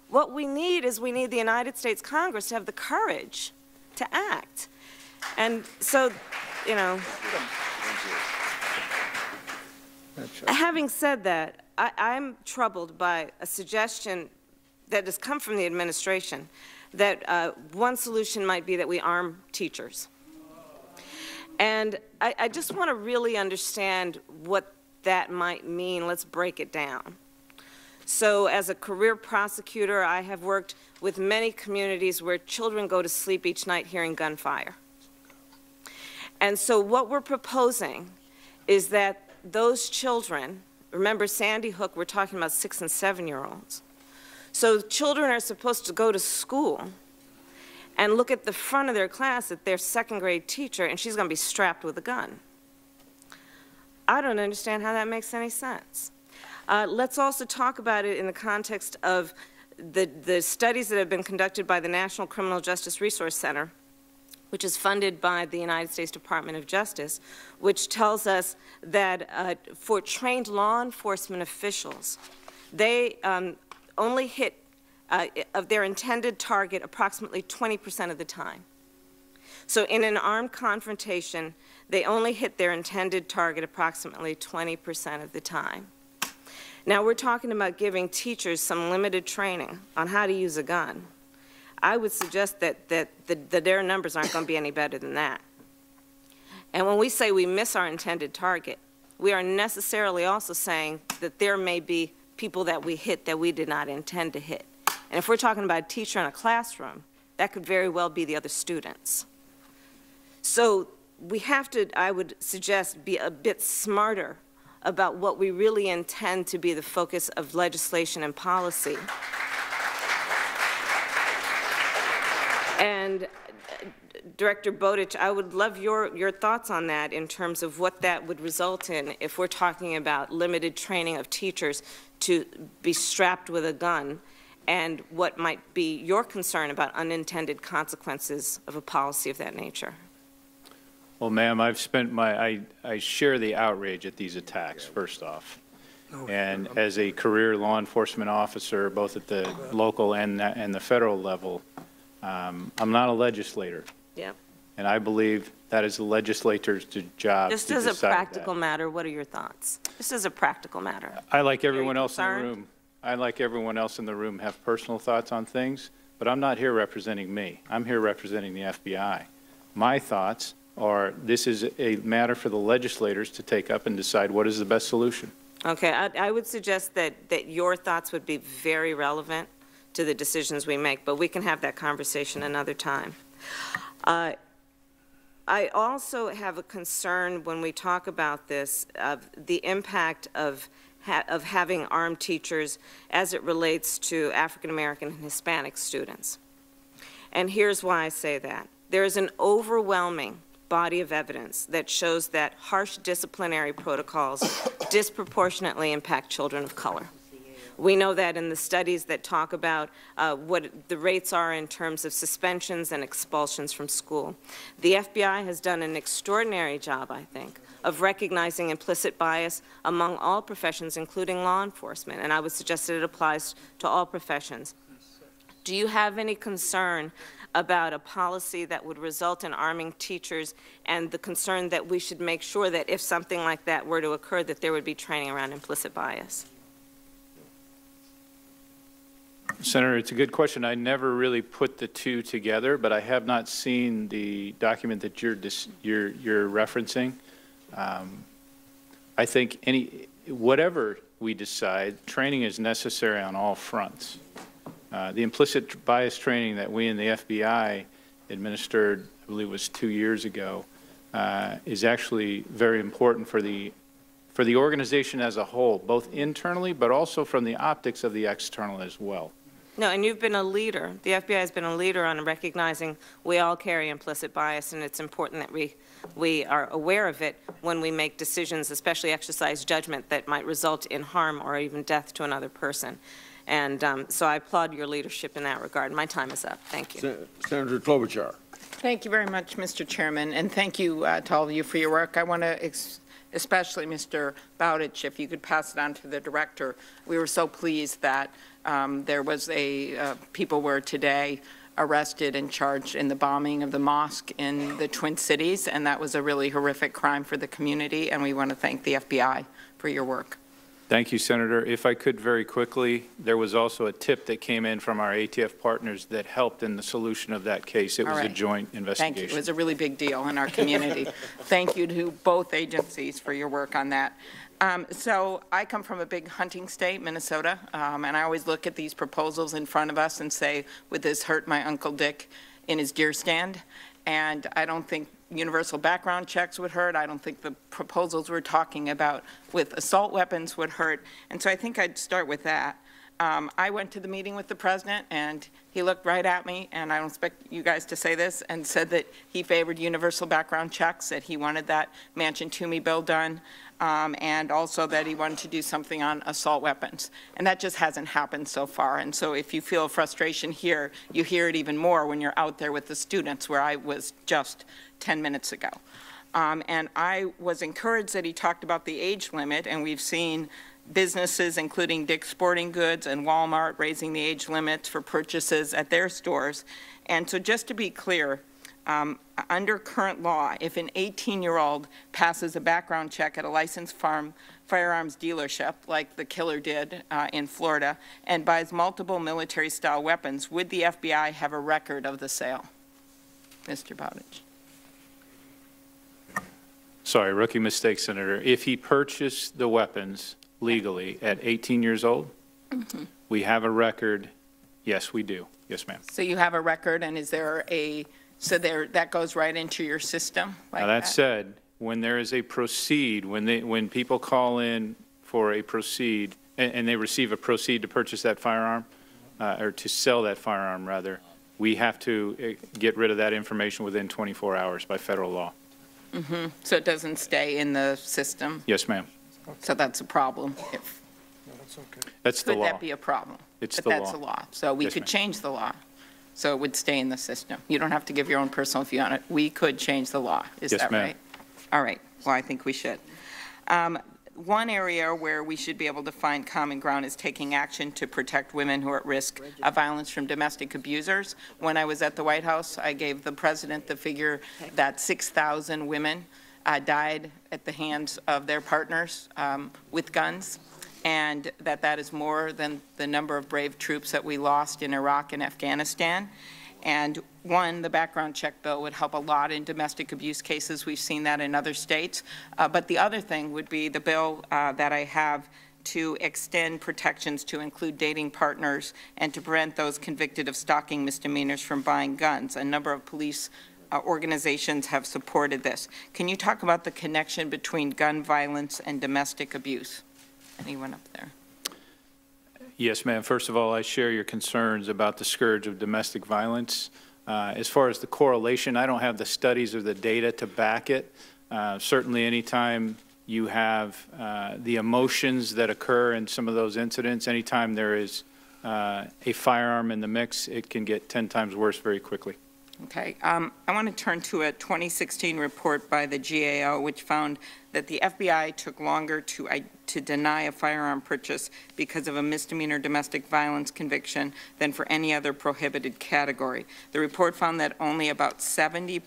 What we need is we need the United States Congress to have the courage to act. And so, you know, having said that, I'm troubled by a suggestion that has come from the administration that one solution might be that we arm teachers. And I just want to really understand what that might mean. Let's break it down. So as a career prosecutor, I have worked with many communities where children go to sleep each night hearing gunfire. And so what we're proposing is that those children, remember Sandy Hook, we're talking about 6- and 7-year-olds. So children are supposed to go to school and look at the front of their class at their second-grade teacher, and she's going to be strapped with a gun. I don't understand how that makes any sense. Let's also talk about it in the context of the studies that have been conducted by the National Criminal Justice Resource Center, which is funded by the United States Department of Justice, which tells us that for trained law enforcement officials, they only hit of their intended target approximately 20% of the time. So in an armed confrontation, they only hit their intended target approximately 20% of the time. Now we're talking about giving teachers some limited training on how to use a gun. I would suggest that their numbers aren't going to be any better than that. And when we say we miss our intended target, we are necessarily also saying that there may be people that we hit that we did not intend to hit. And if we're talking about a teacher in a classroom, that could very well be the other students. So we have to, I would suggest, be a bit smarter about what we really intend to be the focus of legislation and policy. And Director BOWDICH, I would love your thoughts on that in terms of what that would result in if we're talking about limited training of teachers to be strapped with a gun, and what might be your concern about unintended consequences of a policy of that nature. Well, ma'am, I've spent I share the outrage at these attacks, first off. And as a career law enforcement officer, both at the local and the federal level, I'm not a legislator. Yeah. And I believe that is the legislature's job. Just to as a decide practical matter, what are your thoughts? Just as a practical matter. I, like everyone else in the room, have personal thoughts on things, but I'm not here representing me. I'm here representing the FBI. My thoughts are this is a matter for the legislators to take up and decide what is the best solution. Okay, I would suggest that your thoughts would be very relevant to the decisions we make, but we can have that conversation another time. I also have a concern when we talk about this of the impact of having armed teachers as it relates to African American and Hispanic students. And here's why I say that. There is an overwhelming body of evidence that shows that harsh disciplinary protocols disproportionately impact children of color. We know that in the studies that talk about what the rates are in terms of suspensions and expulsions from school. The FBI has done an extraordinary job, I think, of recognizing implicit bias among all professions, including law enforcement, and I would suggest that it applies to all professions. Do you have any concern about a policy that would result in arming teachers, and the concern that we should make sure that if something like that were to occur, that there would be training around implicit bias? Senator, it's a good question. I never really put the two together, but I have not seen the document that you're referencing. I think whatever we decide, training is necessary on all fronts. The implicit bias training that we in the FBI administered, I believe it was 2 years ago, is actually very important for the organization as a whole, both internally but also from the optics of the external as well. No, and you've been a leader. The FBI has been a leader on recognizing we all carry implicit bias, and it's important that we are aware of it when we make decisions, especially exercise judgment that might result in harm or even death to another person. And so I applaud your leadership in that regard. My time is up. Thank you. Senator Klobuchar. Thank you very much, Mr. Chairman, and thank you to all of you for your work. I want to especially Mr. Bowdich, if you could pass it on to the director. We were so pleased that there was people were today arrested and charged in the bombing of the mosque in the Twin Cities, and that was a really horrific crime for the community, and we want to thank the FBI for your work. Thank you, Senator. If I could very quickly, there was also a tip that came in from our ATF partners that helped in the solution of that case. It was a joint investigation. Thank you. It was a really big deal in our community. Thank you to both agencies for your work on that. So I come from a big hunting state, Minnesota, and I always look at these proposals in front of us and say, would this hurt my Uncle Dick in his deer stand? And I don't think universal background checks would hurt. I don't think the proposals we're talking about with assault weapons would hurt. And so I think I'd start with that. I went to the meeting with the president, and he looked right at me, and I don't expect you guys to say this, and said that he favored universal background checks, that he wanted that Manchin-Toomey bill done, and also that he wanted to do something on assault weapons. And that just hasn't happened so far. And so if you feel frustration here, you hear it even more when you're out there with the students, where I was just 10 minutes ago. And I was encouraged that he talked about the age limit, and we've seen businesses, including Dick's Sporting Goods and Walmart, raising the age limits for purchases at their stores. And so just to be clear, under current law, if an 18-year-old passes a background check at a licensed firearms dealership, like the killer did in Florida, and buys multiple military-style weapons, would the FBI have a record of the sale? Mr. Bowdich. Sorry, rookie mistake, Senator. If he purchased the weapons legally at 18 years old, we have a record. Yes, we do. Yes, ma'am. So you have a record, and is there that goes right into your system? Like now that said, when there is a proceed, when people call in for a proceed, and they receive a proceed to purchase that firearm, or to sell that firearm rather, we have to get rid of that information within 24 hours by federal law. So it doesn't stay in the system? Yes, ma'am. So that's a problem. That's the law. Could that be a problem? It's But the that's law. a law. So we Yes, could ma'am. change the law. So it would stay in the system. You don't have to give your own personal view on it. We could change the law. Is Yes, that ma'am. right? All right. Well, I think we should. One area where we should be able to find common ground is taking action to protect women who are at risk of violence from domestic abusers. When I was at the White House, I gave the president the figure that 6,000 women died at the hands of their partners with guns, and that is more than the number of brave troops that we lost in Iraq and Afghanistan. And one, the background check bill would help a lot in domestic abuse cases. We've seen that in other states. But the other thing would be the bill that I have to extend protections to include dating partners and to prevent those convicted of stalking misdemeanors from buying guns. A number of police organizations have supported this. Can you talk about the connection between gun violence and domestic abuse? Anyone up there? Yes, ma'am. First of all, I share your concerns about the scourge of domestic violence. As far as the correlation, I don't have the studies or the data to back it. Certainly, anytime you have the emotions that occur in some of those incidents, anytime there is a firearm in the mix, it can get 10 times worse very quickly. Okay. I want to turn to a 2016 report by the GAO, which found that the FBI took longer to deny a firearm purchase because of a misdemeanor domestic violence conviction than for any other prohibited category. The report found that only about 70%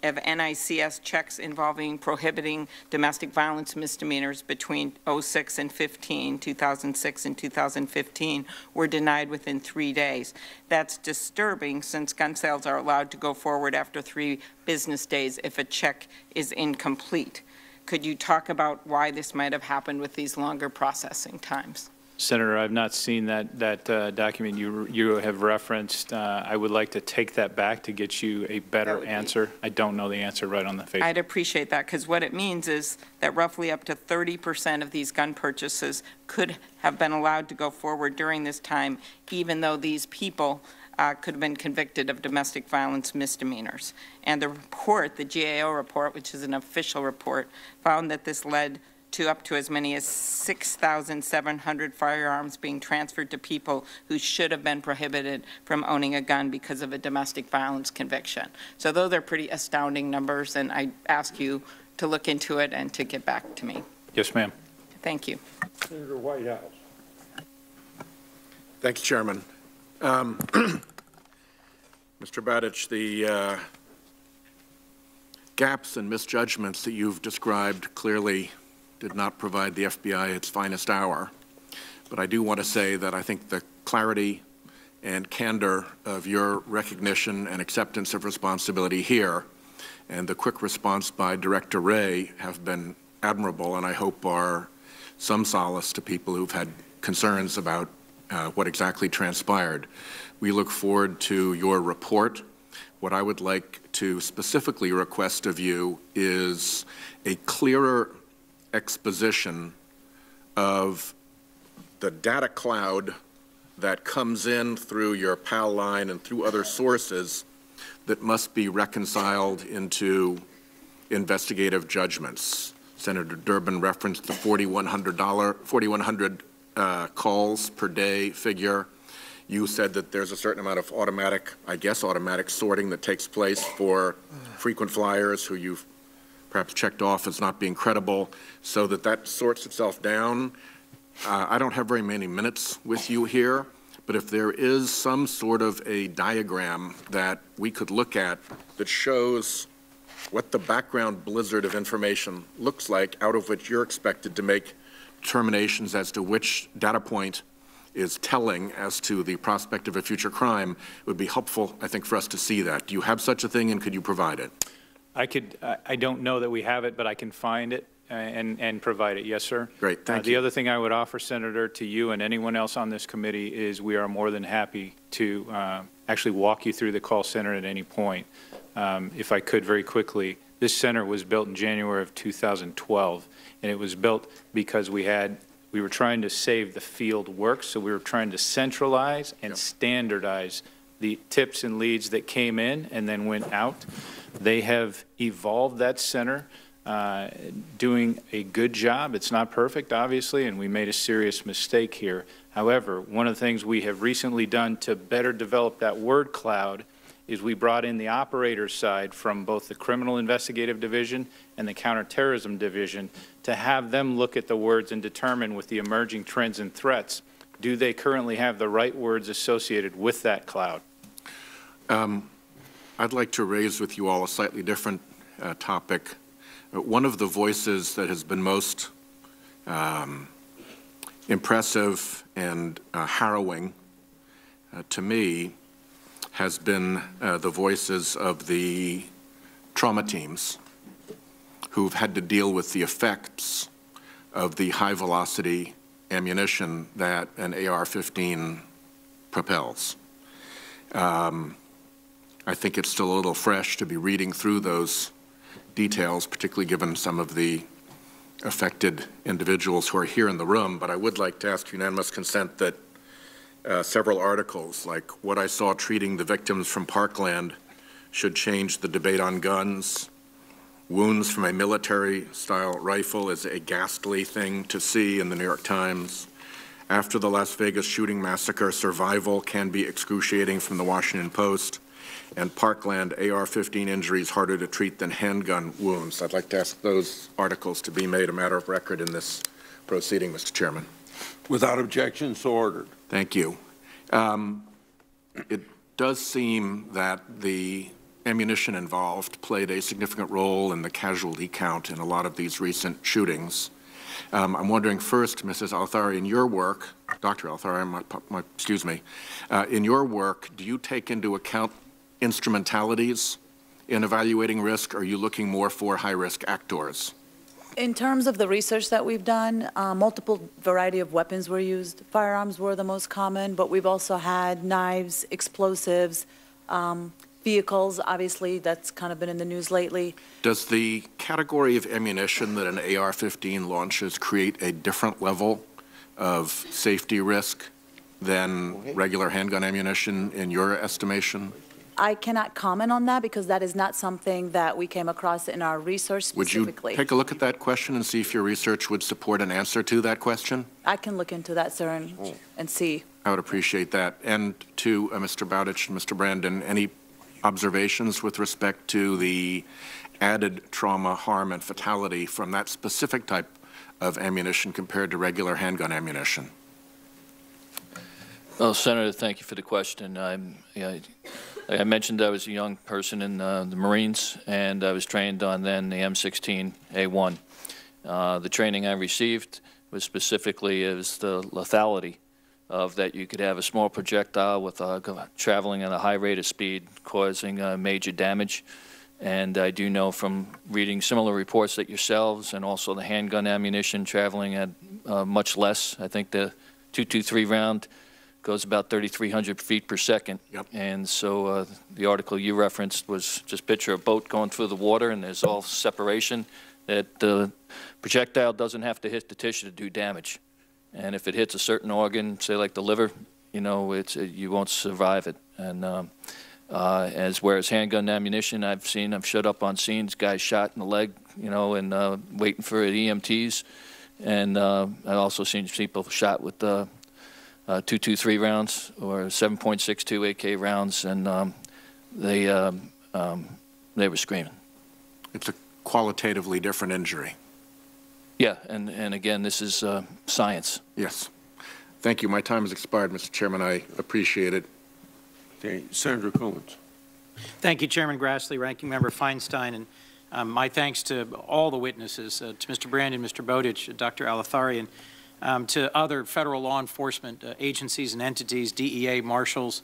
of NICS checks involving prohibiting domestic violence misdemeanors between 2006 and 2015, were denied within 3 days. That's disturbing since gun sales are allowed to go forward after 3 business days if a check is incomplete. Could you talk about why this might have happened with these longer processing times? Senator, I've not seen that document you have referenced. I would like to take that back to get you a better answer. I don't know the answer right on the face. I'd appreciate that, because what it means is that roughly up to 30% of these gun purchases could have been allowed to go forward during this time, even though these people could have been convicted of domestic violence misdemeanors. And the report, the GAO report, which is an official report, found that this led to up to as many as 6,700 firearms being transferred to people who should have been prohibited from owning a gun because of a domestic violence conviction. So those are pretty astounding numbers, and I ask you to look into it and to get back to me. Yes, ma'am. Thank you. Senator Whitehouse. Thank you, Chairman. Mr. Bowdich, the gaps and misjudgments that you've described clearly did not provide the FBI its finest hour. But I do want to say that I think the clarity and candor of your recognition and acceptance of responsibility here and the quick response by Director Wray have been admirable, and I hope are some solace to people who've had concerns about what exactly transpired. We look forward to your report. What I would like to specifically request of you is a clearer exposition of the data cloud that comes in through your PAL line and through other sources that must be reconciled into investigative judgments. Senator Durbin referenced the 4,100 calls per day figure. You said that there's a certain amount of automatic sorting that takes place for frequent flyers who you've perhaps checked off as not being credible, so that sorts itself down. I don't have very many minutes with you here, but if there is some sort of a diagram that we could look at that shows what the background blizzard of information looks like, out of which you're expected to make determinations as to which data point is telling as to the prospect of a future crime, it would be helpful, I think, for us to see that. Do you have such a thing, and could you provide it? I don't know that we have it, but I can find it and provide it. Yes, sir. Great, thank you. The other thing I would offer, Senator, to you and anyone else on this committee is we are more than happy to actually walk you through the call center at any point. If I could very quickly, this center was built in January of 2012, and it was built because we were trying to save the field work, so we were trying to centralize and standardize the tips and leads that came in and then went out. They have evolved that center, doing a good job. It's not perfect, obviously, and we made a serious mistake here. However, one of the things we have recently done to better develop that word cloud is we brought in the operator side from both the Criminal Investigative Division and the Counterterrorism Division to have them look at the words and determine with the emerging trends and threats, do they currently have the right words associated with that cloud? I'd like to raise with you all a slightly different topic. One of the voices that has been most impressive and harrowing to me has been the voices of the trauma teams who've had to deal with the effects of the high-velocity ammunition that an AR-15 propels. I think it's still a little fresh to be reading through those details, particularly given some of the affected individuals who are here in the room, but I would like to ask unanimous consent that several articles, like What I Saw Treating the Victims from Parkland Should Change the Debate on Guns, Wounds from a Military-Style Rifle is a Ghastly Thing to See in the New York Times, After the Las Vegas Shooting Massacre, Survival Can Be Excruciating from the Washington Post, and Parkland, AR-15 Injuries Harder to Treat Than Handgun Wounds. I'd like to ask those articles to be made a matter of record in this proceeding, Mr. Chairman. Without objection, so ordered. Thank you. It does seem that the ammunition involved played a significant role in the casualty count in a lot of these recent shootings. I'm wondering first, Mrs. ALATHARI, in your work, Dr. ALATHARI, excuse me, in your work, do you take into account instrumentalities in evaluating risk, or are you looking more for high-risk actors? In terms of the research that we've done, multiple variety of weapons were used. Firearms were the most common, but we've also had knives, explosives, vehicles. Obviously, that's kind of been in the news lately. Does the category of ammunition that an AR-15 launches create a different level of safety risk than regular handgun ammunition in your estimation? I cannot comment on that because that is not something that we came across in our research specifically. Would you take a look at that question and see if your research would support an answer to that question? I can look into that, sir, and see. I would appreciate that. And to Mr. Bowdich and Mr. Brandon, any observations with respect to the added trauma, harm, and fatality from that specific type of ammunition compared to regular handgun ammunition? Well, Senator, thank you for the question. Like I mentioned, I was a young person in the Marines, and I was trained on then the M16A1. The training I received was specifically as the lethality of that you could have a small projectile with traveling at a high rate of speed, causing major damage. And I do know from reading similar reports that yourselves and also the handgun ammunition traveling at much less. I think the .223 round goes about 3,300 feet per second. Yep. And so the article you referenced was just picture a boat going through the water and there's all separation, that the projectile doesn't have to hit the tissue to do damage. And if it hits a certain organ, say like the liver, you know, you won't survive it. And whereas handgun ammunition, I've showed up on scenes, guys shot in the leg, you know, and waiting for EMTs. And I've also seen people shot with .223 rounds or 7.62 AK rounds, and they were screaming. It's a qualitatively different injury. Yeah, and again, this is science. Yes. Thank you. My time has expired, Mr. Chairman. I appreciate it. Okay, Senator Coons. Thank you, Chairman Grassley, Ranking Member Feinstein, and my thanks to all the witnesses, to Mr. Brandon, Mr. Bowdich, Dr. ALATHARI, and to other federal law enforcement agencies and entities, DEA, marshals.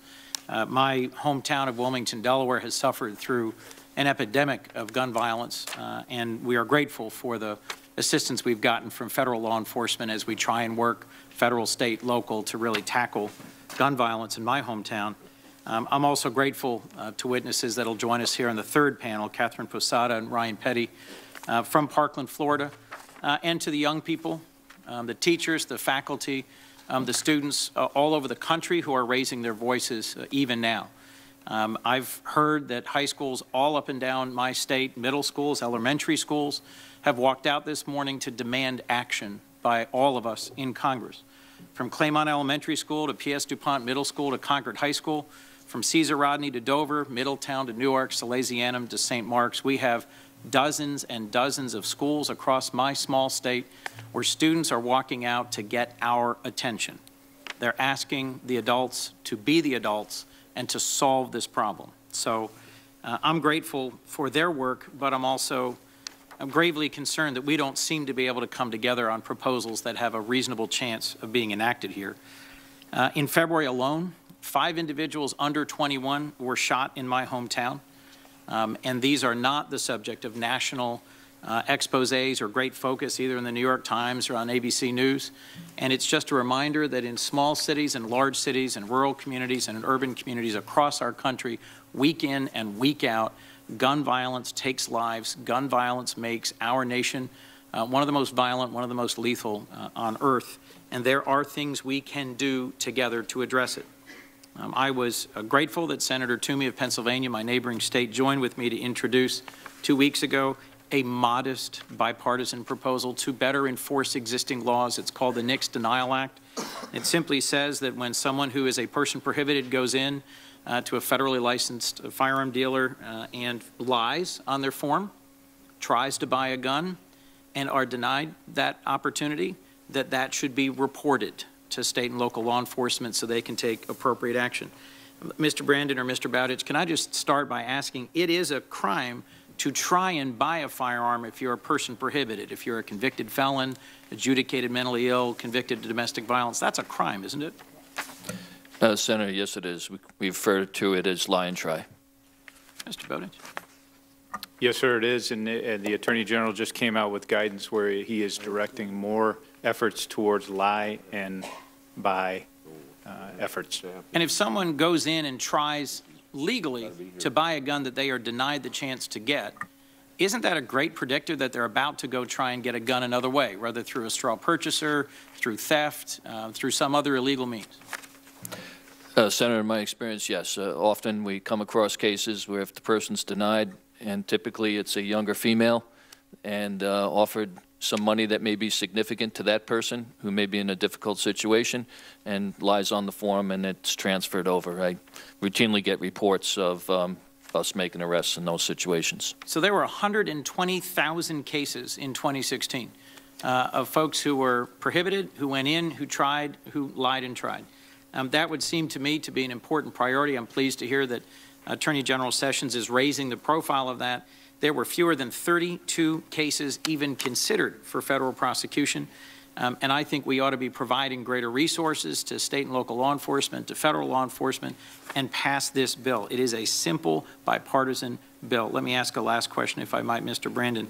My hometown of Wilmington, Delaware, has suffered through an epidemic of gun violence, and we are grateful for the assistance we've gotten from federal law enforcement as we try and work federal, state, local to really tackle gun violence in my hometown. I'm also grateful to witnesses that will join us here on the third panel, Catherine Posada and Ryan Petty from Parkland, Florida, and to the young people, the teachers, the faculty, the students all over the country who are raising their voices even now. I've heard that high schools all up and down my state, middle schools, elementary schools, have walked out this morning to demand action by all of us in Congress. From Claymont Elementary School to P.S. DuPont Middle School to Concord High School, from Caesar Rodney to Dover, Middletown to Newark, Salesianum to St. Mark's, we have dozens and dozens of schools across my small state where students are walking out to get our attention. They're asking the adults to be the adults and to solve this problem. So I'm grateful for their work, but I'm gravely concerned that we don't seem to be able to come together on proposals that have a reasonable chance of being enacted here. In February alone, 5 individuals under 21 were shot in my hometown, and these are not the subject of national exposés or great focus either in the New York Times or on ABC News. And it's just a reminder that in small cities and large cities and rural communities and in urban communities across our country, week in and week out, gun violence takes lives. Gun violence makes our nation one of the most violent, one of the most lethal on earth. And there are things we can do together to address it. I was grateful that Senator Toomey of Pennsylvania, my neighboring state, joined with me to introduce 2 weeks ago a modest bipartisan proposal to better enforce existing laws. It's called the NICS Denial Act. It simply says that when someone who is a person prohibited goes in to a federally licensed firearm dealer and lies on their form, tries to buy a gun, and are denied that opportunity, that should be reported to state and local law enforcement so they can take appropriate action. Mr. Brandon or Mr. Bowditch, can I just start by asking, it is a crime to try and buy a firearm if you're a person prohibited, if you're a convicted felon, adjudicated mentally ill, convicted of domestic violence. That's a crime, isn't it? Senator, yes, it is. We refer to it as lie and try. Mr. Bowditch. Yes, sir, it is. And the Attorney General just came out with guidance where he is directing more efforts towards lie and buy efforts. And if someone goes in and tries legally to buy a gun that they are denied the chance to get, isn't that a great predictor that they're about to go try and get a gun another way, whether through a straw purchaser, through theft, through some other illegal means? Senator, in my experience, yes. Often we come across cases where if the person's denied, and typically it's a younger female, and offered some money that may be significant to that person who may be in a difficult situation and lies on the form and it's transferred over. I routinely get reports of us making arrests in those situations. So there were 120,000 cases in 2016 of folks who were prohibited, who went in, who tried, who lied and tried. That would seem to me to be an important priority. I'm pleased to hear that Attorney General Sessions is raising the profile of that. There were fewer than 32 cases even considered for federal prosecution, and I think we ought to be providing greater resources to state and local law enforcement, to federal law enforcement, and pass this bill. It is a simple bipartisan bill. Let me ask a last question, if I might, Mr. Brandon.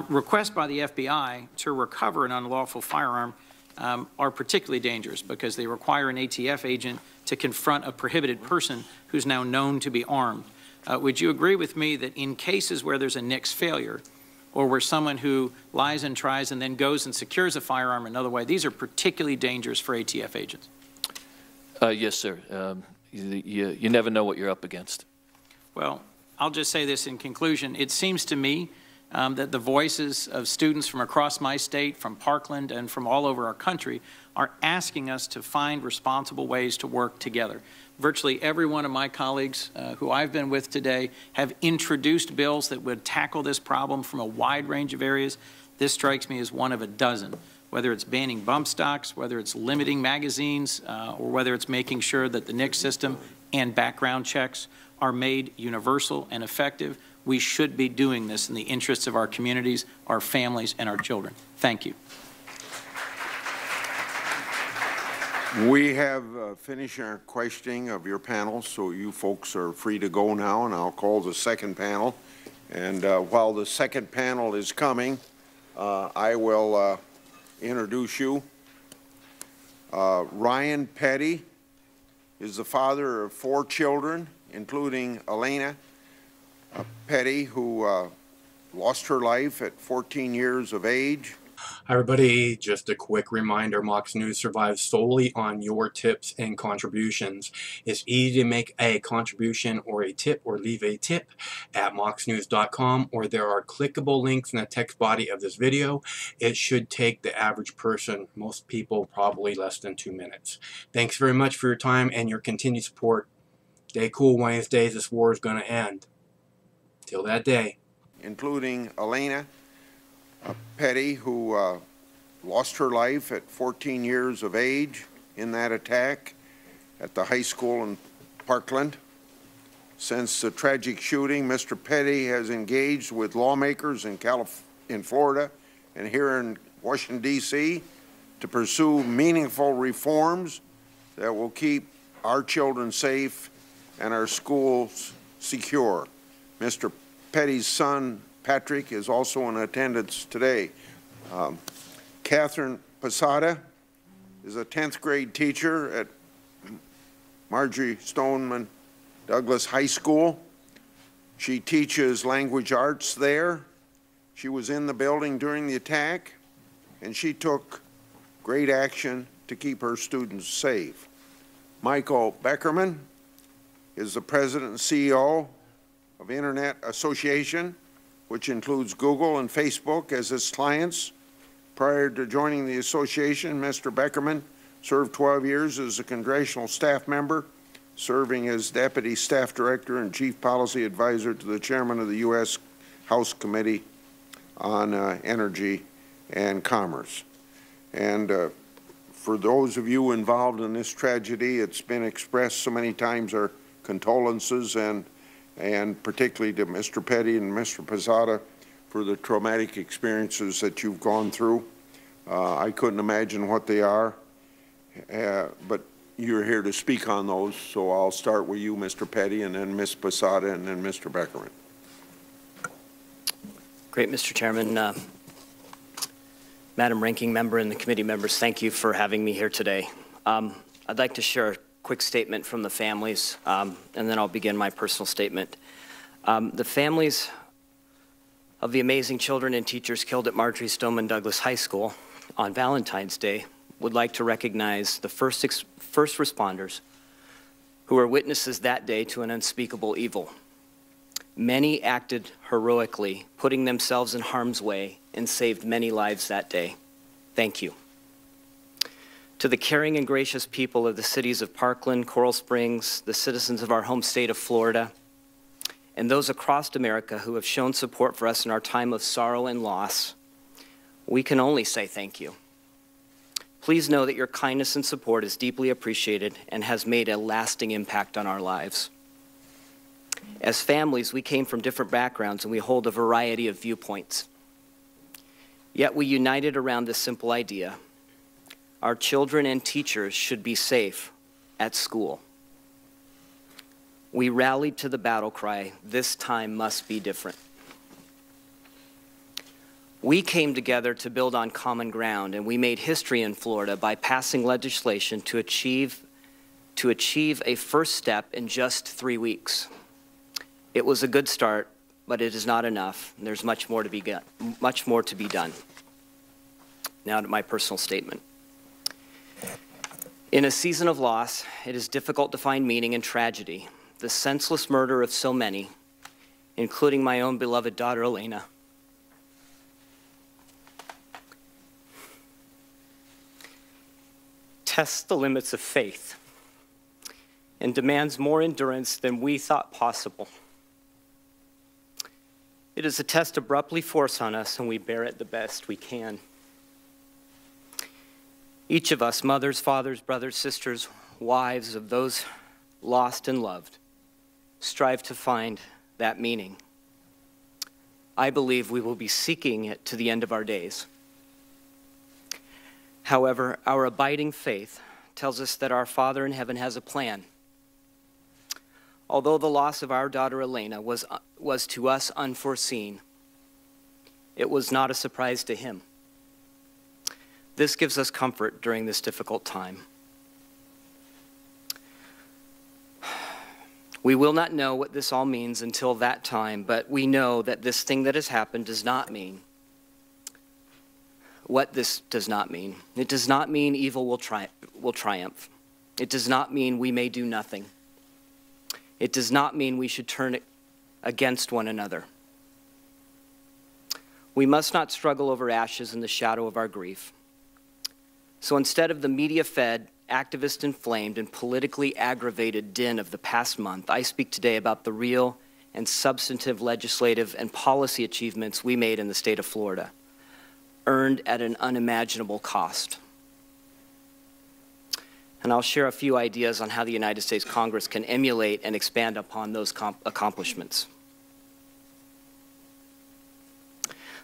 Requests by the FBI to recover an unlawful firearm are particularly dangerous because they require an ATF agent to confront a prohibited person who's now known to be armed. Would you agree with me that in cases where there's a NICS failure or where someone who lies and tries and then goes and secures a firearm another way, these are particularly dangerous for ATF agents? Yes, sir. You never know what you're up against. Well, I'll just say this in conclusion. It seems to me that the voices of students from across my state, from Parkland, and from all over our country are asking us to find responsible ways to work together. Virtually every one of my colleagues who I've been with today have introduced bills that would tackle this problem from a wide range of areas. This strikes me as one of a dozen, whether it's banning bump stocks, whether it's limiting magazines, or whether it's making sure that the NICS system and background checks are made universal and effective. We should be doing this in the interests of our communities, our families, and our children. Thank you. We have finished our questioning of your panel, so you folks are free to go now, and I'll call the second panel. And while the second panel is coming, I will introduce you. Ryan Petty is the father of 4 children, including LINA Petty, who lost her life at 14 years of age Hi everybody, just a quick reminder, Mox News survives solely on your tips and contributions. It's easy to make a contribution or a tip or leave a tip at moxnews.com, or there are clickable links in the text body of this video. It should take the average person, most people, probably less than 2 minutes. Thanks very much for your time and your continued support. Stay cool, Wednesdays. This war is going to end. Till that day. Including LINA Petty, who lost her life at 14 years of age in that attack at the high school in Parkland. Since the tragic shooting, Mr. Petty has engaged with lawmakers in Florida and here in Washington, D.C. to pursue meaningful reforms that will keep our children safe and our schools secure. Mr. Petty's son, Patrick, is also in attendance today. Catherine Posada is a 10th grade teacher at Marjorie Stoneman Douglas High School. She teaches language arts there. She was in the building during the attack, and she took great action to keep her students safe. Michael Beckerman is the president and CEO of Internet Association, which includes Google and Facebook as its clients. Prior to joining the association, Mr. Beckerman served 12 years as a congressional staff member, serving as Deputy Staff Director and Chief Policy Advisor to the Chairman of the U.S. House Committee on Energy and Commerce. And for those of you involved in this tragedy, it's been expressed so many times our condolences and particularly to Mr. Petty and Mr. Posada for the traumatic experiences that you've gone through. I couldn't imagine what they are, but you're here to speak on those, so I'll start with you, Mr. Petty, and then Ms. Posada, and then Mr. Beckerman. Great, Mr. Chairman. Madam Ranking Member and the committee members, thank you for having me here today. I'd like to share a quick statement from the families, and then I'll begin my personal statement. The families of the amazing children and teachers killed at Marjorie Stoneman Douglas High School on Valentine's Day would like to recognize the first responders who were witnesses that day to an unspeakable evil. Many acted heroically, putting themselves in harm's way, and saved many lives that day. Thank you. To the caring and gracious people of the cities of Parkland, Coral Springs, the citizens of our home state of Florida, and those across America who have shown support for us in our time of sorrow and loss, we can only say thank you. Please know that your kindness and support is deeply appreciated and has made a lasting impact on our lives. As families, we came from different backgrounds and we hold a variety of viewpoints. Yet we united around this simple idea: our children and teachers should be safe at school. We rallied to the battle cry, "This time must be different." We came together to build on common ground, and we made history in Florida by passing legislation to achieve a first step in just 3 weeks. It was a good start, but it is not enough. And there's much more to be done. Now to my personal statement. In a season of loss, it is difficult to find meaning in tragedy. The senseless murder of so many, including my own beloved daughter, Elena, tests the limits of faith and demands more endurance than we thought possible. It is a test abruptly forced on us, and we bear it the best we can. Each of us, mothers, fathers, brothers, sisters, wives of those lost and loved, strive to find that meaning. I believe we will be seeking it to the end of our days. However, our abiding faith tells us that our Father in heaven has a plan. Although the loss of our daughter Elena was to us unforeseen, it was not a surprise to him. This gives us comfort during this difficult time. We will not know what this all means until that time, but we know that this thing that has happened does not mean what this does not mean. It does not mean evil will triumph. It does not mean we may do nothing. It does not mean we should turn against one another. We must not struggle over ashes in the shadow of our grief. So instead of the media-fed, activist-inflamed, and politically aggravated din of the past month, I speak today about the real and substantive legislative and policy achievements we made in the state of Florida, earned at an unimaginable cost. And I'll share a few ideas on how the United States Congress can emulate and expand upon those accomplishments.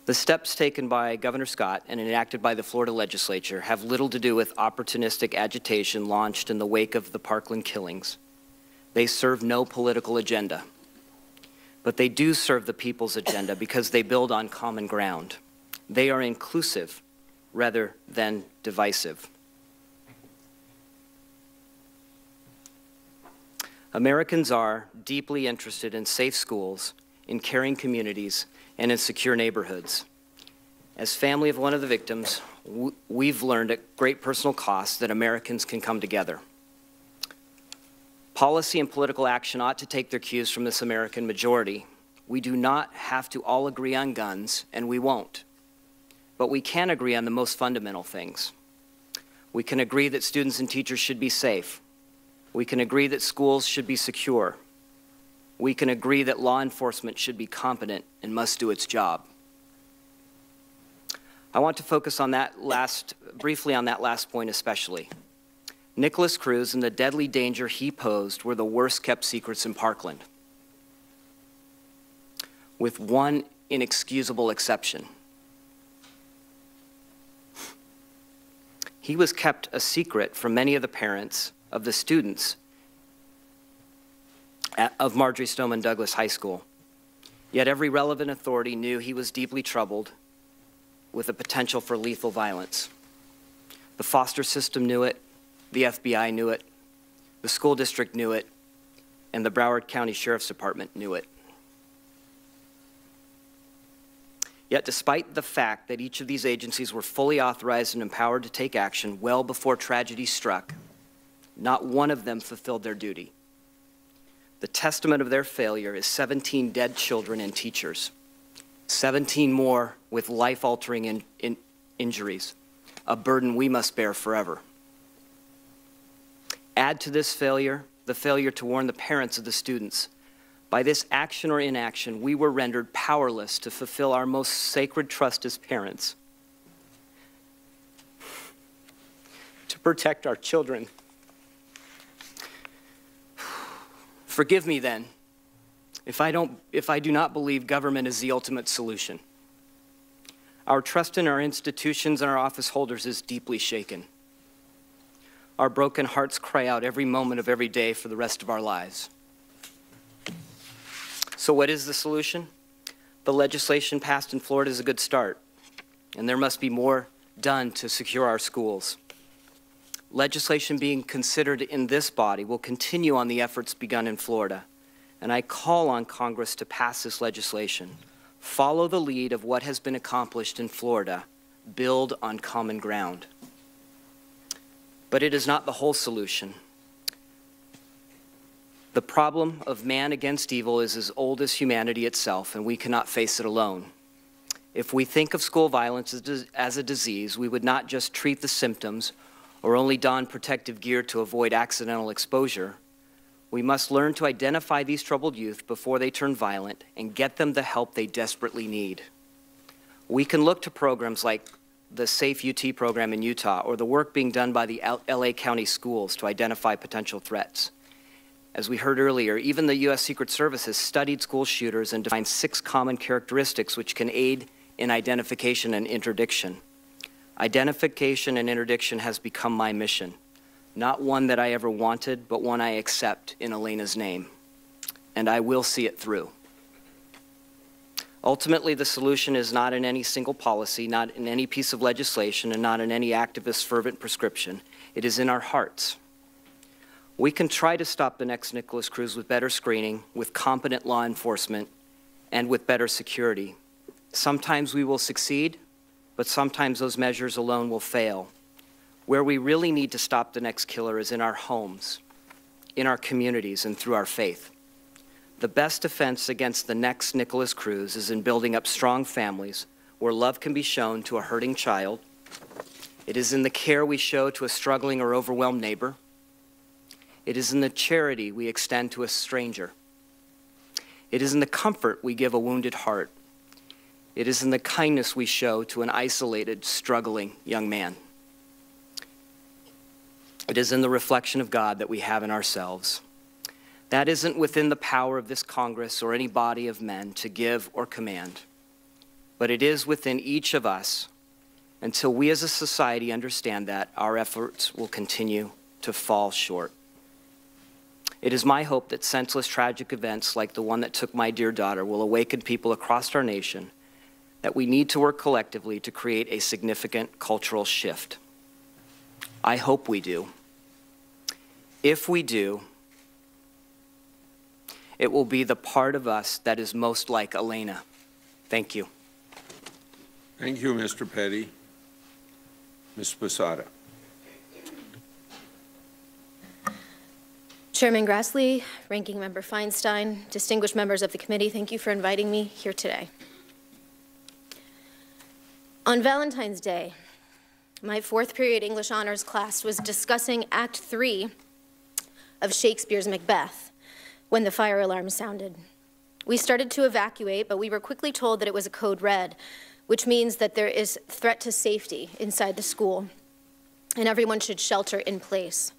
The steps taken by Governor Scott and enacted by the Florida legislature have little to do with opportunistic agitation launched in the wake of the Parkland killings. They serve no political agenda, but they do serve the people's agenda because they build on common ground. They are inclusive rather than divisive. Americans are deeply interested in safe schools, in caring communities, and in secure neighborhoods. As family of one of the victims, we've learned at great personal cost that Americans can come together. Policy and political action ought to take their cues from this American majority. We do not have to all agree on guns, and we won't. But we can agree on the most fundamental things. We can agree that students and teachers should be safe. We can agree that schools should be secure. We can agree that law enforcement should be competent and must do its job. I want to focus on that briefly on that last point especially. Nicholas Cruz and the deadly danger he posed were the worst kept secrets in Parkland, with one inexcusable exception. He was kept a secret from many of the parents of the students of Marjory Stoneman Douglas High School. Yet every relevant authority knew he was deeply troubled with the potential for lethal violence. The foster system knew it, the FBI knew it, the school district knew it, and the Broward County Sheriff's Department knew it. Yet despite the fact that each of these agencies were fully authorized and empowered to take action well before tragedy struck, not one of them fulfilled their duty. The testament of their failure is 17 dead children and teachers, 17 more with life-altering injuries, a burden we must bear forever. Add to this failure the failure to warn the parents of the students. By this action or inaction, we were rendered powerless to fulfill our most sacred trust as parents, to protect our children. Forgive me then, if I do not believe government is the ultimate solution. Our trust in our institutions and our office holders is deeply shaken. Our broken hearts cry out every moment of every day for the rest of our lives. So what is the solution? The legislation passed in Florida is a good start, and there must be more done to secure our schools. Legislation being considered in this body will continue on the efforts begun in Florida, and I call on Congress to pass this legislation. Follow the lead of what has been accomplished in Florida. Build on common ground. But it is not the whole solution. The problem of man against evil is as old as humanity itself, and we cannot face it alone. If we think of school violence as a disease, we would not just treat the symptoms or only don protective gear to avoid accidental exposure. We must learn to identify these troubled youth before they turn violent and get them the help they desperately need. We can look to programs like the Safe UT program in Utah or the work being done by the LA County schools to identify potential threats. As we heard earlier, even the U.S. Secret Service has studied school shooters and defined 6 common characteristics which can aid in identification and interdiction. Identification and interdiction has become my mission, not one that I ever wanted, but one I accept in Elena's name, and I will see it through. Ultimately, the solution is not in any single policy, not in any piece of legislation, and not in any activist fervent prescription. It is in our hearts. We can try to stop the next Nicholas Cruz with better screening, with competent law enforcement, and with better security. Sometimes we will succeed, but sometimes those measures alone will fail. Where we really need to stop the next killer is in our homes, in our communities, and through our faith. The best defense against the next Nicholas Cruz is in building up strong families where love can be shown to a hurting child. It is in the care we show to a struggling or overwhelmed neighbor. It is in the charity we extend to a stranger. It is in the comfort we give a wounded heart. It is in the kindness we show to an isolated, struggling young man. It is in the reflection of God that we have in ourselves. That isn't within the power of this Congress or any body of men to give or command, but it is within each of us. Until we as a society understand that, our efforts will continue to fall short. It is my hope that senseless, tragic events like the one that took my dear daughter will awaken people across our nation that we need to work collectively to create a significant cultural shift. I hope we do. If we do, it will be the part of us that is most like Elena. Thank you. Thank you, Mr. Petty. Ms. Posada. Chairman Grassley, Ranking Member Feinstein, distinguished members of the committee, thank you for inviting me here today. On Valentine's Day, my fourth period English honors class was discussing Act 3 of Shakespeare's Macbeth when the fire alarm sounded. We started to evacuate, but we were quickly told that it was a code red, which means that there is threat to safety inside the school, and everyone should shelter in place.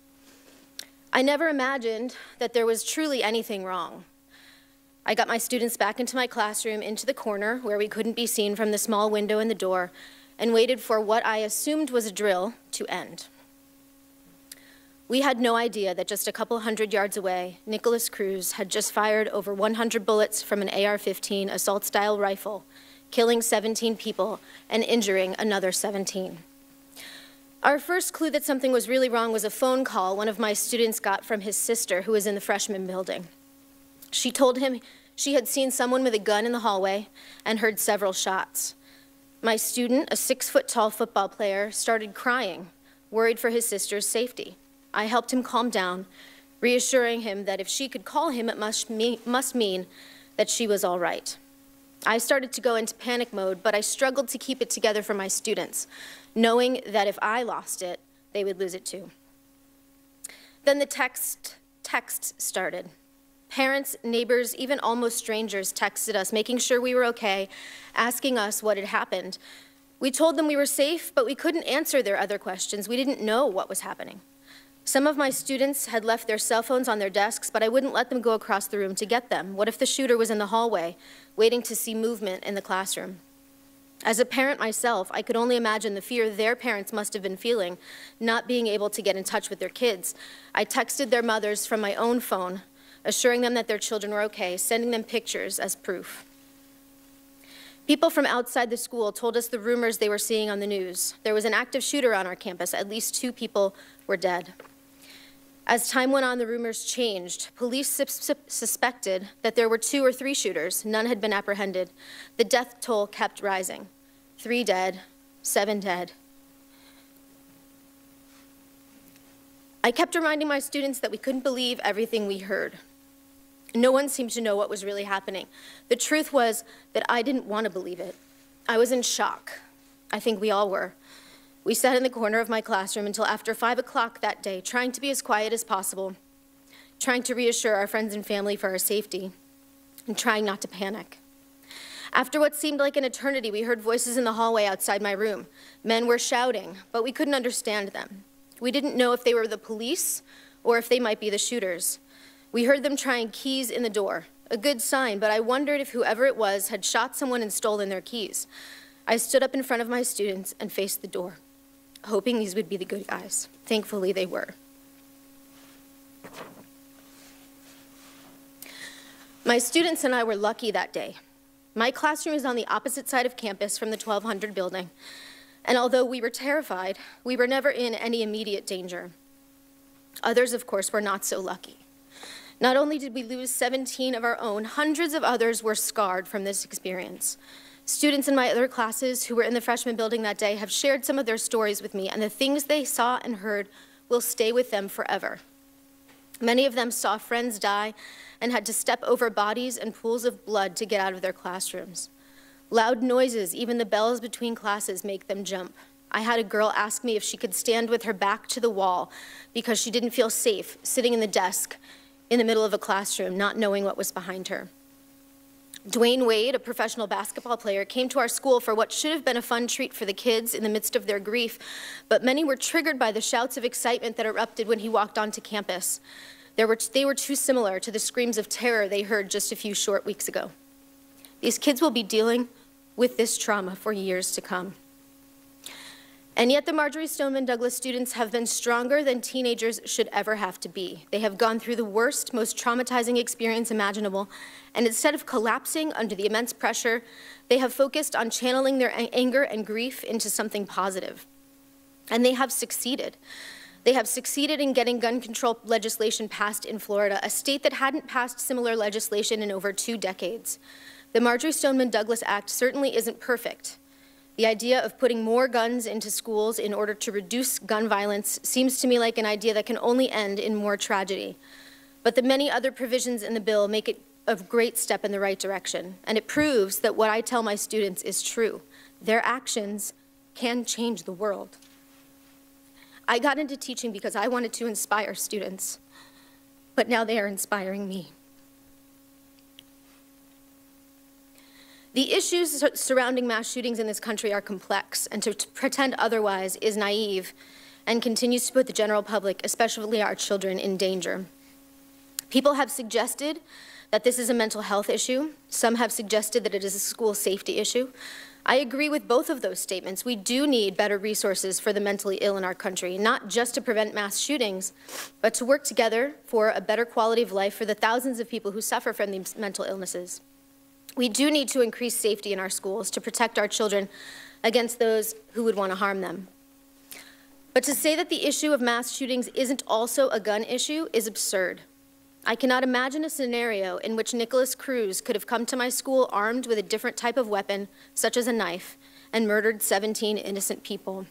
I never imagined that there was truly anything wrong. I got my students back into my classroom, into the corner where we couldn't be seen from the small window in the door, and waited for what I assumed was a drill to end. We had no idea that just a couple hundred yards away, Nicholas Cruz had just fired over 100 bullets from an AR-15 assault-style rifle, killing 17 people and injuring another 17. Our first clue that something was really wrong was a phone call one of my students got from his sister, who was in the freshman building. She told him she had seen someone with a gun in the hallway and heard several shots. My student, a 6-foot-tall football player, started crying, worried for his sister's safety. I helped him calm down, reassuring him that if she could call him, it must mean that she was all right. I started to go into panic mode, but I struggled to keep it together for my students, knowing that if I lost it, they would lose it too. Then the texts started. Parents, neighbors, even almost strangers texted us, making sure we were okay, asking us what had happened. We told them we were safe, but we couldn't answer their other questions. We didn't know what was happening. Some of my students had left their cell phones on their desks, but I wouldn't let them go across the room to get them. What if the shooter was in the hallway, waiting to see movement in the classroom? As a parent myself, I could only imagine the fear their parents must have been feeling, not being able to get in touch with their kids. I texted their mothers from my own phone, assuring them that their children were okay, sending them pictures as proof. People from outside the school told us the rumors they were seeing on the news. There was an active shooter on our campus. At least 2 people were dead. As time went on, the rumors changed. Police suspected that there were 2 or 3 shooters. None had been apprehended. The death toll kept rising. 3 dead, 7 dead. I kept reminding my students that we couldn't believe everything we heard. No one seemed to know what was really happening. The truth was that I didn't want to believe it. I was in shock. I think we all were. We sat in the corner of my classroom until after 5 o'clock that day, trying to be as quiet as possible, trying to reassure our friends and family for our safety, and trying not to panic. After what seemed like an eternity, we heard voices in the hallway outside my room. Men were shouting, but we couldn't understand them. We didn't know if they were the police or if they might be the shooters. We heard them trying keys in the door, a good sign, but I wondered if whoever it was had shot someone and stolen their keys. I stood up in front of my students and faced the door, hoping these would be the good guys. Thankfully, they were. My students and I were lucky that day. My classroom is on the opposite side of campus from the 1200 building, and although we were terrified, we were never in any immediate danger. Others, of course, were not so lucky. Not only did we lose 17 of our own, hundreds of others were scarred from this experience. Students in my other classes who were in the freshman building that day have shared some of their stories with me, and the things they saw and heard will stay with them forever. Many of them saw friends die and had to step over bodies and pools of blood to get out of their classrooms. Loud noises, even the bells between classes, make them jump. I had a girl ask me if she could stand with her back to the wall because she didn't feel safe sitting in the desk in the middle of a classroom, not knowing what was behind her. Dwayne Wade, a professional basketball player, came to our school for what should have been a fun treat for the kids in the midst of their grief, but many were triggered by the shouts of excitement that erupted when he walked onto campus. They were too similar to the screams of terror they heard just a few short weeks ago. These kids will be dealing with this trauma for years to come. And yet the Marjory Stoneman Douglas students have been stronger than teenagers should ever have to be. They have gone through the worst, most traumatizing experience imaginable, and instead of collapsing under the immense pressure, they have focused on channeling their anger and grief into something positive. And they have succeeded. They have succeeded in getting gun control legislation passed in Florida, a state that hadn't passed similar legislation in over 2 decades. The Marjory Stoneman Douglas Act certainly isn't perfect. The idea of putting more guns into schools in order to reduce gun violence seems to me like an idea that can only end in more tragedy. But the many other provisions in the bill make it a great step in the right direction, and it proves that what I tell my students is true. Their actions can change the world. I got into teaching because I wanted to inspire students, but now they are inspiring me. The issues surrounding mass shootings in this country are complex, and to pretend otherwise is naive and continues to put the general public, especially our children, in danger. People have suggested that this is a mental health issue. Some have suggested that it is a school safety issue. I agree with both of those statements. We do need better resources for the mentally ill in our country, not just to prevent mass shootings, but to work together for a better quality of life for the thousands of people who suffer from these mental illnesses. We do need to increase safety in our schools to protect our children against those who would want to harm them. But to say that the issue of mass shootings isn't also a gun issue is absurd. I cannot imagine a scenario in which Nicholas Cruz could have come to my school armed with a different type of weapon, such as a knife, and murdered 17 innocent people.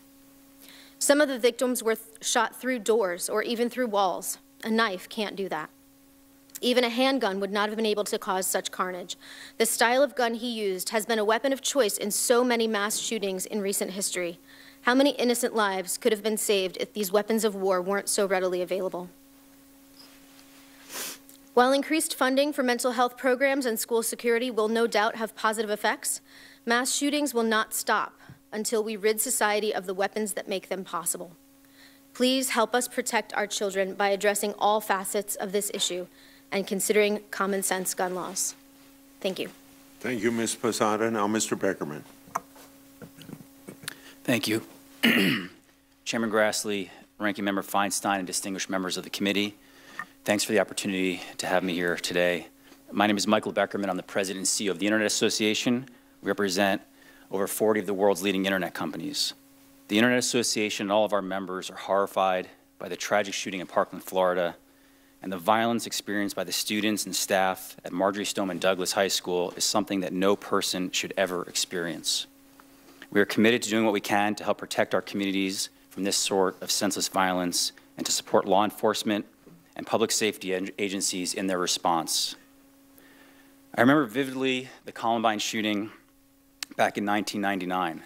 Some of the victims were shot through doors or even through walls. A knife can't do that. Even a handgun would not have been able to cause such carnage. The style of gun he used has been a weapon of choice in so many mass shootings in recent history. How many innocent lives could have been saved if these weapons of war weren't so readily available? While increased funding for mental health programs and school security will no doubt have positive effects, mass shootings will not stop until we rid society of the weapons that make them possible. Please help us protect our children by addressing all facets of this issue and considering common sense gun laws. Thank you. Thank you, Ms. Posada. Now, Mr. Beckerman. Thank you. Chairman Grassley, Ranking Member Feinstein, and distinguished members of the committee, thanks for the opportunity to have me here today. My name is Michael Beckerman. I'm the President and CEO of the Internet Association. We represent over 40 of the world's leading Internet companies. The Internet Association and all of our members are horrified by the tragic shooting in Parkland, Florida, and the violence experienced by the students and staff at Marjory Stoneman Douglas High School is something that no person should ever experience. We are committed to doing what we can to help protect our communities from this sort of senseless violence and to support law enforcement and public safety agencies in their response. I remember vividly the Columbine shooting back in 1999.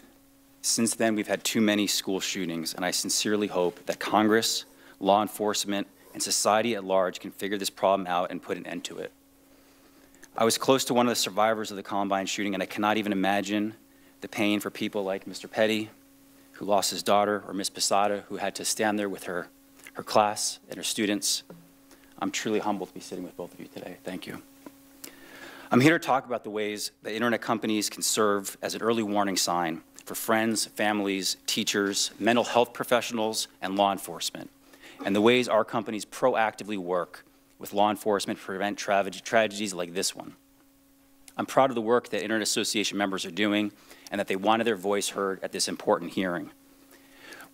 Since then, we've had too many school shootings, and I sincerely hope that Congress, law enforcement, and society at large can figure this problem out and put an end to it. I was close to one of the survivors of the Columbine shooting, and I cannot even imagine the pain for people like Mr. Petty, who lost his daughter, or Ms. Posada, who had to stand there with her class and her students. I'm truly humbled to be sitting with both of you today. Thank you. I'm here to talk about the ways that internet companies can serve as an early warning sign for friends, families, teachers, mental health professionals, and law enforcement, and the ways our companies proactively work with law enforcement to prevent tragedies like this one. I'm proud of the work that Internet Association members are doing and that they wanted their voice heard at this important hearing.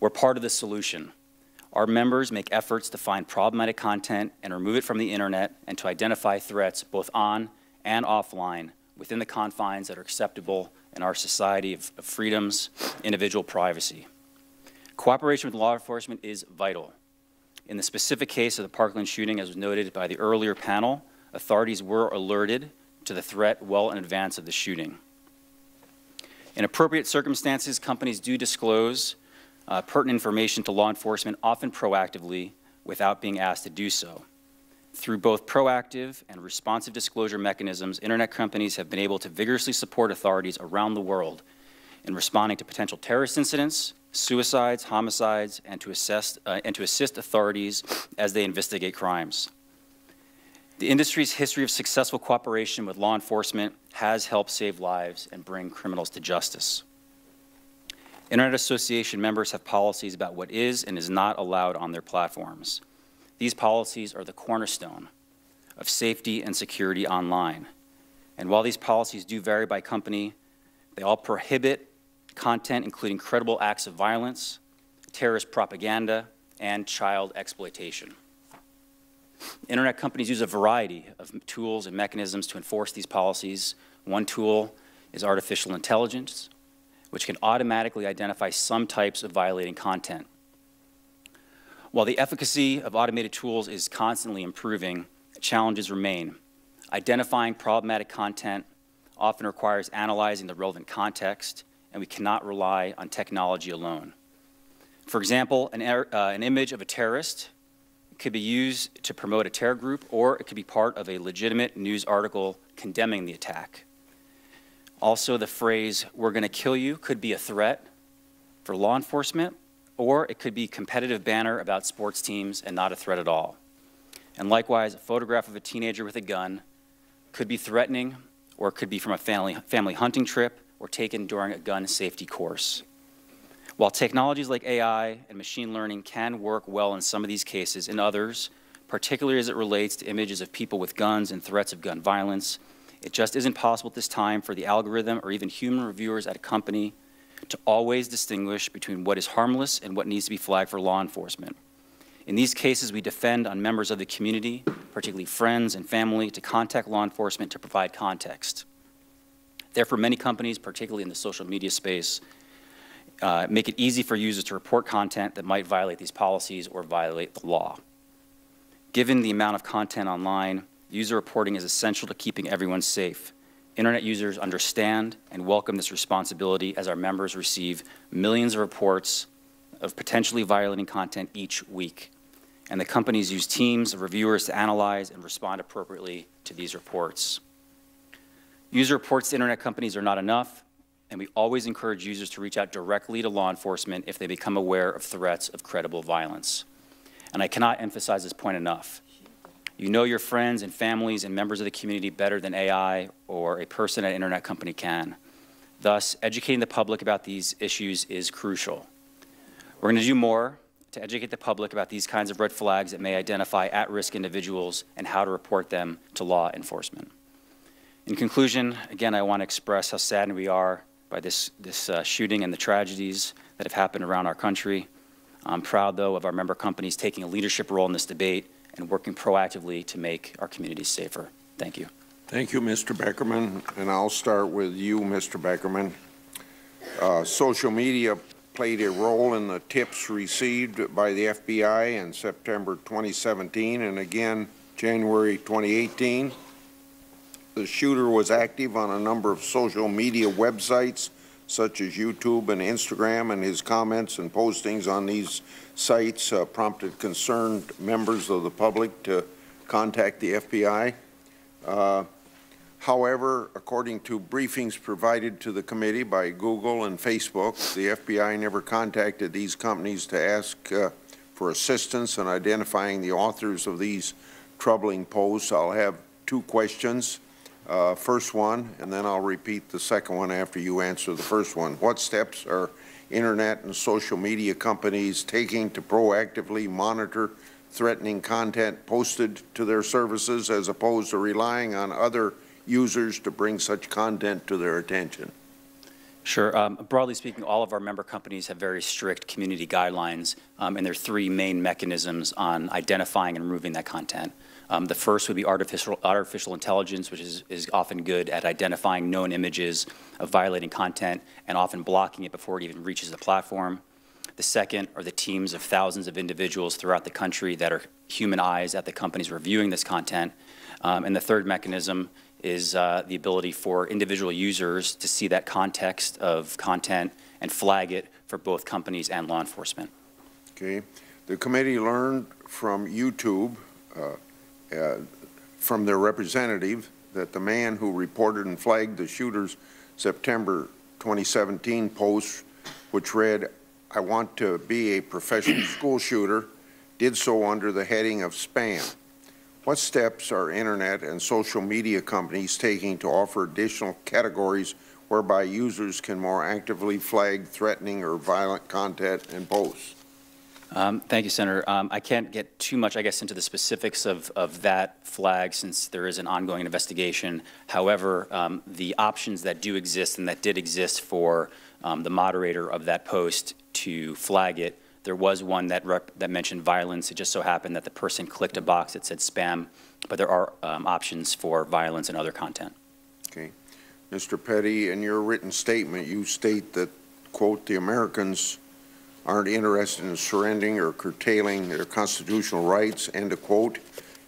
We're part of the solution. Our members make efforts to find problematic content and remove it from the internet and to identify threats both on and offline within the confines that are acceptable in our society of freedoms, individual privacy. Cooperation with law enforcement is vital. In the specific case of the Parkland shooting, as was noted by the earlier panel, authorities were alerted to the threat well in advance of the shooting. In appropriate circumstances, companies do disclose pertinent information to law enforcement, often proactively, without being asked to do so. Through both proactive and responsive disclosure mechanisms, Internet companies have been able to vigorously support authorities around the world in responding to potential terrorist incidents, suicides, homicides, and to assist authorities as they investigate crimes. The industry's history of successful cooperation with law enforcement has helped save lives and bring criminals to justice. Internet Association members have policies about what is and is not allowed on their platforms. These policies are the cornerstone of safety and security online. And while these policies do vary by company, they all prohibit content including credible acts of violence, terrorist propaganda, and child exploitation. Internet companies use a variety of tools and mechanisms to enforce these policies. One tool is artificial intelligence, which can automatically identify some types of violating content. While the efficacy of automated tools is constantly improving, challenges remain. Identifying problematic content often requires analyzing the relevant context, and we cannot rely on technology alone. For example, an image of a terrorist could be used to promote a terror group, or it could be part of a legitimate news article condemning the attack. Also, the phrase, "we're going to kill you," could be a threat for law enforcement, or it could be a competitive banner about sports teams and not a threat at all. And likewise, a photograph of a teenager with a gun could be threatening, or it could be from a family hunting trip or taken during a gun safety course. While technologies like AI and machine learning can work well in some of these cases, in others, particularly as it relates to images of people with guns and threats of gun violence, it just isn't possible at this time for the algorithm or even human reviewers at a company to always distinguish between what is harmless and what needs to be flagged for law enforcement. In these cases, we depend on members of the community, particularly friends and family, to contact law enforcement to provide context. Therefore, many companies, particularly in the social media space, make it easy for users to report content that might violate these policies or violate the law. Given the amount of content online, user reporting is essential to keeping everyone safe. Internet users understand and welcome this responsibility as our members receive millions of reports of potentially violating content each week. And the companies use teams of reviewers to analyze and respond appropriately to these reports. User reports to Internet companies are not enough, and we always encourage users to reach out directly to law enforcement if they become aware of threats of credible violence. And I cannot emphasize this point enough. You know your friends and families and members of the community better than AI or a person at an Internet company can. Thus, educating the public about these issues is crucial. We're going to do more to educate the public about these kinds of red flags that may identify at-risk individuals and how to report them to law enforcement. In conclusion, again, I want to express how saddened we are by this shooting and the tragedies that have happened around our country. I'm proud, though, of our member companies taking a leadership role in this debate and working proactively to make our communities safer. Thank you. Thank you, Mr. Beckerman. And I'll start with you, Mr. Beckerman. Social media played a role in the tips received by the FBI in September 2017 and again January 2018. The shooter was active on a number of social media websites such as YouTube and Instagram, and his comments and postings on these sites prompted concerned members of the public to contact the FBI. However, according to briefings provided to the committee by Google and Facebook, the FBI never contacted these companies to ask for assistance in identifying the authors of these troubling posts. I'll have two questions. First one, and then I'll repeat the second one after you answer the first one. What steps are Internet and social media companies taking to proactively monitor threatening content posted to their services as opposed to relying on other users to bring such content to their attention? Sure. Broadly speaking, all of our member companies have very strict community guidelines, and there are three main mechanisms on identifying and removing that content. The first would be artificial intelligence, which is often good at identifying known images of violating content and often blocking it before it even reaches the platform. The second are the teams of thousands of individuals throughout the country that are human eyes at the companies reviewing this content. And the third mechanism is the ability for individual users to see that context of content and flag it for both companies and law enforcement. Okay. The committee learned from YouTube, from their representative, that the man who reported and flagged the shooter's September 2017 post, which read, "I want to be a professional school shooter," did so under the heading of spam. What steps are Internet and social media companies taking to offer additional categories whereby users can more actively flag threatening or violent content and posts? Thank you, Senator. I can't get too much, I guess, into the specifics of that flag since there is an ongoing investigation. However, the options that do exist and that did exist for the moderator of that post to flag it, there was one that mentioned violence. It just so happened that the person clicked a box that said spam, but there are options for violence and other content. Okay. Mr. Petty, in your written statement, you state that, quote, "the Americans aren't interested in surrendering or curtailing their constitutional rights," end of quote.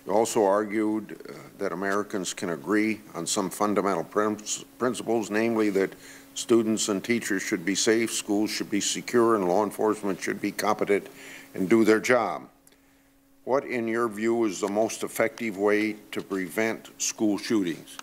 You also argued that Americans can agree on some fundamental principles, namely that students and teachers should be safe, schools should be secure, and law enforcement should be competent and do their job. What, in your view, is the most effective way to prevent school shootings?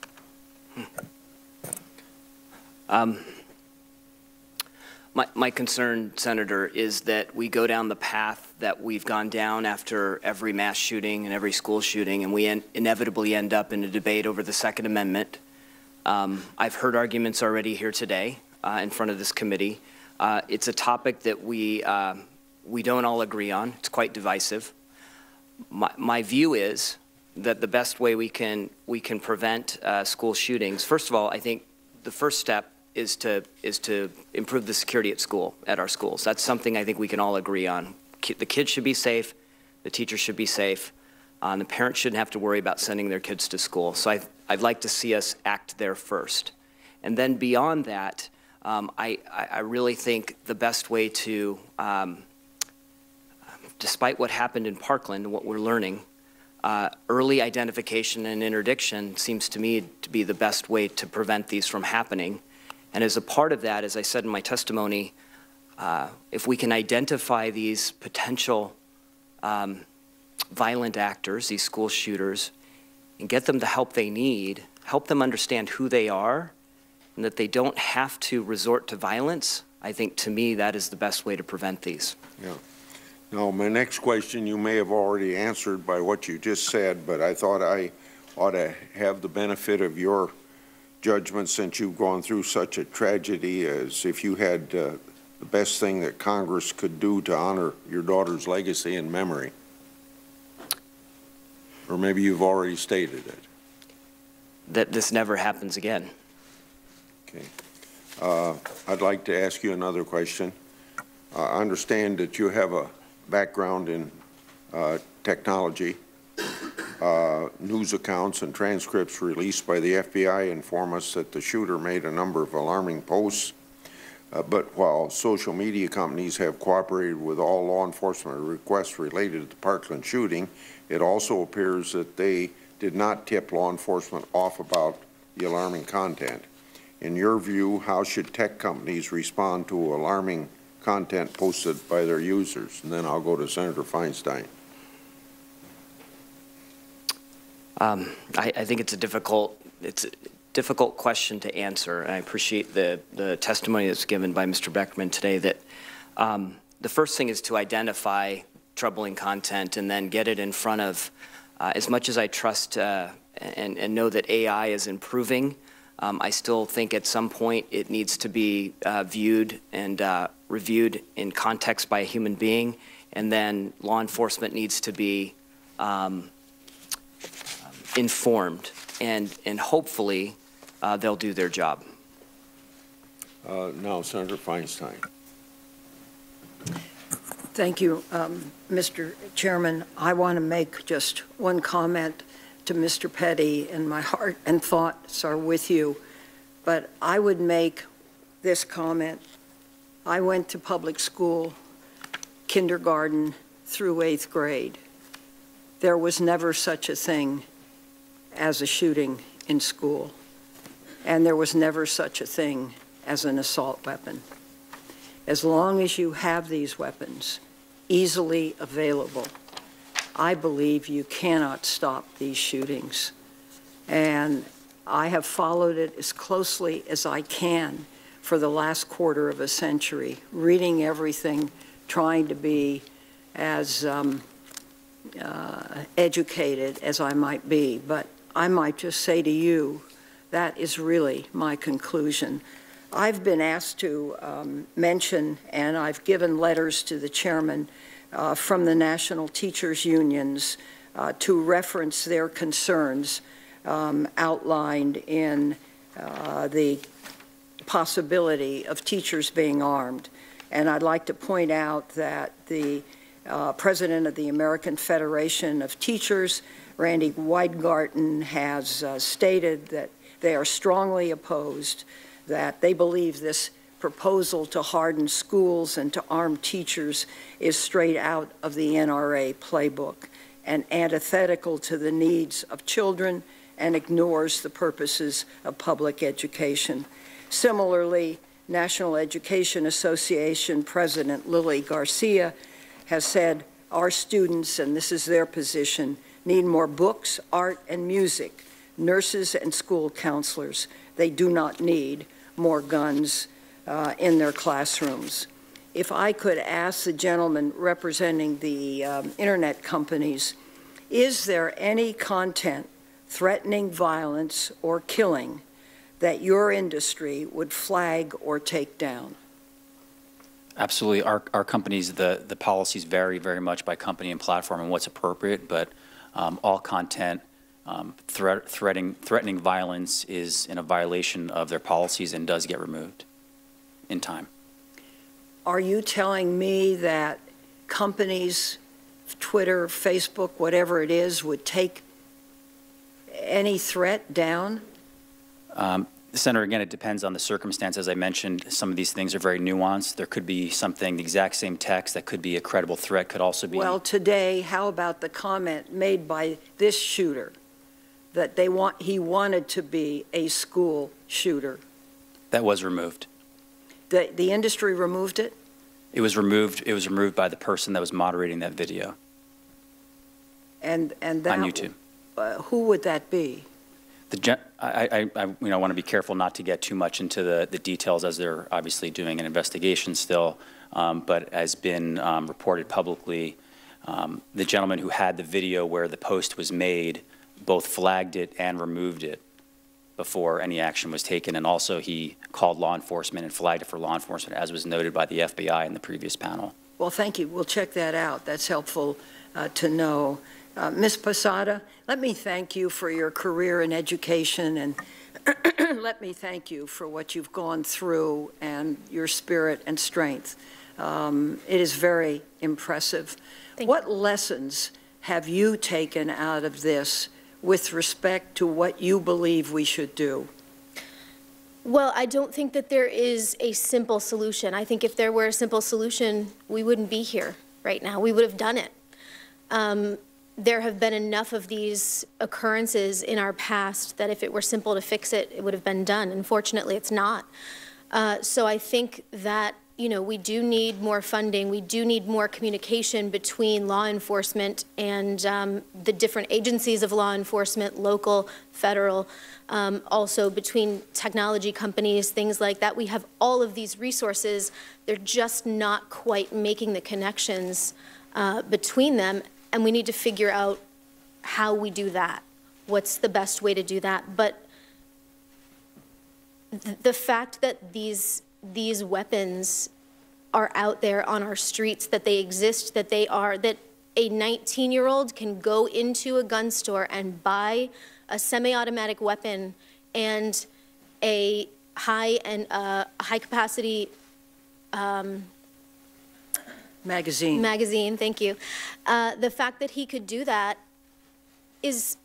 My concern, Senator, is that we go down the path that we've gone down after every mass shooting and every school shooting, and we inevitably end up in a debate over the Second Amendment. I've heard arguments already here today in front of this committee. It's a topic that we don't all agree on. It's quite divisive. My view is that the best way we can prevent school shootings, first of all, I think the first step is to improve the security at our schools. That's something I think we can all agree on. The kids should be safe, the teachers should be safe, and the parents shouldn't have to worry about sending their kids to school. So I'd like to see us act there first. And then beyond that, I really think the best way to, despite what happened in Parkland and what we're learning, early identification and interdiction seems to me to be the best way to prevent these from happening. And as a part of that, as I said in my testimony, if we can identify these potential violent actors, these school shooters, and get them the help they need, help them understand who they are, and that they don't have to resort to violence, I think to me that is the best way to prevent these. Yeah. Now, my next question you may have already answered by what you just said, but I thought I ought to have the benefit of your judgment since you've gone through such a tragedy, as if you had the best thing that Congress could do to honor your daughter's legacy and memory. Or maybe you've already stated it. That this never happens again. Okay. I'd like to ask you another question. I understand that you have a background in technology. News accounts and transcripts released by the FBI inform us that the shooter made a number of alarming posts. But while social media companies have cooperated with all law enforcement requests related to the Parkland shooting, it also appears that they did not tip law enforcement off about the alarming content. In your view, how should tech companies respond to alarming content posted by their users? And then I'll go to Senator Feinstein. I think it's a difficult question to answer, and I appreciate the testimony that's given by Mr. Beckerman today. That the first thing is to identify troubling content and then get it in front of. As much as I trust and know that AI is improving, I still think at some point it needs to be viewed and reviewed in context by a human being, and then law enforcement needs to be informed, and hopefully they'll do their job. Now, Senator Feinstein. Thank you, Mr. Chairman. I want to make just one comment to Mr. Petty, and my heart and thoughts are with you. But I would make this comment. I went to public school, kindergarten through 8th grade. There was never such a thing as a shooting in school, and there was never such a thing as an assault weapon. As long as you have these weapons easily available, I believe you cannot stop these shootings. And I have followed it as closely as I can for the last quarter of a century, reading everything, trying to be as educated as I might be. But I might just say to you, that is really my conclusion. I've been asked to mention, and I've given letters to the chairman from the national teachers unions to reference their concerns outlined in the possibility of teachers being armed. And I'd like to point out that the president of the American Federation of Teachers, Randy Weingarten, has stated that they are strongly opposed, that they believe this proposal to harden schools and to arm teachers is straight out of the NRA playbook and antithetical to the needs of children and ignores the purposes of public education. Similarly, National Education Association President Lily Garcia has said our students, and this is their position, need more books, art, and music, nurses and school counselors. They do not need more guns in their classrooms. If I could ask the gentleman representing the internet companies, is there any content threatening violence or killing that your industry would flag or take down? Absolutely. Our companies, the policies vary very much by company and platform and what's appropriate, but all content threatening violence is in a violation of their policies and does get removed in time. Are you telling me that companies, Twitter, Facebook, whatever it is, would take any threat down? Senator, again, it depends on the circumstance. As I mentioned, some of these things are very nuanced. There could be something, the exact same text that could be a credible threat, could also be. Well, today, how about the comment made by this shooter that he wanted to be a school shooter? That was removed. The industry removed it? It was removed. It was removed by the person that was moderating that video. And that, on YouTube. Who would that be? I want to be careful not to get too much into the details, as they're obviously doing an investigation still, but has been reported publicly. The gentleman who had the video where the post was made both flagged it and removed it before any action was taken, and also he called law enforcement and flagged it for law enforcement, as was noted by the FBI in the previous panel. Well, thank you. We'll check that out. That's helpful to know. Ms. Posada, let me thank you for your career in education, and let me thank you for what you've gone through and your spirit and strength. It is very impressive. What lessons have you taken out of this with respect to what you believe we should do? Well, I don't think that there is a simple solution. I think if there were a simple solution, we wouldn't be here right now. We would have done it. There have been enough of these occurrences in our past that if it were simple to fix it, it would have been done. Unfortunately, it's not. So I think that, we do need more funding. We do need more communication between law enforcement and the different agencies of law enforcement, local, federal, also between technology companies, things like that. We have all of these resources. They're just not quite making the connections between them. And we need to figure out how we do that. What's the best way to do that? But the fact that these weapons are out there on our streets, that they exist, that a 19-year-old can go into a gun store and buy a semi-automatic weapon and a high capacity Magazine, thank you. The fact that he could do that is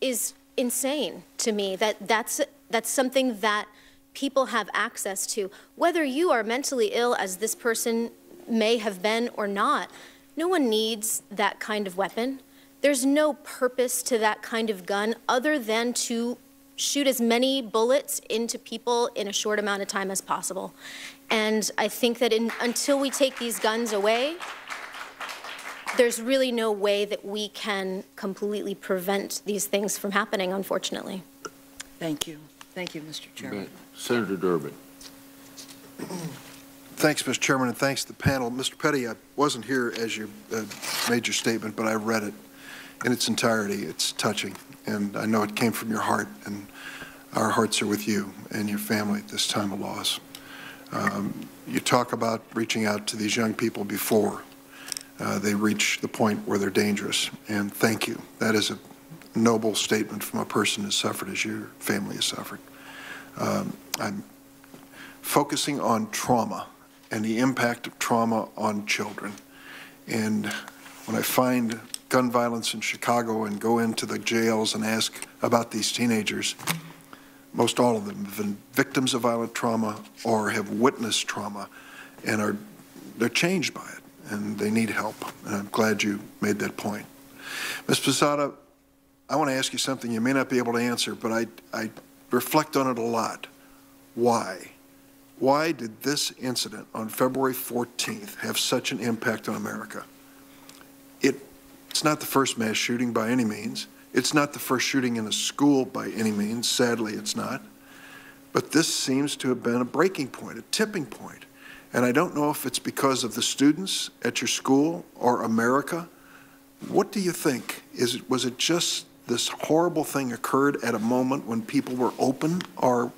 insane to me. That's something that people have access to. Whether you are mentally ill, as this person may have been or not, no one needs that kind of weapon. There's no purpose to that kind of gun other than to shoot as many bullets into people in a short amount of time as possible. And I think that until we take these guns away, there's really no way that we can completely prevent these things from happening, unfortunately. Thank you. Thank you, Mr. Chairman. Senator Durbin. Thanks, Mr. Chairman, and thanks to the panel. Mr. Petty, I wasn't here as you made your statement, but I read it in its entirety. It's touching, and I know it came from your heart, and our hearts are with you and your family at this time of loss. You talk about reaching out to these young people before they reach the point where they're dangerous, and thank you. That is a noble statement from a person who's suffered as your family has suffered. I'm focusing on trauma and the impact of trauma on children. And when I find gun violence in Chicago and go into the jails and ask about these teenagers, most all of them have been victims of violent trauma or have witnessed trauma, and they're changed by it, and they need help. And I'm glad you made that point. Ms. Posada, I want to ask you something you may not be able to answer, but I reflect on it a lot. Why? Why did this incident on February 14th have such an impact on America? It's not the first mass shooting by any means. It's not the first shooting in a school by any means. Sadly, it's not. But this seems to have been a breaking point, a tipping point. And I don't know if it's because of the students at your school or America. What do you think? Was it just this horrible thing occurred at a moment when people were open, or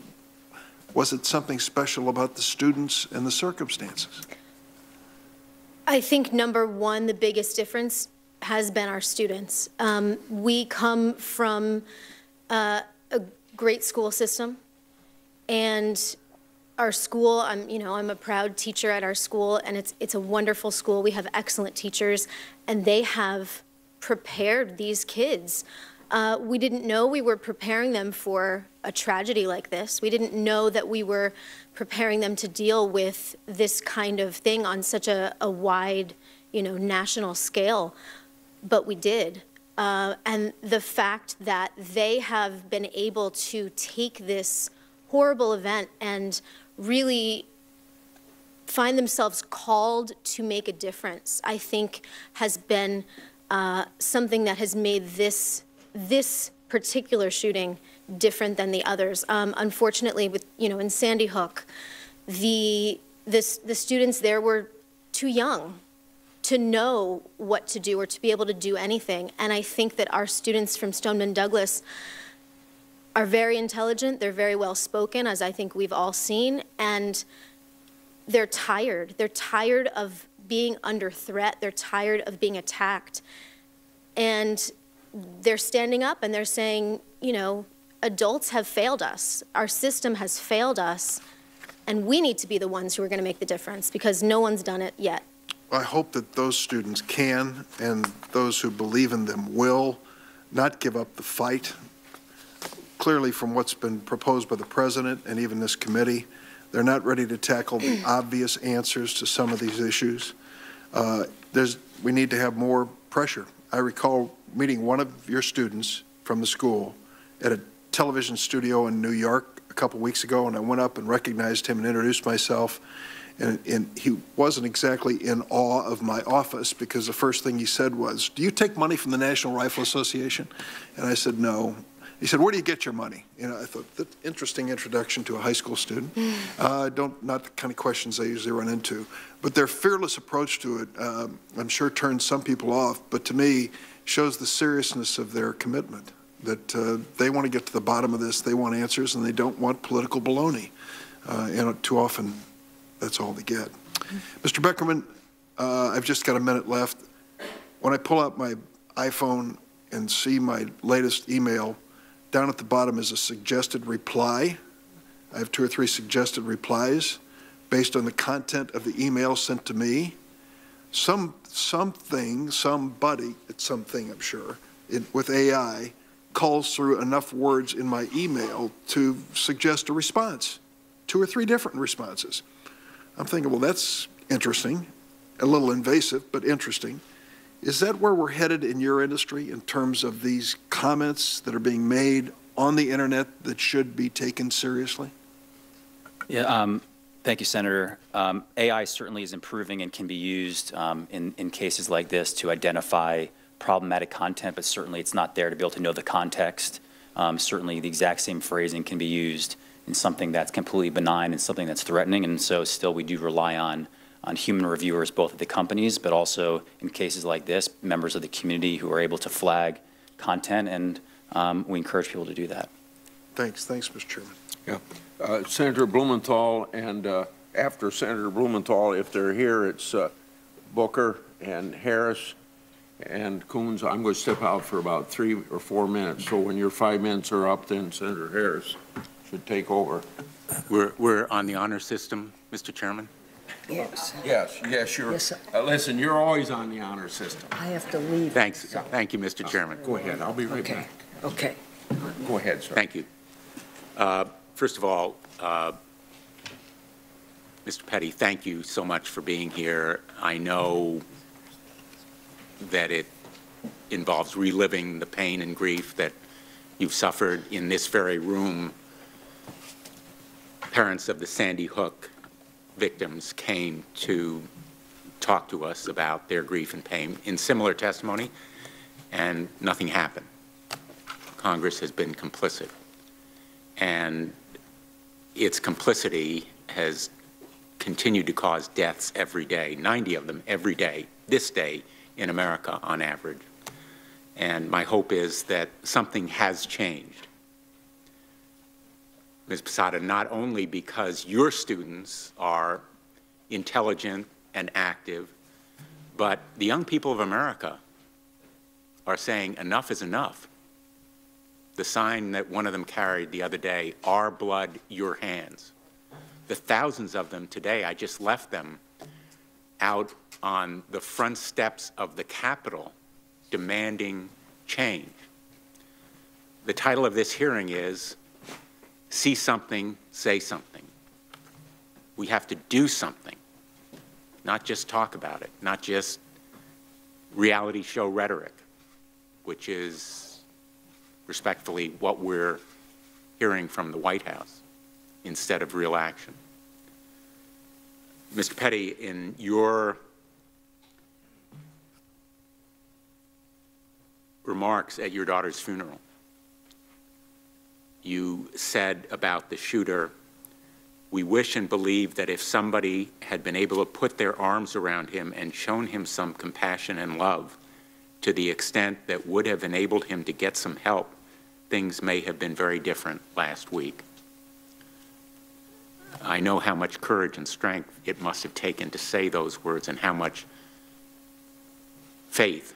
was it something special about the students and the circumstances? I think, number one, the biggest difference has been our students. We come from a great school system, and our school, I'm a proud teacher at our school, and it's a wonderful school. We have excellent teachers, and they have prepared these kids. We didn't know we were preparing them for a tragedy like this. We didn't know that we were preparing them to deal with this kind of thing on such a wide, national scale, but we did. And the fact that they have been able to take this horrible event and really find themselves called to make a difference, I think has been something that has made this particular shooting different than the others. Unfortunately, in Sandy Hook, the students there were too young to know what to do or to be able to do anything. And I think that our students from Stoneman Douglas are very intelligent, they're very well spoken, as I think we've all seen, and they're tired. They're tired of being under threat, they're tired of being attacked. And they're standing up and they're saying, adults have failed us, our system has failed us, and we need to be the ones who are going to make the difference, because no one's done it yet. I hope that those students can, and those who believe in them will, not give up the fight. Clearly, from what's been proposed by the President and even this committee, they're not ready to tackle the obvious answers to some of these issues. We need to have more pressure. I recall meeting one of your students from the school at a television studio in New York a couple weeks ago, and I went up and recognized him and introduced myself. And he wasn't exactly in awe of my office, because the first thing he said was, "Do you take money from the National Rifle Association?" And I said, "No." He said, "Where do you get your money?" I thought, that interesting introduction to a high school student. Not the kind of questions I usually run into. But their fearless approach to it, I'm sure turned some people off, but to me shows the seriousness of their commitment, that they want to get to the bottom of this, they want answers, and they don't want political baloney. Too often, that's all they get. Mr. Beckerman, I've just got a minute left. When I pull out my iPhone and see my latest email, down at the bottom is a suggested reply. I have 2 or 3 suggested replies based on the content of the email sent to me. Some somebody, it's something I'm sure, with AI, calls through enough words in my email to suggest a response, 2 or 3 different responses. I'm thinking, well, that's interesting, a little invasive, but interesting. Is that where we're headed in your industry in terms of these comments that are being made on the internet that should be taken seriously? Yeah, thank you, Senator. AI certainly is improving and can be used in cases like this to identify problematic content, but certainly it's not there to be able to know the context. Certainly the exact same phrasing can be used in something that's completely benign and something that's threatening, and so still we do rely on human reviewers both at the companies, but also in cases like this, members of the community who are able to flag content, and we encourage people to do that. Thanks, Mr. Chairman. Yeah, Senator Blumenthal, and after Senator Blumenthal, if they're here, it's Booker and Harris and Coons. I'm going to step out for about 3 or 4 minutes. So when your 5 minutes are up, then Senator Harris should take over. We're on the honor system, Mr. Chairman. Yes. Yes, you're. Yes, listen, you're always on the honor system. I have to leave. Thanks. Thank you, Mr. Chairman. Go ahead. I'll be right back. Okay. Go ahead, sir. Thank you. First of all, Mr. Petty, thank you so much for being here. I know that it involves reliving the pain and grief that you've suffered in this very room. Parents of the Sandy Hook victims came to talk to us about their grief and pain in similar testimony, and nothing happened. Congress has been complicit, and its complicity has continued to cause deaths every day, 90 of them every day, this day in America on average. And my hope is that something has changed. Ms. Posada, not only because your students are intelligent and active, but the young people of America are saying enough is enough. The sign that one of them carried the other day, our blood, your hands. The thousands of them today, I just left them out on the front steps of the Capitol demanding change. The title of this hearing is See Something, Say Something. We have to do something, not just talk about it, not just reality show rhetoric, which is respectfully what we're hearing from the White House instead of real action. Mr. Petty, in your remarks at your daughter's funeral, you said about the shooter, we wish and believe that if somebody had been able to put their arms around him and shown him some compassion and love to the extent that would have enabled him to get some help, things may have been very different last week. I know how much courage and strength it must have taken to say those words and how much faith.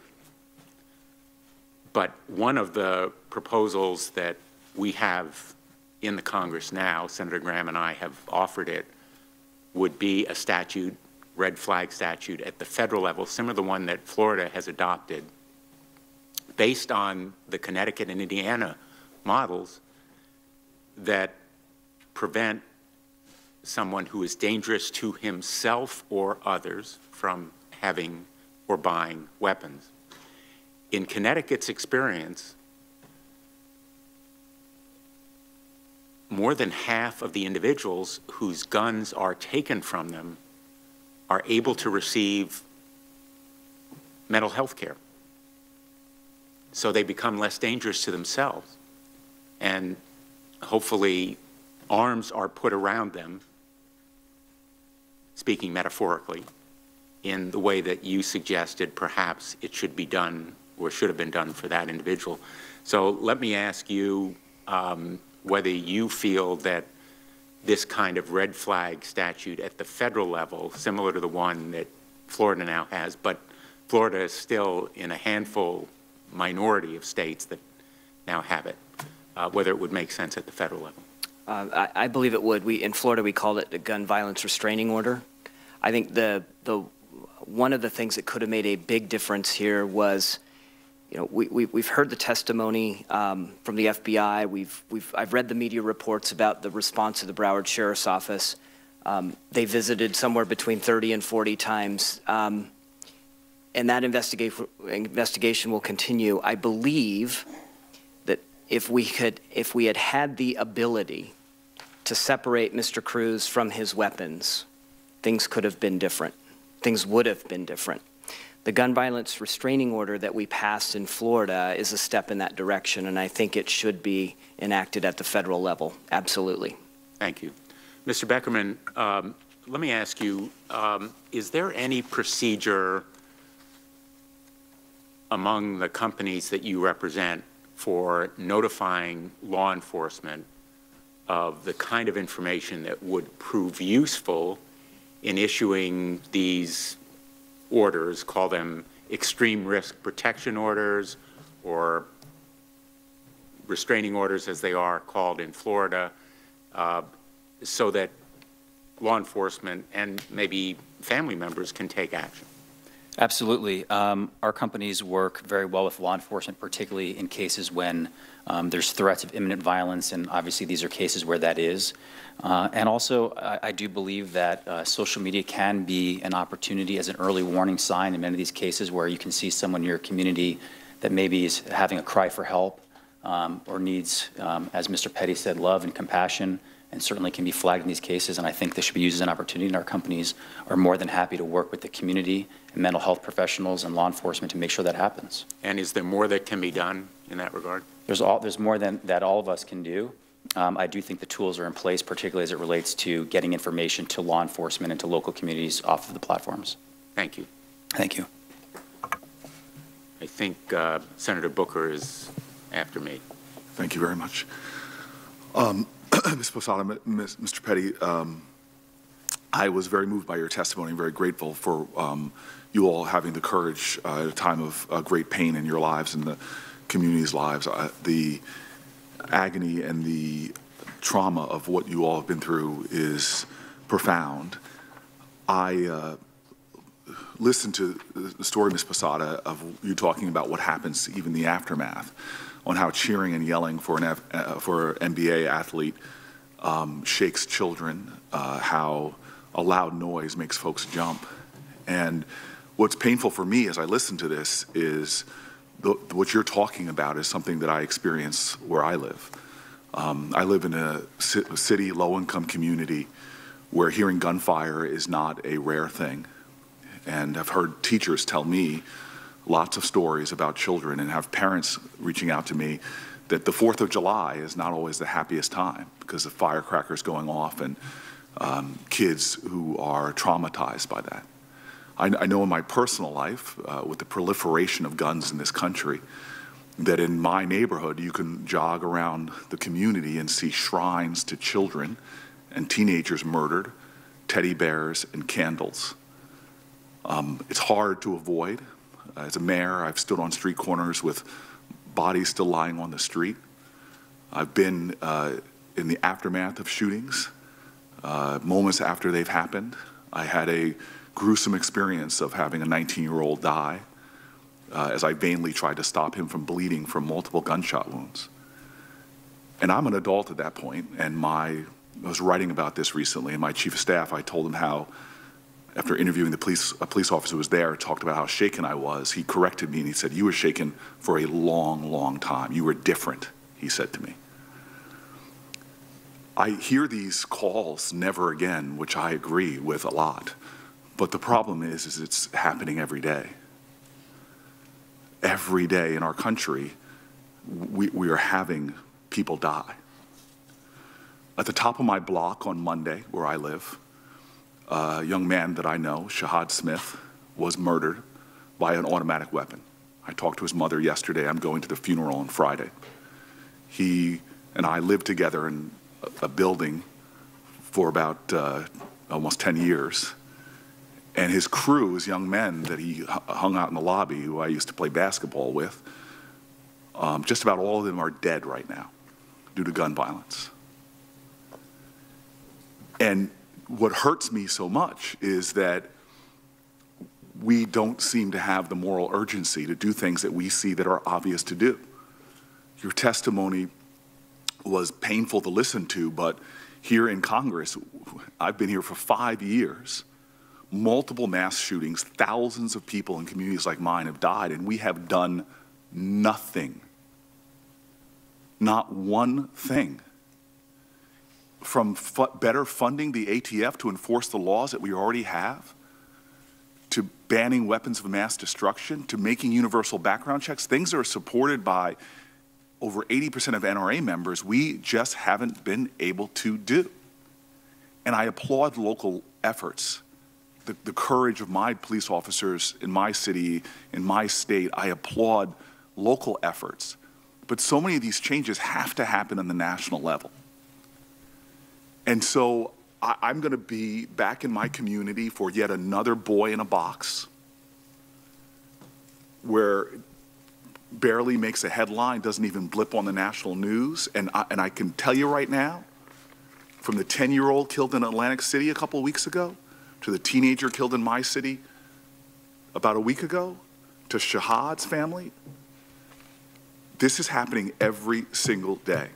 But one of the proposals that we have in the Congress now, Senator Graham and I have offered it, would be a statute, red flag statute at the federal level, similar to the one that Florida has adopted, based on the Connecticut and Indiana models that prevent someone who is dangerous to himself or others from having or buying weapons. In Connecticut's experience, more than half of the individuals whose guns are taken from them are able to receive mental health care. So they become less dangerous to themselves. And hopefully arms are put around them, speaking metaphorically, in the way that you suggested perhaps it should be done or should have been done for that individual. So let me ask you whether you feel that this kind of red flag statute at the federal level, similar to the one that Florida now has, but Florida is still in a handful minority of states that now have it, whether it would make sense at the federal level. I believe it would. In Florida, we called it the gun violence restraining order. I think one of the things that could have made a big difference here was, we've heard the testimony from the FBI. I've read the media reports about the response of the Broward Sheriff's Office. They visited somewhere between 30 and 40 times, and that investigation will continue. I believe that if we had had the ability to separate Mr. Cruz from his weapons, things could have been different. Things would have been different. The gun violence restraining order that we passed in Florida is a step in that direction, and I think it should be enacted at the federal level. Absolutely. Thank you. Mr. Beckerman, let me ask you, is there any procedure among the companies that you represent for notifying law enforcement of the kind of information that would prove useful in issuing these orders, call them extreme risk protection orders or restraining orders as they are called in Florida, so that law enforcement and maybe family members can take action? Absolutely. Our companies work very well with law enforcement, particularly in cases when there's threats of imminent violence, and obviously these are cases where that is. And also, I do believe that social media can be an opportunity as an early warning sign in many of these cases where you can see someone in your community that maybe is having a cry for help or needs, as Mr. Petty said, love and compassion, and certainly can be flagged in these cases. And I think this should be used as an opportunity, and our companies are more than happy to work with the community and mental health professionals and law enforcement to make sure that happens. And is there more that can be done in that regard? There's more than that all of us can do. I do think the tools are in place, particularly as it relates to getting information to law enforcement and to local communities off of the platforms. Thank you. Thank you. I think Senator Booker is after me. Thank you very much. Ms. Posada, Mr. Petty, I was very moved by your testimony and very grateful for you all having the courage at a time of great pain in your lives and the community's lives. The agony and the trauma of what you all have been through is profound. I listened to the story, Ms. Posada, of you talking about what happens even the aftermath, on how cheering and yelling for an NBA athlete shakes children, how a loud noise makes folks jump. And what's painful for me as I listen to this is what you're talking about is something that I experience where I live. I live in a city, low-income community where hearing gunfire is not a rare thing. And I've heard teachers tell me lots of stories about children and have parents reaching out to me that the 4th of July is not always the happiest time because of firecrackers going off and kids who are traumatized by that. I know in my personal life, with the proliferation of guns in this country, that in my neighborhood you can jog around the community and see shrines to children and teenagers murdered, teddy bears and candles. It's hard to avoid. As a mayor, I've stood on street corners with bodies still lying on the street. I've been in the aftermath of shootings, moments after they've happened. I had a gruesome experience of having a 19-year-old die as I vainly tried to stop him from bleeding from multiple gunshot wounds. And I'm an adult at that point, and I was writing about this recently, and my chief of staff, I told him how, after interviewing a police officer who was there, talked about how shaken I was. He corrected me and he said, "You were shaken for a long, long time. You were different," he said to me. I hear these calls, "never again," which I agree with a lot. But the problem is it's happening every day. Every day in our country, we are having people die. At the top of my block on Monday, where I live, a young man that I know, Shahad Smith, was murdered by an automatic weapon. I talked to his mother yesterday. I'm going to the funeral on Friday. He and I lived together in a building for about almost 10 years. And his crew, his young men that he hung out in the lobby, who I used to play basketball with, just about all of them are dead right now due to gun violence. And what hurts me so much is that we don't seem to have the moral urgency to do things that we see that are obvious to do. Your testimony was painful to listen to, but here in Congress, I've been here for 5 years. Multiple mass shootings, thousands of people in communities like mine have died, and we have done nothing. Not one thing. From better funding the ATF to enforce the laws that we already have, to banning weapons of mass destruction, to making universal background checks, things that are supported by over 80% of NRA members, we just haven't been able to do. And I applaud local efforts, the courage of my police officers in my city, in my state. I applaud local efforts. But so many of these changes have to happen on the national level. And so I'm going to be back in my community for yet another boy in a box where barely makes a headline, doesn't even blip on the national news. And I can tell you right now, from the 10-year-old killed in Atlantic City a couple of weeks ago, to the teenager killed in my city about a week ago, to Shahad's family, this is happening every single day.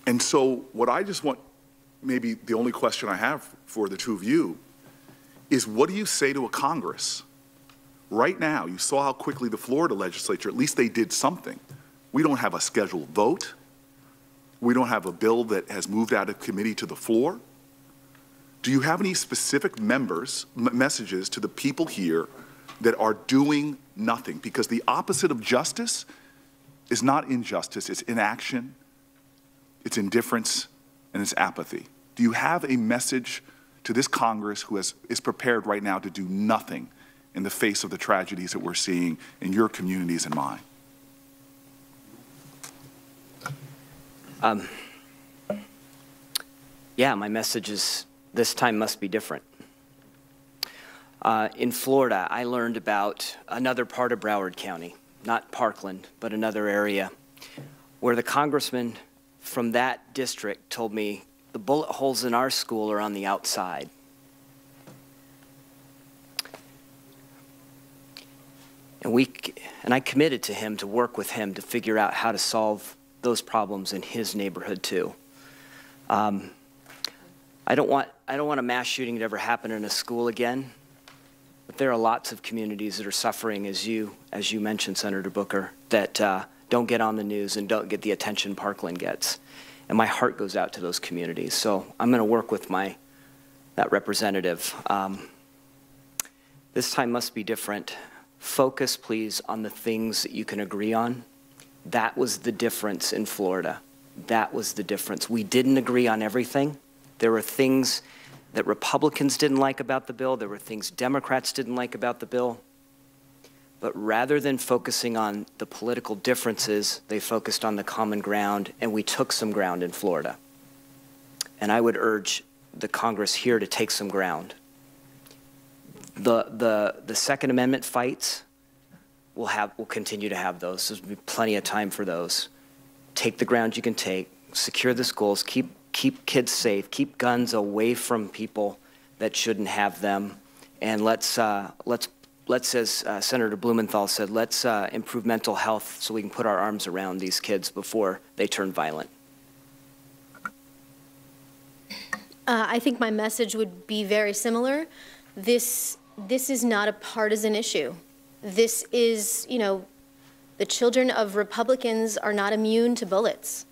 And so what I just want, maybe the only question I have for the two of you, is what do you say to a Congress? Right now, you saw how quickly the Florida legislature, at least they did something. We don't have a scheduled vote. We don't have a bill that has moved out of committee to the floor. Do you have any specific messages to the people here that are doing nothing? Because the opposite of justice is not injustice, it's inaction, it's indifference, and it's apathy. Do you have a message to this Congress who is prepared right now to do nothing in the face of the tragedies that we're seeing in your communities and mine? Yeah, my message is this time must be different. In Florida, I learned about another part of Broward County, not Parkland, but another area, where the congressman from that district told me the bullet holes in our school are on the outside. And I committed to him to work with him to figure out how to solve those problems in his neighborhood too. I don't want a mass shooting to ever happen in a school again, but there are lots of communities that are suffering, as you mentioned, Senator Booker, that don't get on the news and don't get the attention Parkland gets. And my heart goes out to those communities. So I'm going to work with that representative. This time must be different. Focus, please, on the things that you can agree on. That was the difference in Florida. That was the difference. We didn't agree on everything. There were things that Republicans didn't like about the bill. There were things Democrats didn't like about the bill. But rather than focusing on the political differences, they focused on the common ground, and we took some ground in Florida. And I would urge the Congress here to take some ground. The Second Amendment fights, we'll continue to have those. There'll be plenty of time for those. Take the ground you can take, secure the schools, keep kids safe, keep guns away from people that shouldn't have them, and let's as Senator Blumenthal said, let's improve mental health so we can put our arms around these kids before they turn violent. I think my message would be very similar. This is not a partisan issue. This is, the children of Republicans are not immune to bullets.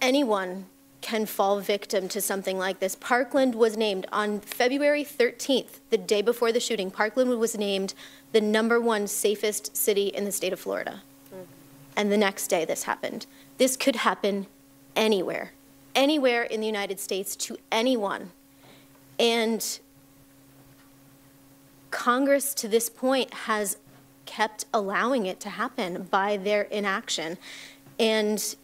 Anyone can fall victim to something like this. Parkland was named on February 13th, the day before the shooting. Parkland was named the #1 safest city in the state of Florida. And the next day this happened. This could happen anywhere in the United States to anyone. And Congress to this point has kept allowing it to happen by their inaction. And,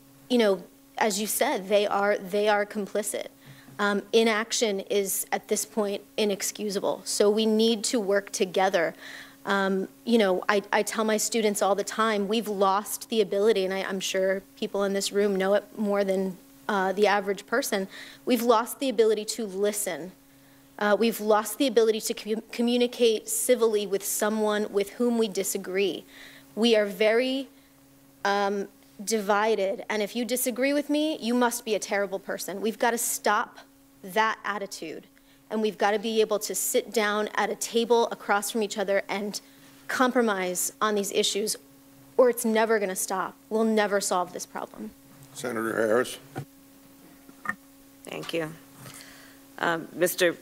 as you said, they are complicit. Inaction is, at this point, inexcusable. So we need to work together. I tell my students all the time, we've lost the ability, and I'm sure people in this room know it more than the average person, we've lost the ability to listen. We've lost the ability to communicate civilly with someone with whom we disagree. We are very divided, and if you disagree with me, you must be a terrible person. We've got to stop that attitude, and we've got to be able to sit down at a table across from each other and compromise on these issues, or it's never going to stop. We'll never solve this problem. Senator Harris. Thank you. Mr.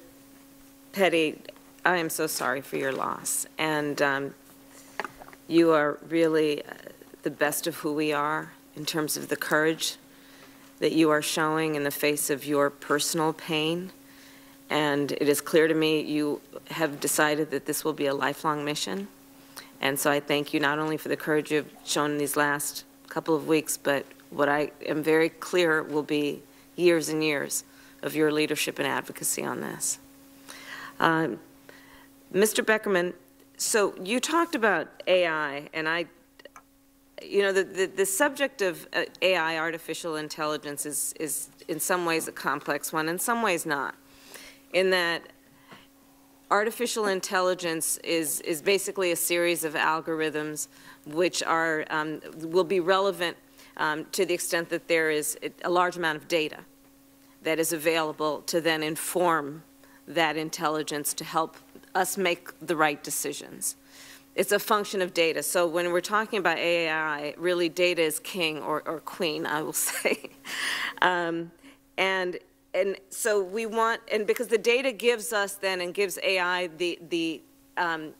Petty, I am so sorry for your loss, and you are really the best of who we are in terms of the courage that you are showing in the face of your personal pain, and it is clear to me you have decided that this will be a lifelong mission, and so I thank you not only for the courage you've shown in these last couple of weeks, but what I am very clear will be years and years of your leadership and advocacy on this. Mr. Beckerman, so you talked about AI, and the subject of AI, artificial intelligence, is in some ways a complex one, in some ways not, in that artificial intelligence is basically a series of algorithms which are, will be relevant to the extent that there is a large amount of data that is available to then inform that intelligence to help us make the right decisions. It's a function of data. So when we're talking about AI, really data is king or queen, I will say. And so we want, and because the data gives us then and gives AI the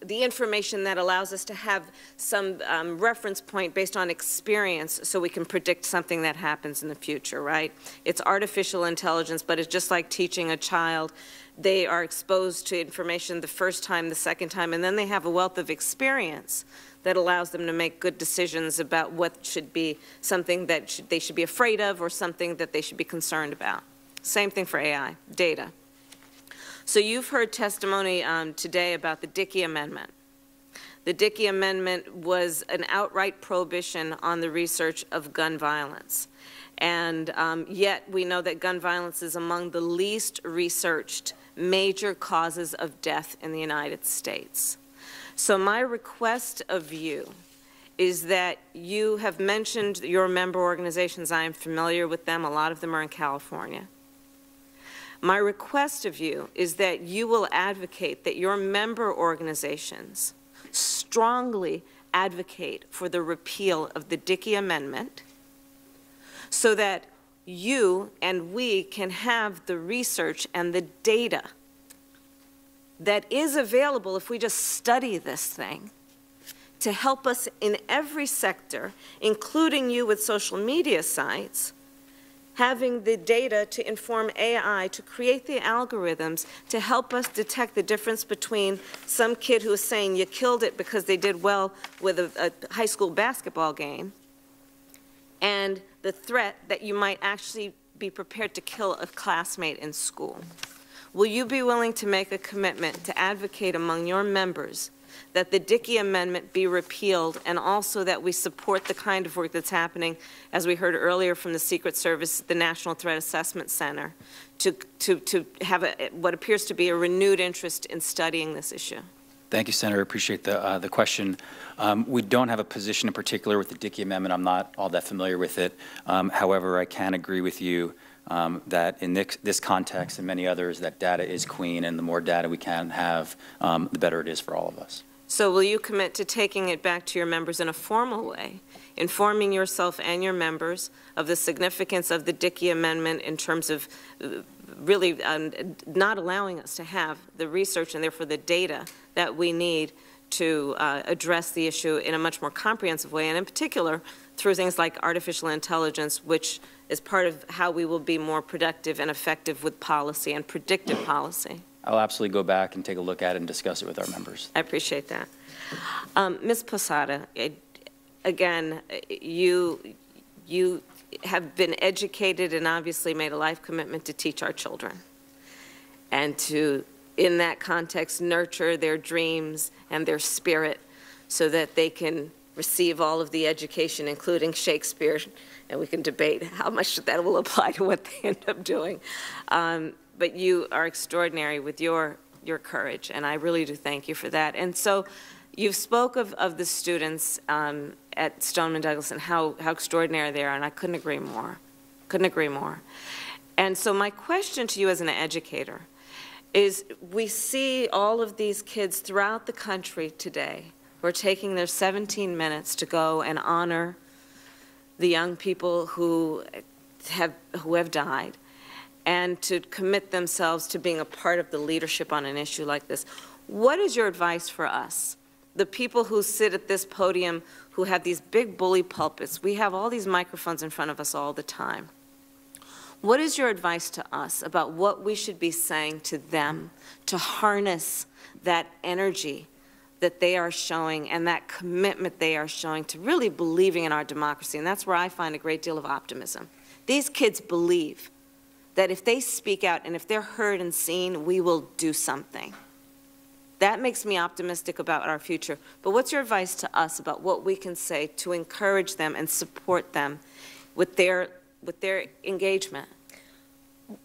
information that allows us to have some reference point based on experience so we can predict something that happens in the future, right? It's artificial intelligence, but it's just like teaching a child. They are exposed to information the first time, the second time, and then they have a wealth of experience that allows them to make good decisions about what should be something that they should be afraid of or something that they should be concerned about. Same thing for AI, data. So you've heard testimony today about the Dickey Amendment. The Dickey Amendment was an outright prohibition on the research of gun violence. And yet we know that gun violence is among the least researched major causes of death in the United States. So my request of you is that you have mentioned your member organizations. I am familiar with them. A lot of them are in California. My request of you is that you will advocate that your member organizations strongly advocate for the repeal of the Dickey Amendment so that you and we can have the research and the data that is available if we just study this thing to help us in every sector, including you with social media sites, having the data to inform AI to create the algorithms to help us detect the difference between some kid who is saying you killed it because they did well with a high school basketball game and the threat that you might actually be prepared to kill a classmate in school. Will you be willing to make a commitment to advocate among your members that the Dickey Amendment be repealed and also that we support the kind of work that's happening, as we heard earlier from the Secret Service, the National Threat Assessment Center, to have what appears to be a renewed interest in studying this issue? Thank you, Senator. I appreciate the question. We don't have a position in particular with the Dickey Amendment. I'm not all that familiar with it. However, I can agree with you that in this context and many others, that data is queen, and the more data we can have, the better it is for all of us. So will you commit to taking it back to your members in a formal way, informing yourself and your members of the significance of the Dickey Amendment in terms of really not allowing us to have the research and therefore the data that we need to address the issue in a much more comprehensive way, and in particular through things like artificial intelligence, which is part of how we will be more productive and effective with policy and predictive policy? I'll absolutely go back and take a look at it and discuss it with our members. I appreciate that. Ms. Posada, again, you have been educated and obviously made a life commitment to teach our children and to, in that context, nurture their dreams and their spirit so that they can receive all of the education, including Shakespeare, and we can debate how much that will apply to what they end up doing. but you are extraordinary with your courage, and I really do thank you for that. And so you've spoke of the students at Stoneman Douglas and how extraordinary they are, and I couldn't agree more. Couldn't agree more. And so my question to you as an educator is, we see all of these kids throughout the country today who are taking their 17 minutes to go and honor the young people who have died, and to commit themselves to being a part of the leadership on an issue like this. What is your advice for us, the people who sit at this podium who have these big bully pulpits? We have all these microphones in front of us all the time. What is your advice to us about what we should be saying to them to harness that energy that they are showing and that commitment they are showing to really believing in our democracy? And that's where I find a great deal of optimism. These kids believe that if they speak out and if they're heard and seen, we will do something. That makes me optimistic about our future. But what's your advice to us about what we can say to encourage them and support them with their engagement?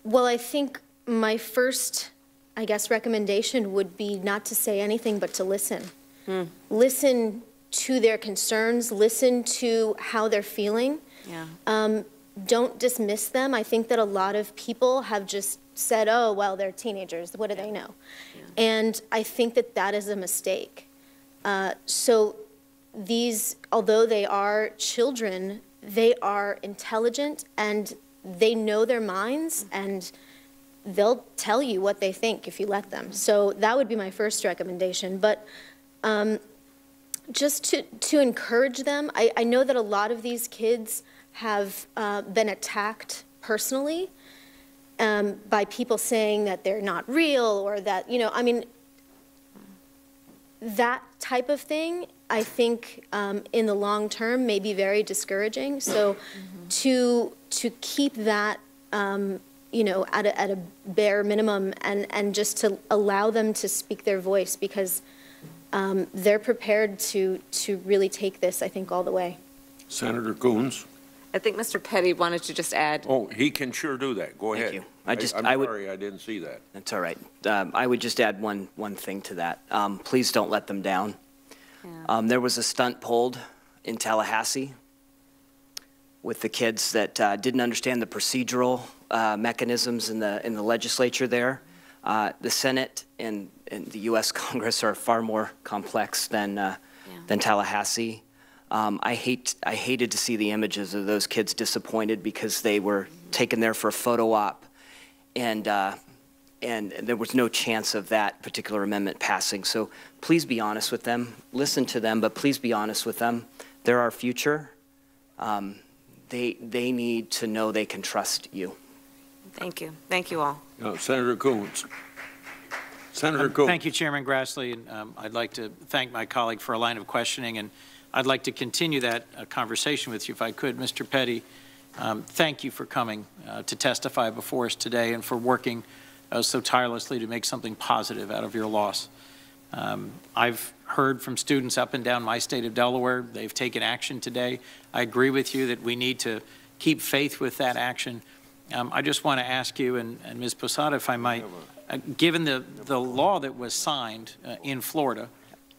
Well, I think my first, recommendation would be not to say anything but to listen. Listen to their concerns, listen to how they're feeling. Yeah. Don't dismiss them. I think that a lot of people have just said, oh, well, they're teenagers, what do they know? Yeah. And I think that that is a mistake. So these, although they are children, they are intelligent and they know their minds, and they'll tell you what they think if you let them. So that would be my first recommendation. But just to encourage them, I know that a lot of these kids have been attacked personally by people saying that they're not real, or that, that type of thing, I think in the long term may be very discouraging. So to keep that, at a bare minimum, and just to allow them to speak their voice, because they're prepared to really take this, I think, all the way. Senator Coons. I think Mr. Petty wanted to just add. Oh, he can sure do that. Go ahead. Thank you. I'm sorry I didn't see that. That's all right. I would just add one thing to that. Please don't let them down. Yeah. There was a stunt pulled in Tallahassee with the kids that didn't understand the procedural mechanisms in the legislature there. The Senate and the U.S. Congress are far more complex than Tallahassee. I hated to see the images of those kids disappointed because they were taken there for a photo op, and there was no chance of that particular amendment passing. So please be honest with them. Listen to them, but please be honest with them. They're our future. They need to know they can trust you. Thank you. Thank you all. Senator Coons. Senator Coons. Thank you, Chairman Grassley. And, I'd like to thank my colleague for a line of questioning, and I'd like to continue that conversation with you if I could. Mr. Petty, thank you for coming to testify before us today and for working so tirelessly to make something positive out of your loss. I've heard from students up and down my state of Delaware. They've taken action today. I agree with you that we need to keep faith with that action. I just want to ask you, and Ms. Posada, if I might, given the law that was signed in Florida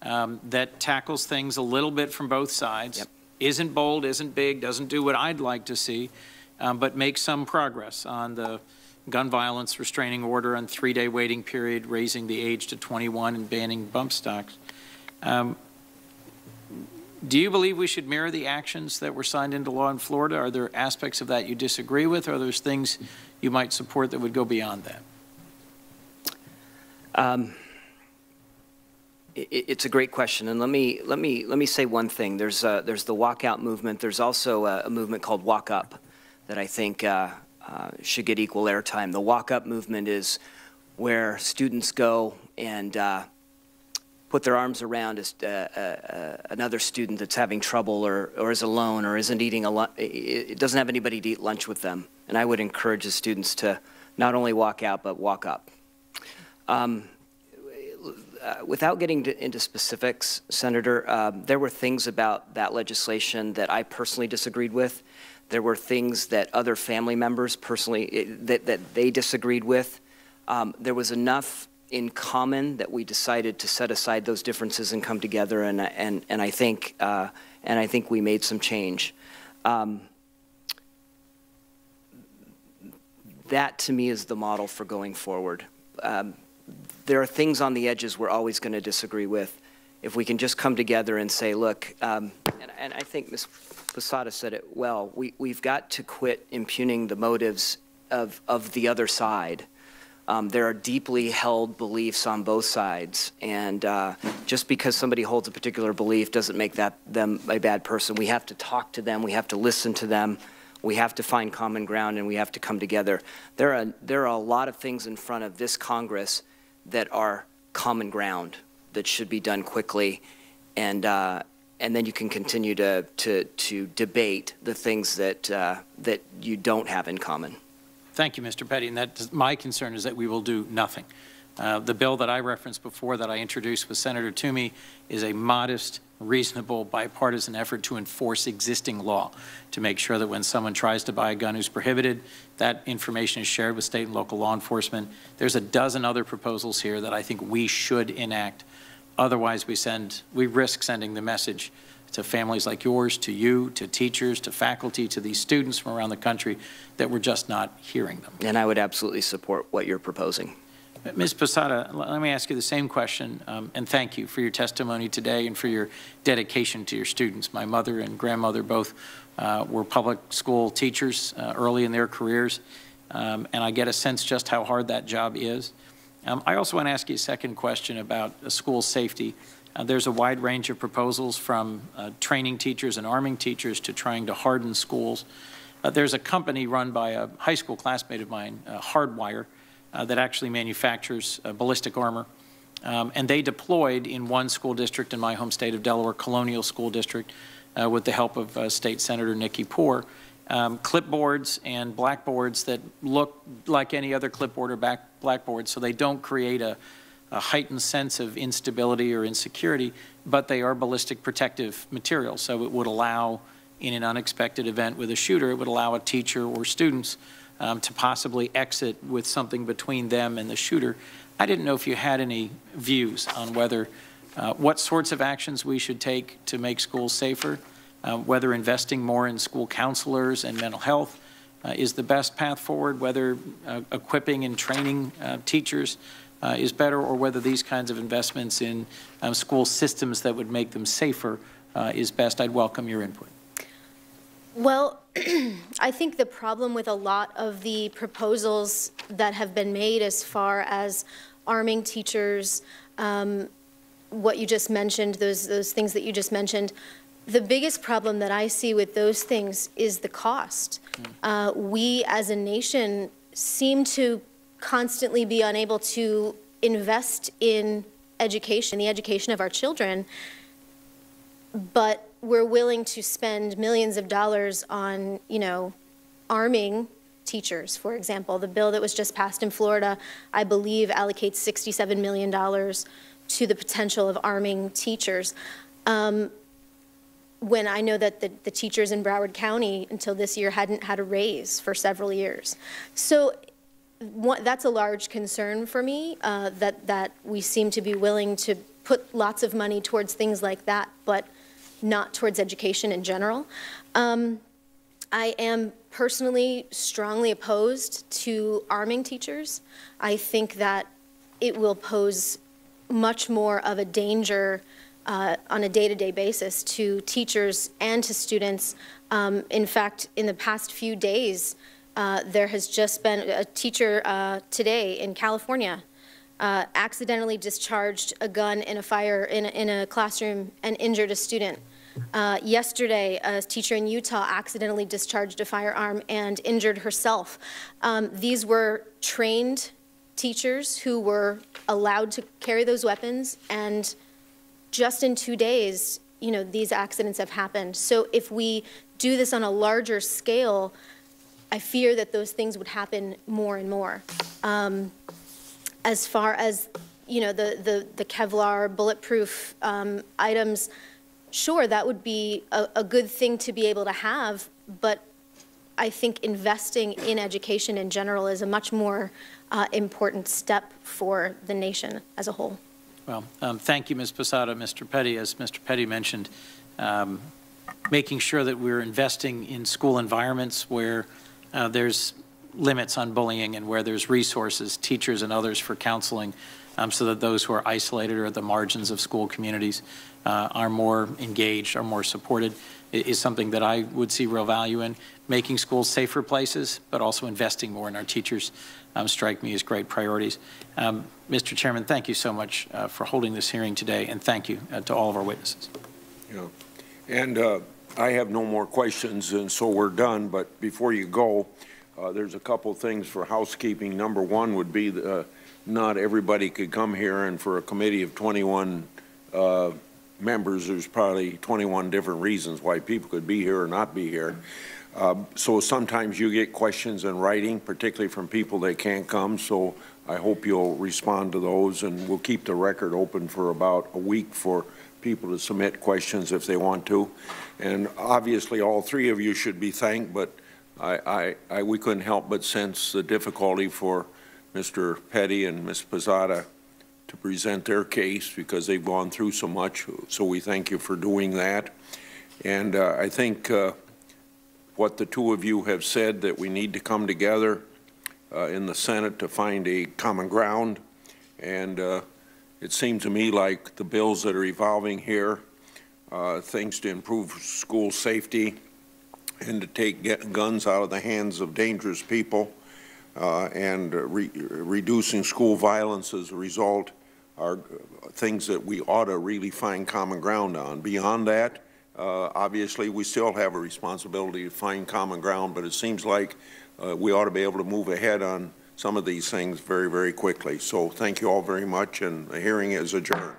that tackles things a little bit from both sides, isn't bold, isn't big, doesn't do what I'd like to see, but makes some progress on the gun violence restraining order and 3-day waiting period, raising the age to 21 and banning bump stocks. Do you believe we should mirror the actions that were signed into law in Florida? Are there aspects of that you disagree with, or are there things you might support that would go beyond that? It's a great question, and let me say one thing. There's the walkout movement. There's also a movement called Walk Up that I think should get equal airtime. The Walk Up movement is where students go and put their arms around another student that's having trouble or is alone or isn't eating it doesn't have anybody to eat lunch with them. And I would encourage the students to not only walk out but walk up. Without getting into specifics, Senator, there were things about that legislation that I personally disagreed with. There were things that other family members personally that they disagreed with. There was enough in common that we decided to set aside those differences and come together, and I think we made some change. That to me is the model for going forward. There are things on the edges we're always going to disagree with. If we can just come together and say, look, and I think Ms. Posada said it well, we've got to quit impugning the motives of the other side. There are deeply held beliefs on both sides, and just because somebody holds a particular belief doesn't make them a bad person. We have to talk to them, we have to listen to them, we have to find common ground, and we have to come together. There are a lot of things in front of this Congress that are common ground that should be done quickly, and then you can continue to debate the things that you don't have in common. Thank you, Mr. Petty. And my concern is that we will do nothing. The bill that I referenced before that I introduced with Senator Toomey is a modest, reasonable, bipartisan effort to enforce existing law, to make sure that when someone tries to buy a gun who's prohibited, that information is shared with state and local law enforcement. There's a dozen other proposals here that I think we should enact. Otherwise, we risk sending the message to families like yours, to you, to teachers, to faculty, to these students from around the country that we're just not hearing them. And I would absolutely support what you're proposing. Ms. Posada, let me ask you the same question, and thank you for your testimony today and for your dedication to your students. My mother and grandmother both were public school teachers early in their careers, and I get a sense just how hard that job is. I also want to ask you a second question about school safety. There's a wide range of proposals from training teachers and arming teachers to trying to harden schools. There's a company run by a high school classmate of mine, Hardwire, that actually manufactures ballistic armor. And they deployed in one school district in my home state of Delaware, Colonial School District, with the help of State Senator Nikki Poore, clipboards and blackboards that look like any other clipboard or blackboard, so they don't create a heightened sense of instability or insecurity, but they are ballistic protective material. So it would allow, in an unexpected event with a shooter, it would allow a teacher or students to possibly exit with something between them and the shooter. I didn't know if you had any views on whether, what sorts of actions we should take to make schools safer, whether investing more in school counselors and mental health is the best path forward, whether equipping and training teachers is better, or whether these kinds of investments in school systems that would make them safer is best. I'd welcome your input. Well, I think the problem with a lot of the proposals that have been made as far as arming teachers, what you just mentioned, those things that you just mentioned, the biggest problem that I see with those things is the cost. We as a nation seem to constantly be unable to invest in education, the education of our children, but we're willing to spend millions of dollars on, arming teachers, for example. The bill that was just passed in Florida, I believe, allocates $67 million to the potential of arming teachers. When I know that the teachers in Broward County until this year hadn't had a raise for several years. So that's a large concern for me, that we seem to be willing to put lots of money towards things like that, but not towards education in general. I am personally strongly opposed to arming teachers. I think that it will pose much more of a danger on a day-to-day basis to teachers and to students. In fact, in the past few days, there has just been a teacher today in California accidentally discharged a gun in a classroom and injured a student. Yesterday, a teacher in Utah accidentally discharged a firearm and injured herself. These were trained teachers who were allowed to carry those weapons, and just in 2 days, these accidents have happened. So if we do this on a larger scale, I fear that those things would happen more and more. As far as, the Kevlar bulletproof items, sure, that would be a good thing to be able to have, but I think investing in education in general is a much more important step for the nation as a whole. Well, thank you, Ms. Posada. Mr. Petty, as Mr. Petty mentioned, making sure that we're investing in school environments where there's limits on bullying and where there's resources, teachers and others for counseling, so that those who are isolated or at the margins of school communities are more engaged, are more supported, is something that I would see real value in. Making schools safer places, but also investing more in our teachers strike me as great priorities. Mr. Chairman, thank you so much for holding this hearing today, and thank you to all of our witnesses. Yeah. And I have no more questions, and so we're done. But before you go, there's a couple things for housekeeping. Number one would be not everybody could come here, and for a committee of 21 members, there's probably 21 different reasons why people could be here or not be here. So sometimes you get questions in writing, particularly from people that can't come, so I hope you'll respond to those, and we'll keep the record open for about a week for people to submit questions if they want to. And obviously all three of you should be thanked, but we couldn't help but sense the difficulty for Mr. Petty and Ms. Posada to present their case because they've gone through so much, so we thank you for doing that. And I think what the two of you have said, that we need to come together in the Senate to find a common ground, and it seems to me like the bills that are evolving here, things to improve school safety and to take guns out of the hands of dangerous people, and reducing school violence as a result, are things that we ought to really find common ground on. Beyond that, obviously we still have a responsibility to find common ground, but it seems like we ought to be able to move ahead on some of these things very, very quickly. So thank you all very much, and the hearing is adjourned.